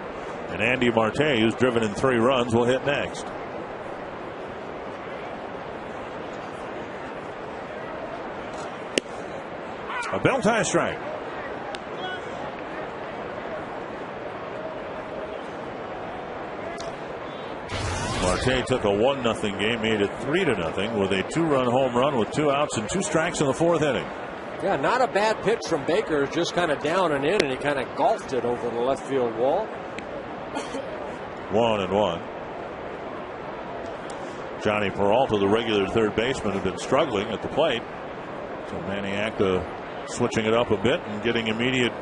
And Andy Marte, who's driven in 3 runs, will hit next. A belt tie strike. Marte took a 1-0 game, made it 3-0 with a 2-run home run with 2 outs and 2 strikes in the 4th inning. Yeah, not a bad pitch from Baker, just kind of down and in, and he kind of golfed it over the left field wall. 1-1. Johnny Peralta, the regular third baseman, had been struggling at the plate. So Maniaca switching it up a bit and getting immediate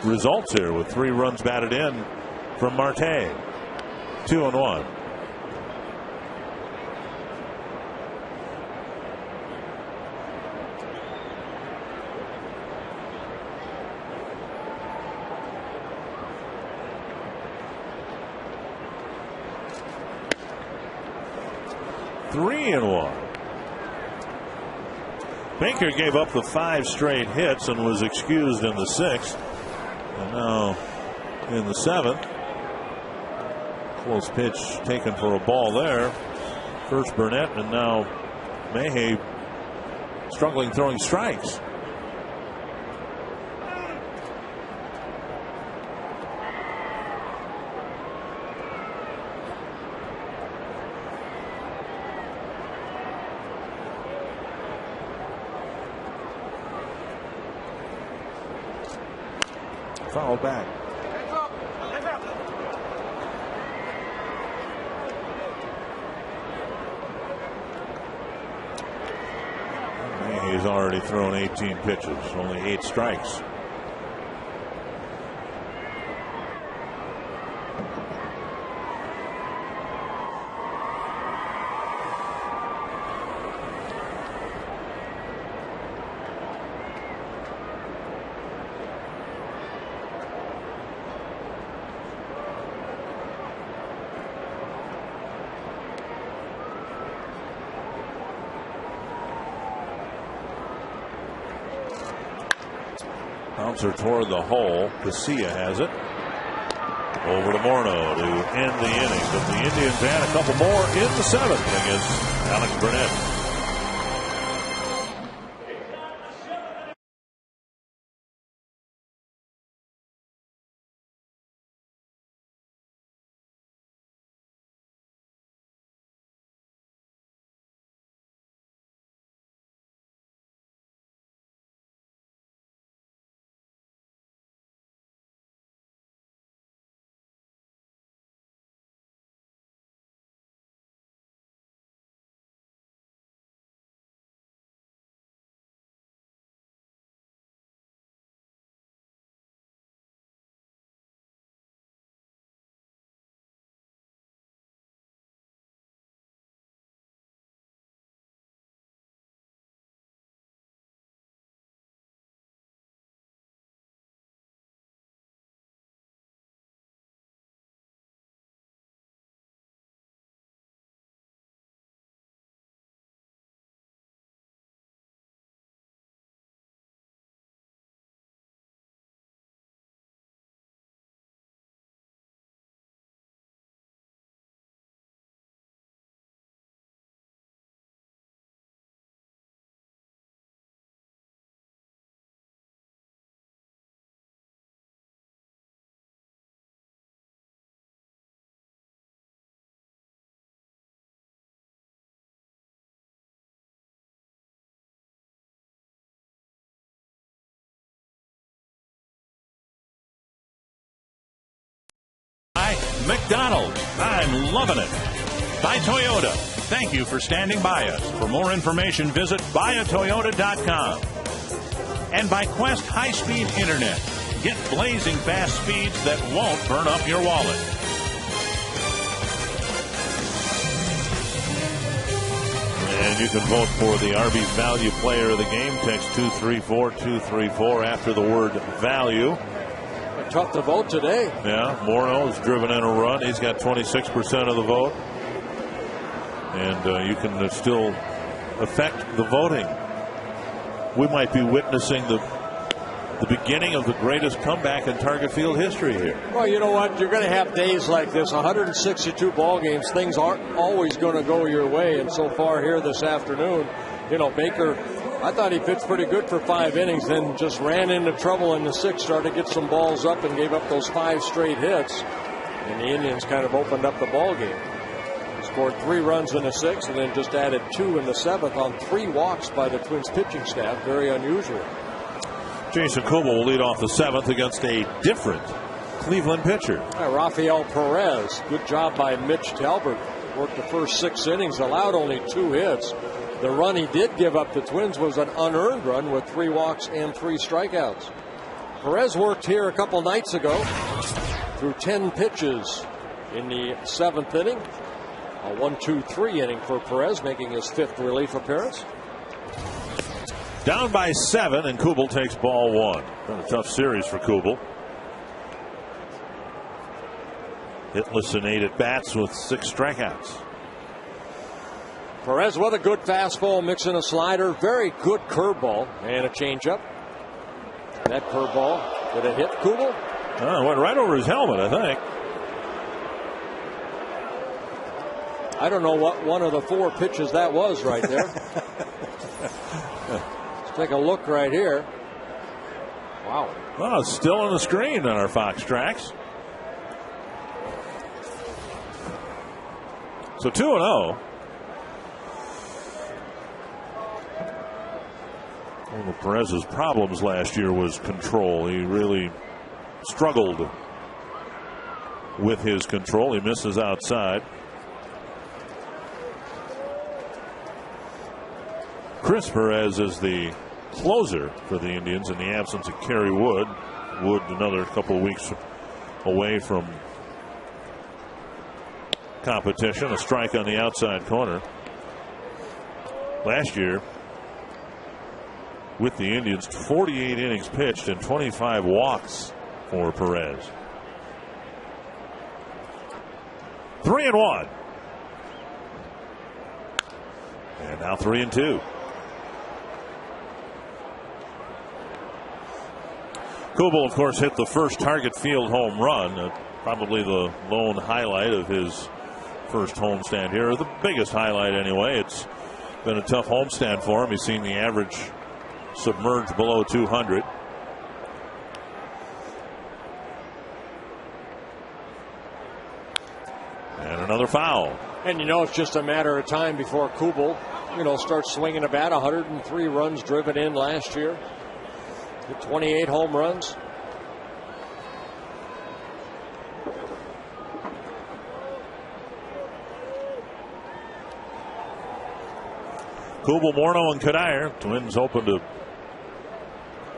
results here with 3 runs batted in from Marte. 2-1. Baker gave up the 5 straight hits and was excused in the 6th. And now in the 7th. Close pitch taken for a ball there. First Burnett, and now Mayhay struggling throwing strikes. Foul back. He's already thrown 18 pitches, only 8 strikes. Bouncer toward the hole. Casilla has it. Over to Morneau to end the inning. But the Indians add a couple more in the 7th against Alex Burnett. McDonald's, I'm loving it. By Toyota, thank you for standing by us. For more information, visit buyatoyota.com. And by Quest High-Speed Internet. Get blazing fast speeds that won't burn up your wallet. And you can vote for the Arby's Value Player of the Game. Text 234-234 after the word value. Tough to vote today. Yeah, Morneau has driven in a run. He's got 26% of the vote. And you can still affect the voting. We might be witnessing the beginning of the greatest comeback in Target Field history here. Well, you know what? You're going to have days like this. 162 ball games. Things aren't always going to go your way. And so far here this afternoon, Baker, I thought he pitched pretty good for 5 innings, then just ran into trouble in the 6th, started to get some balls up and gave up those 5 straight hits. And the Indians kind of opened up the ball game. Scored 3 runs in the 6th and then just added 2 in the 7th on 3 walks by the Twins pitching staff. Very unusual. Jason Kubel will lead off the 7th against a different Cleveland pitcher. Rafael Perez. Good job by Mitch Talbot. Worked the first 6 innings, allowed only 2 hits. The run he did give up to Twins was an unearned run with 3 walks and 3 strikeouts. Perez worked here a couple nights ago through 10 pitches in the 7th inning. A 1-2-3 inning for Perez, making his 5th relief appearance. Down by 7, and Kubel takes ball 1. Been a tough series for Kubel. Hitless in 8 at-bats with 6 strikeouts. Perez with a good fastball, mixing a slider, very good curveball, and a changeup. That curveball Did it hit Kubel? It went right over his helmet, I think. I don't know what one of the 4 pitches that was right there. Let's take a look right here. Wow. Well, it's still on the screen on our Fox tracks. So 2-0. One of Perez's problems last year was control. He really struggled with his control. He misses outside. Chris Perez is the closer for the Indians in the absence of Kerry Wood. Wood another couple of weeks away from competition. A strike on the outside corner. Last year with the Indians, 48 innings pitched and 25 walks for Perez. 3-1. And now 3-2. Kubel, of course, hit the first target field home run. Probably the lone highlight of his first homestand here, or the biggest highlight anyway. It's been a tough homestand for him. He's seen the average submerge below 200. And another foul. And it's just a matter of time before Kubel, starts swinging a bat. 103 runs driven in last year. 28 home runs. Kubel, Morneau, and Cuddyer. Twins hoping to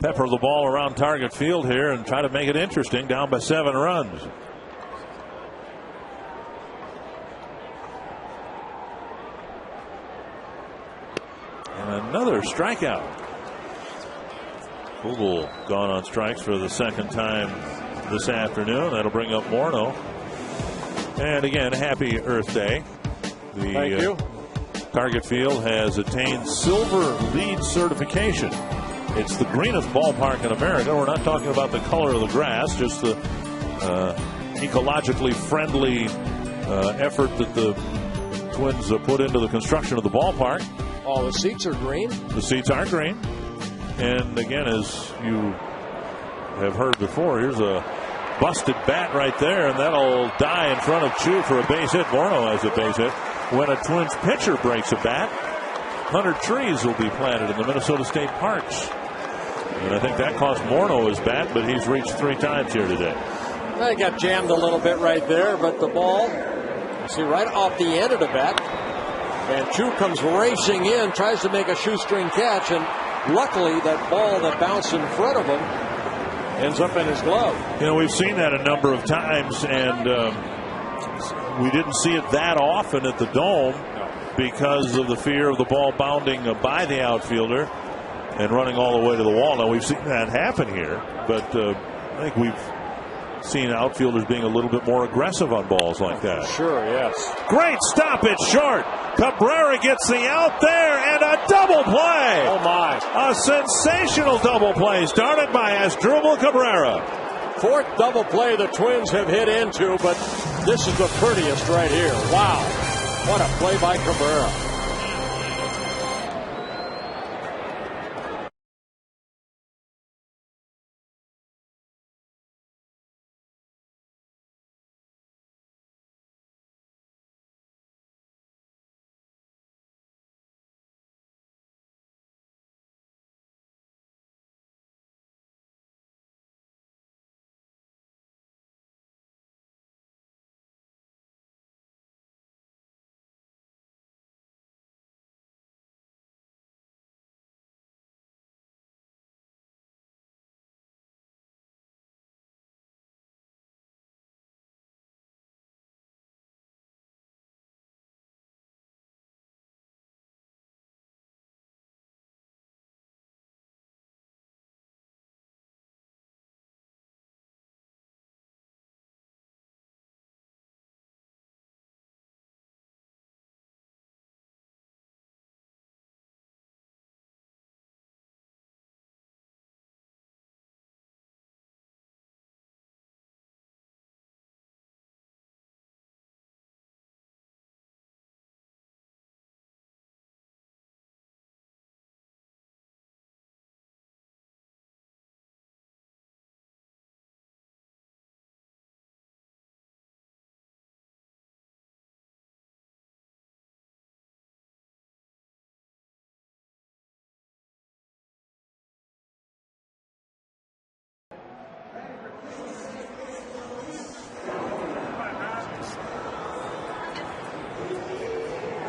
pepper the ball around target field here and try to make it interesting, down by 7 runs. And another strikeout. Kubel gone on strikes for the second time this afternoon. That'll bring up Morneau. And again, happy Earth Day. Thank you. Target Field has attained silver LEED certification. It's the greenest ballpark in America. We're not talking about the color of the grass, just the ecologically friendly effort that the Twins put into the construction of the ballpark. All the seats are green. The seats are green. And again, as you have heard before, here's a busted bat right there, and that'll die in front of Chu for a base hit. Morneau has a base hit. When a Twins pitcher breaks a bat, 100 trees will be planted in the Minnesota State parks. And I think that cost Morneau his bat, but he's reached 3 times here today. I got jammed a little bit right there, but the ball, see, right off the end of the bat. And Chu comes racing in, tries to make a shoestring catch, and luckily that ball that bounced in front of him ends up in his glove. We've seen that a number of times, and we didn't see it that often at the Dome because of the fear of the ball bounding by the outfielder and running all the way to the wall. Now, we've seen that happen here, but I think we've seen outfielders being a little bit more aggressive on balls like that. Sure, yes. Great stop at short. Cabrera gets the out there, and a double play. Oh, my. A sensational double play started by Asdrubal Cabrera. 4th double play the Twins have hit into, but this is the prettiest right here. Wow. What a play by Cabrera.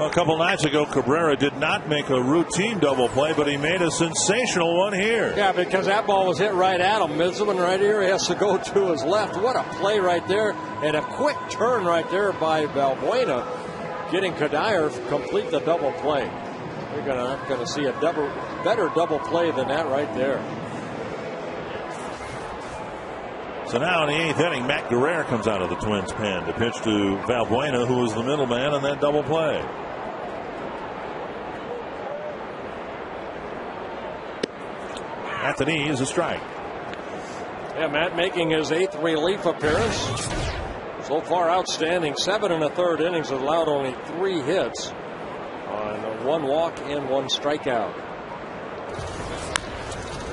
A couple nights ago, Cabrera did not make a routine double play, but he made a sensational one here. Yeah, because that ball was hit right at him. Midzelman right here, he has to go to his left. What a play right there, and a quick turn right there by Valbuena, getting Kadire complete the double play. We're not going to see a better double play than that right there. So now in the 8th inning, Matt Guerrero comes out of the Twins pen to pitch to Valbuena, who was the middleman in that double play. At the knee is a strike. Yeah, Matt making his 8th relief appearance. So far outstanding. 7 1/3 innings, allowed only 3 hits on 1 walk and 1 strikeout.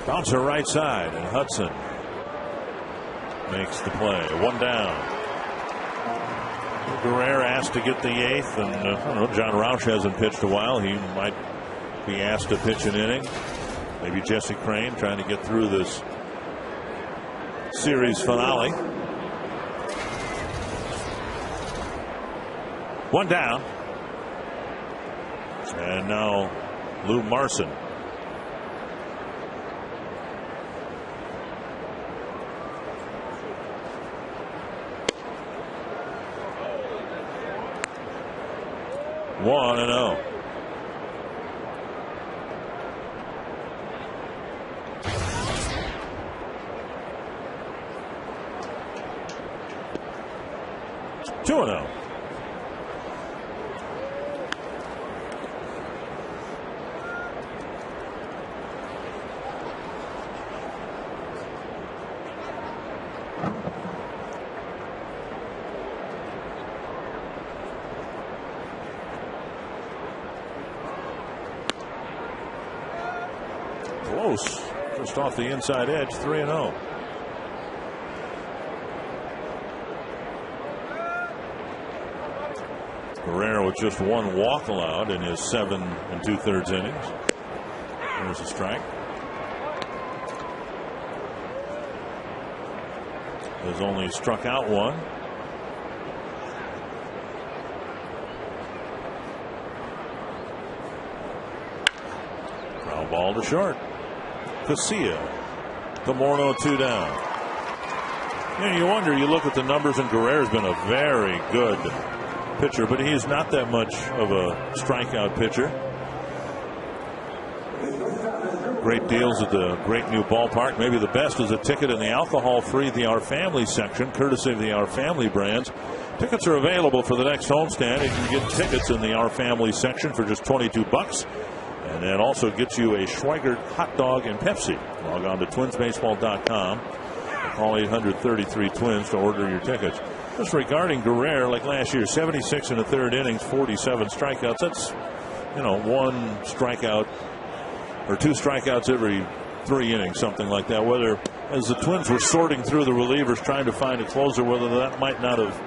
Bouncer right side, and Hudson makes the play. 1 down. Guerrero asked to get the 8th, and I don't know, John Rauch hasn't pitched a while. He might be asked to pitch an inning. Maybe Jesse Crain trying to get through this series finale. 1 down. And now Lou Marson. One and 0. Two and 0. Close, just off the inside edge. 3 and 0. Guerrero with just 1 walk allowed in his 7 2/3 innings. There's a strike. Has only struck out 1. Ground ball to short. Casilla. Morno 2 down. You wonder, you look at the numbers, and Guerrero's been a very good pitcher, but he's not that much of a strikeout pitcher. Great deals at the great new ballpark. Maybe the best is a ticket in the alcohol-free The Our Family section, courtesy of the Our Family brands. Tickets are available for the next homestand. You can get tickets in the Our Family section for just $22. And that also gets you a Schweigert hot dog and Pepsi. Log on to twinsbaseball.com. Call 800-33-TWINS to order your tickets. Just regarding Guerrero, like last year, 76 1/3 innings, 47 strikeouts. That's, 1 strikeout or 2 strikeouts every 3 innings, something like that. Whether, as the Twins were sorting through the relievers trying to find a closer, whether that might not have,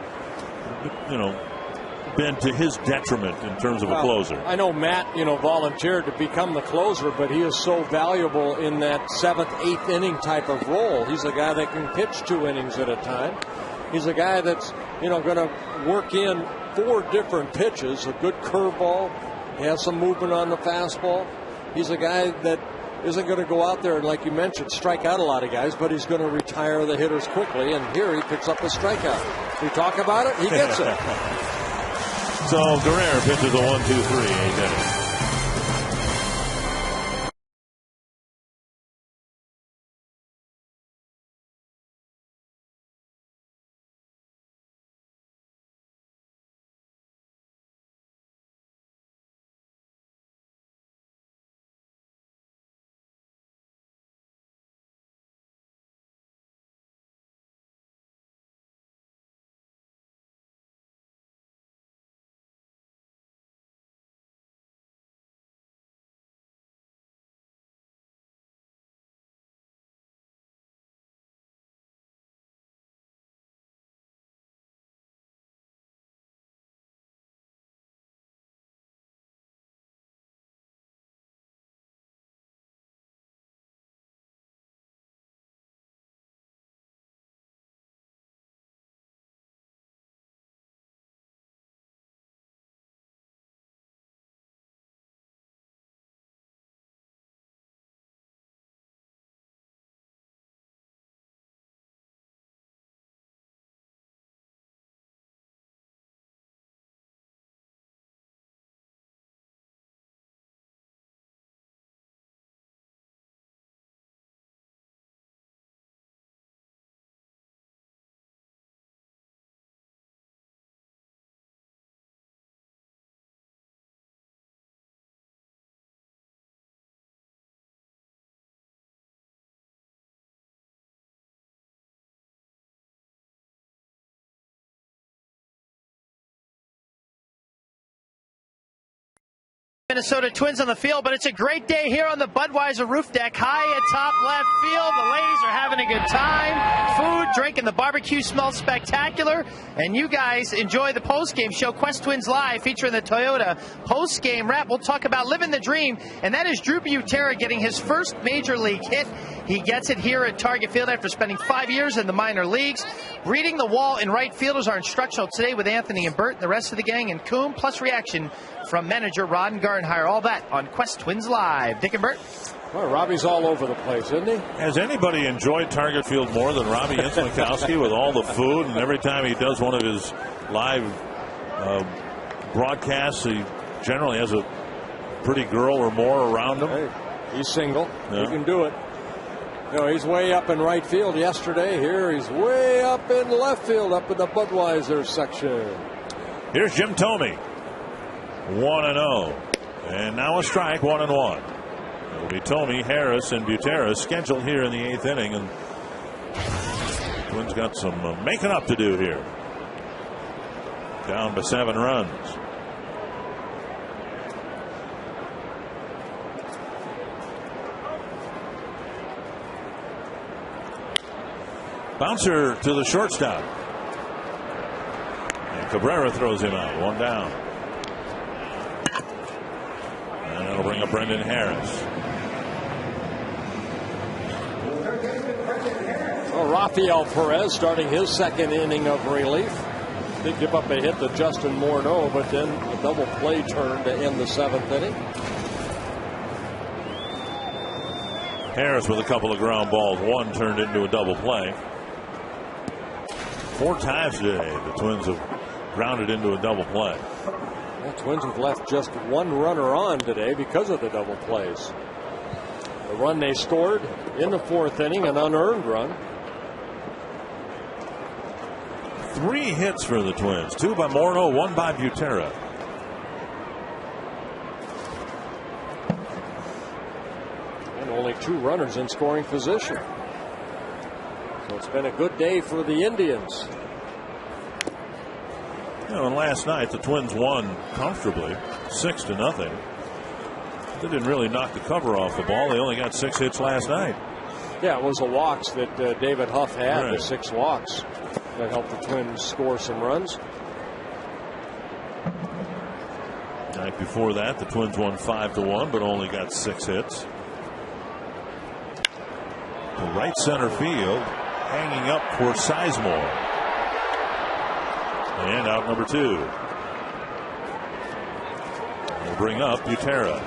been to his detriment in terms of a closer. I know Matt, volunteered to become the closer, but he is so valuable in that 7th, 8th inning type of role. He's a guy that can pitch 2 innings at a time. He's a guy that's, going to work in 4 different pitches, a good curveball. He has some movement on the fastball. He's a guy that isn't going to go out there and, like you mentioned, strike out a lot of guys, but he's going to retire the hitters quickly, and here he picks up a strikeout. We talk about it, he gets it. So Guerrero pitches a 1-2-3, 8th inning. Minnesota Twins on the field, but it's a great day here on the Budweiser roof deck, high atop left field. The ladies are having a good time. Food, drink, and the barbecue smells spectacular. And you guys enjoy the post-game show, Quest Twins Live, featuring the Toyota post-game wrap. We'll talk about living the dream, and that is Drew Butera getting his first major league hit. He gets it here at Target Field after spending 5 years in the minor leagues. Reading the wall in right field is our instructional today with Anthony and Bert and the rest of the gang, and Coombe, plus reaction from manager Ron Gardenhire. All that on Quest Twins Live. Dick and Bert. Well, Robbie's all over the place, isn't he? Has anybody enjoyed Target Field more than Robbie Ince-Mikowski with all the food? And every time he does one of his live broadcasts, he generally has a pretty girl or more around him. Hey, he's single. Yeah. He can do it. You know, he's way up in right field yesterday. Here he's way up in left field, up in the Budweiser section. Here's Jim Thome. 1-0. And now a strike, 1-1. It'll be Thome, Harris, and Butera scheduled here in the 8th inning. And Twins got some making up to do here. Down by 7 runs. Bouncer to the shortstop. And Cabrera throws him out. 1 down. And that'll bring up Brendan Harris. Well, Rafael Perez starting his second inning of relief. Did give up a hit to Justin Morneau, but then a double play turn to end the 7th inning. Harris with a couple of ground balls. One turned into a double play. 4 times today the Twins have grounded into a double play. The Twins have left just 1 runner on today because of the double plays. The run they scored in the 4th inning, an unearned run. 3 hits for the Twins. 2 by Morneau, 1 by Butera. And only 2 runners in scoring position. So it's been a good day for the Indians. You know, and last night the Twins won comfortably, 6-0. They didn't really knock the cover off the ball. They only got 6 hits last night. Yeah, it was the walks that David Huff had, Right. the 6 walks that helped the Twins score some runs. The night before that, the Twins won 5-1, but only got 6 hits. To right center field, hanging up for Sizemore. And out number 2. We'll bring up Butera.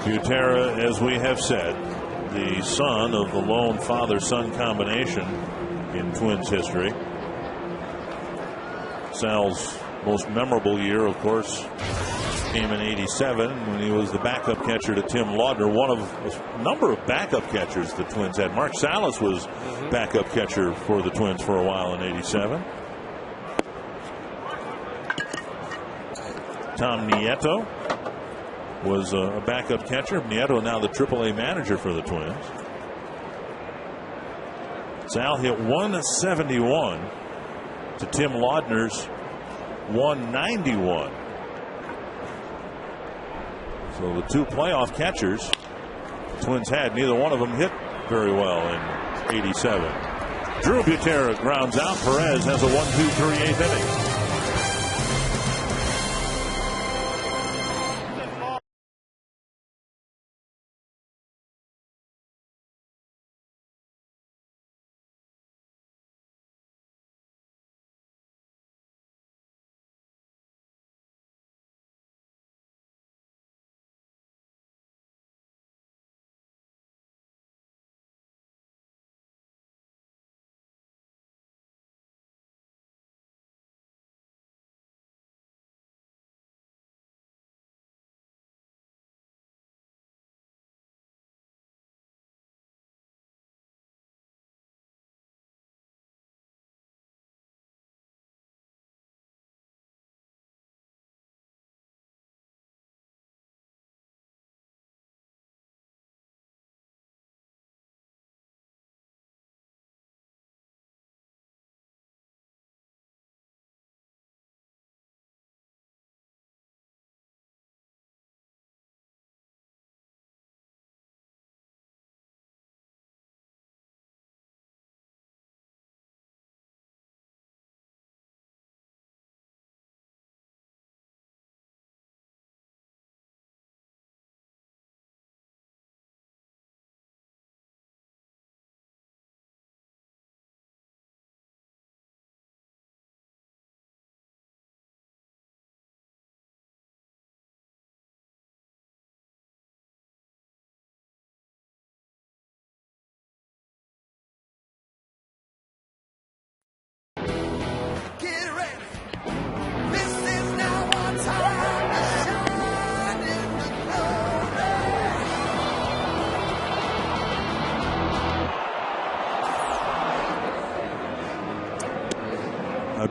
Butera, as we have said, the son of the lone father-son combination in Twins history. Sal's most memorable year, of course, came in '87 when he was the backup catcher to Tim Laudner, one of a number of backup catchers the Twins had. Mark Salas was backup catcher for the Twins for a while in '87. Tom Nieto was a backup catcher. Nieto now the AAA manager for the Twins. Sal hit 171 to Tim Laudner's 191. So the 2 playoff catchers the Twins had, neither one of them hit very well in '87. Drew Butera grounds out. Perez has a 1-2-3 8th inning.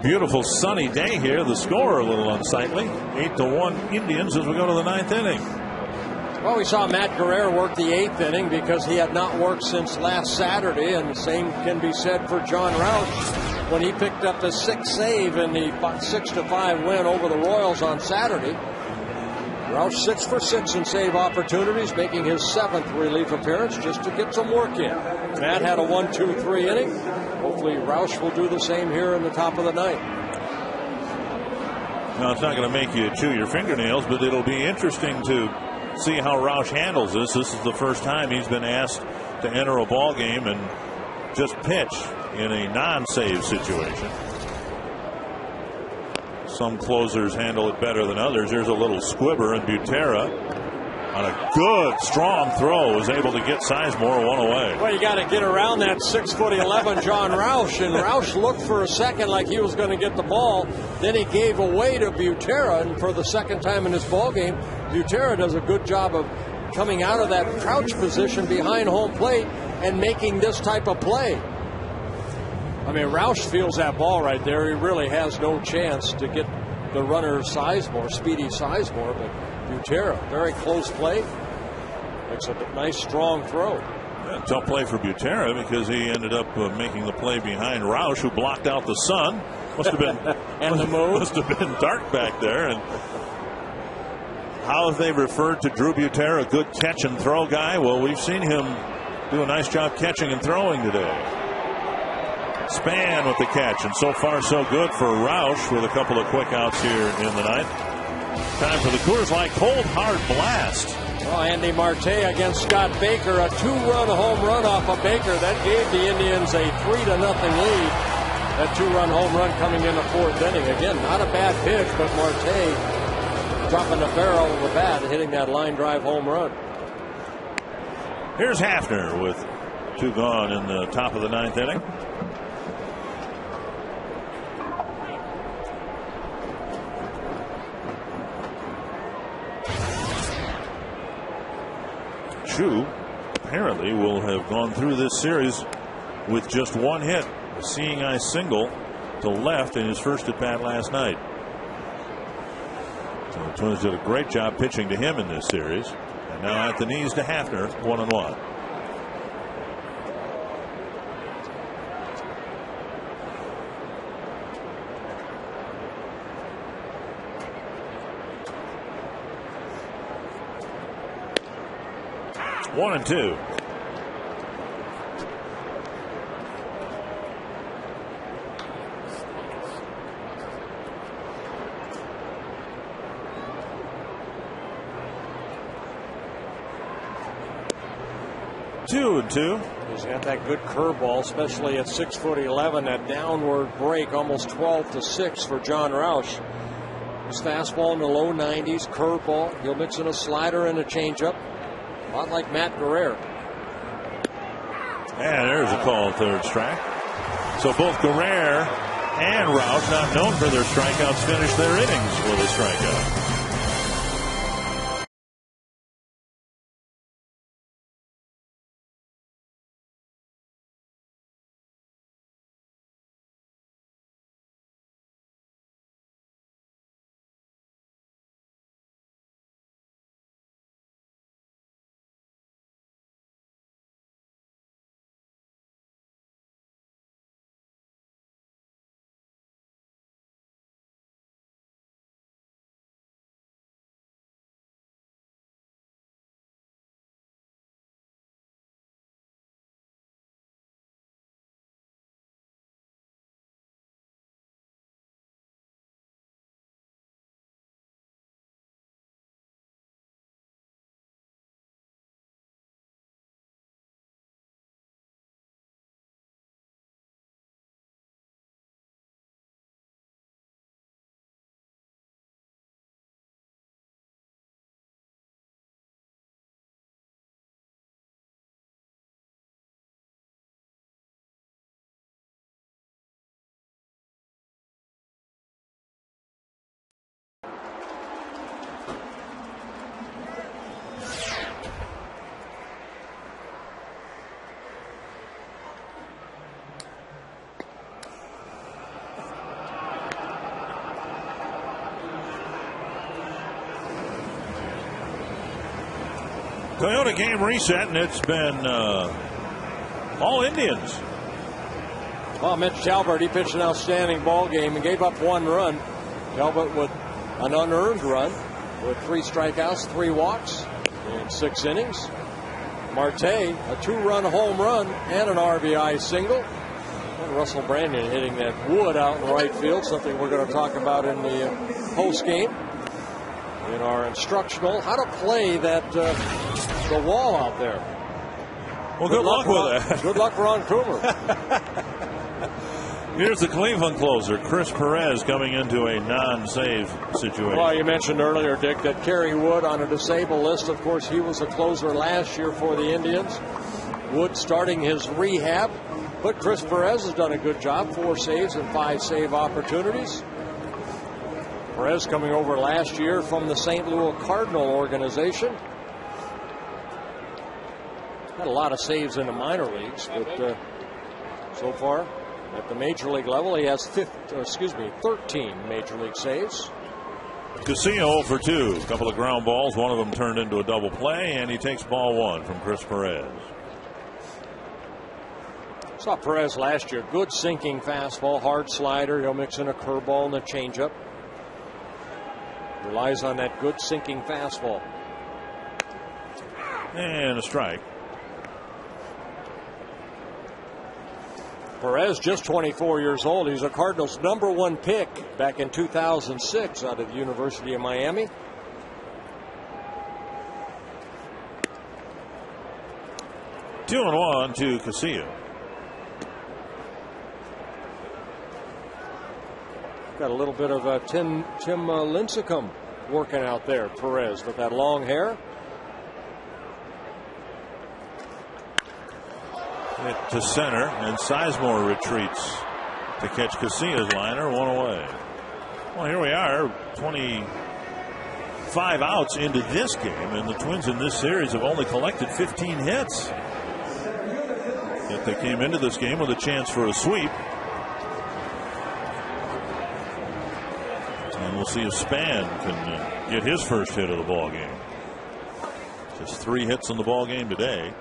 beautiful sunny day here. The score a little unsightly. 8-1 Indians as we go to the 9th inning. Well, we saw Matt Guerrero work the 8th inning because he had not worked since last Saturday, and the same can be said for John Roush when he picked up the 6th save in the 6-5 win over the Royals on Saturday. Roush 6 for 6 in save opportunities, making his 7th relief appearance just to get some work in. Matt had a 1-2-3 inning. Hopefully Roush will do the same here in the top of the 9th. Now, it's not going to make you chew your fingernails, but it'll be interesting to see how Roush handles this. This is the first time he's been asked to enter a ball game and just pitch in a non-save situation. Some closers handle it better than others. Here's a little squibber, and Butera on a good strong throw was able to get Sizemore one away. Well, you got to get around that 6'11" John Roush, and Roush looked for a second like he was going to get the ball. Then he gave away to Butera, and for the second time in this ball game, Butera does a good job of coming out of that crouch position behind home plate and making this type of play. I mean, Roush feels that ball right there. He really has no chance to get the runner Sizemore, speedy Sizemore, but Butera, very close play. Makes a nice strong throw. Yeah, tough play for Butera because he ended up making the play behind Roush, who blocked out the sun. Must have been and the moon. Must have been dark back there. And how have they referred to Drew Butera, a good catch and throw guy? Well, we've seen him do a nice job catching and throwing today. Span with the catch, and so far so good for Roush with a couple of quick outs here in the 9th. Time for the Coors Light Cold Hard Blast. Well, Andy Marte against Scott Baker, a 2-run home run off of Baker. That gave the Indians a 3-0 lead. That 2-run home run coming in the 4th inning. Again, not a bad pitch, but Marte dropping the barrel of the bat and hitting that line drive home run. Here's Hafner with 2 gone in the top of the 9th inning. Chu apparently will have gone through this series with just 1 hit, a seeing eye single to left in his first at bat last night. So the Twins did a great job pitching to him in this series, and now at the knees to Hafner, 1-1. One and two. Two and two. He's got that good curveball, especially at 6'11", that downward break, almost 12-6 for John Roush. His fastball in the low 90s, curveball. He'll mix in a slider and a changeup. A lot like Matt Guerrero. And there's a call, 3rd strike. So both Guerrero and Roush, not known for their strikeouts, finish their innings with a strikeout. Toyota game reset, and it's been all Indians. Well, Mitch Talbot, he pitched an outstanding ball game and gave up 1 run. Talbot with an unearned run with 3 strikeouts, 3 walks in 6 innings. Marte, a 2-run home run and an RBI single. And Russell Brandon hitting that wood out in right field, something we're going to talk about in the post game in our instructional, how to play that the wall out there. Well, good luck with that. Good luck, Ron Coomer. Here's the Cleveland closer, Chris Perez, coming into a non-save situation. Well, you mentioned earlier, Dick, that Kerry Wood on a disabled list. Of course, he was a closer last year for the Indians. Wood starting his rehab, but Chris Perez has done a good job. 4 saves and 5 save opportunities. Perez coming over last year from the St. Louis Cardinal organization. Had a lot of saves in the minor leagues, but so far at the major league level, he has 13 major league saves. Castillo 0 for 2. A couple of ground balls. One of them turned into a double play, and he takes ball 1 from Chris Perez. Saw Perez last year. Good sinking fastball, hard slider. He'll mix in a curveball and a changeup. Relies on that good sinking fastball. And a strike. Perez, just 24 years old. He's a Cardinals #1 pick back in 2006 out of the University of Miami. Two and 1 to Castillo. Got a little bit of Tim Lincecum working out there. Perez with that long hair. Hit to center, and Sizemore retreats to catch Casillas' liner, 1 away. Well, here we are, 25 outs into this game, and the Twins in this series have only collected 15 hits. Yet they came into this game with a chance for a sweep. And we'll see if Span can get his first hit of the ball game. Just 3 hits in the ball game today.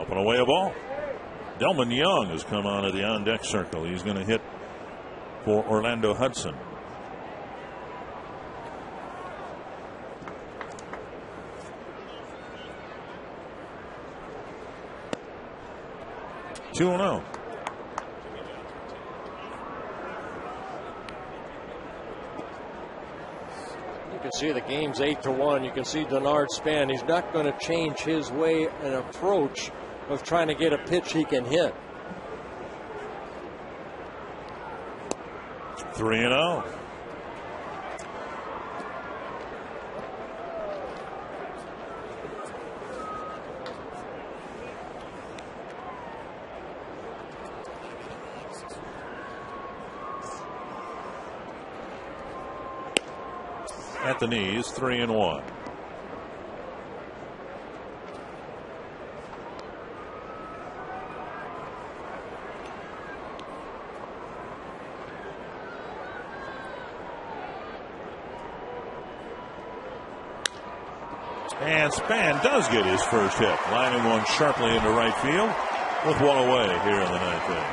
Up and away a ball. Delman Young has come on to the on-deck circle. He's going to hit for Orlando Hudson. Two and 0. You can see the game's 8-1. You can see Denard Span. He's not going to change his way and approach of trying to get a pitch he can hit. 3 and 0. At the knees, 3 and 1. And Span does get his first hit, lining one sharply into right field with 1 away here in the 9th inning.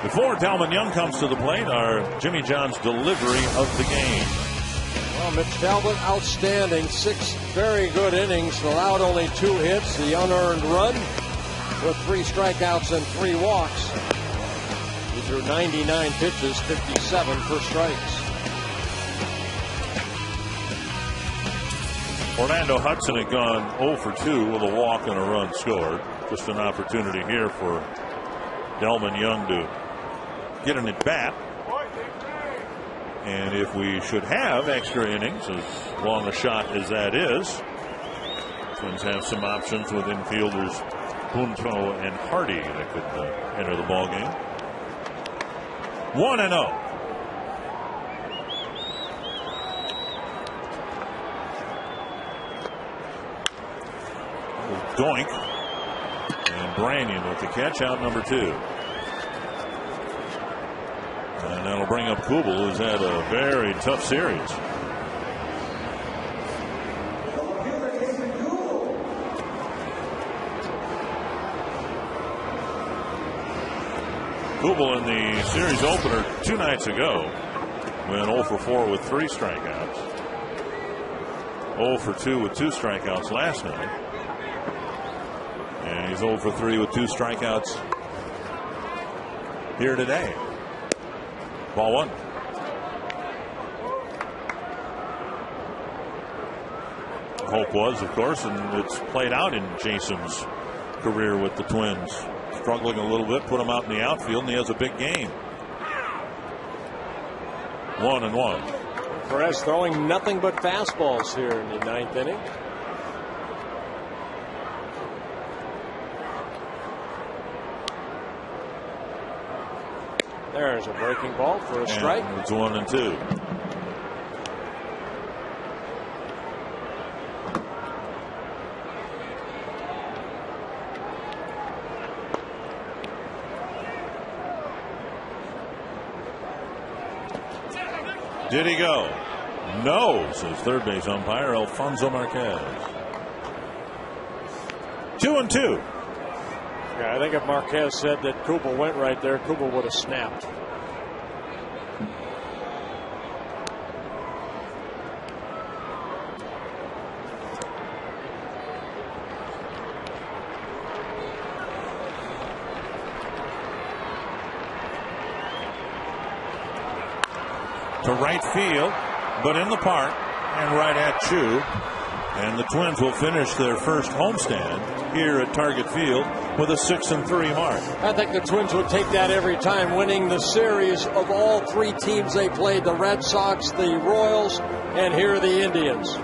Before Delman Young comes to the plate, our Jimmy John's delivery of the game. Well, Mitch Talbot, outstanding. 6 very good innings, allowed only 2 hits, the unearned run with 3 strikeouts and 3 walks. He threw 99 pitches, 57 for strikes. Orlando Hudson had gone 0 for 2 with a walk and a run scored. Just an opportunity here for Delman Young to get an at-bat. And if we should have extra innings, as long a shot as that is, Twins have some options with infielders Punto and Hardy that could enter the ball game. 1 and 0. Doink, And Branyan with the catch, out number 2. And that'll bring up Kubel, who's had a very tough series. Kubel in the series opener 2 nights ago went 0 for 4 with 3 strikeouts. 0 for 2 with 2 strikeouts last night. And he's 0 for 3 with 2 strikeouts here today. Ball 1. Hope was, of course, and it's played out in Jason's career with the Twins. Struggling a little bit, put him out in the outfield, and he has a big game. 1-1. Perez throwing nothing but fastballs here in the 9th inning. There's a breaking ball for a strike. And it's 1-2. Did he go? No, says third base umpire Alfonso Marquez. 2-2. Yeah, I think if Marquez said that Kubel went right there, Kubel would have snapped. To right field, but in the park and right at Chu. And the Twins will finish their first homestand here at Target Field with a 6-3 mark. I think the Twins would take that every time, winning the series of all 3 teams they played, the Red Sox, the Royals, and here the Indians.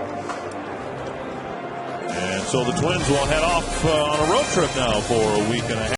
And so the Twins will head off on a road trip now for a week and a half.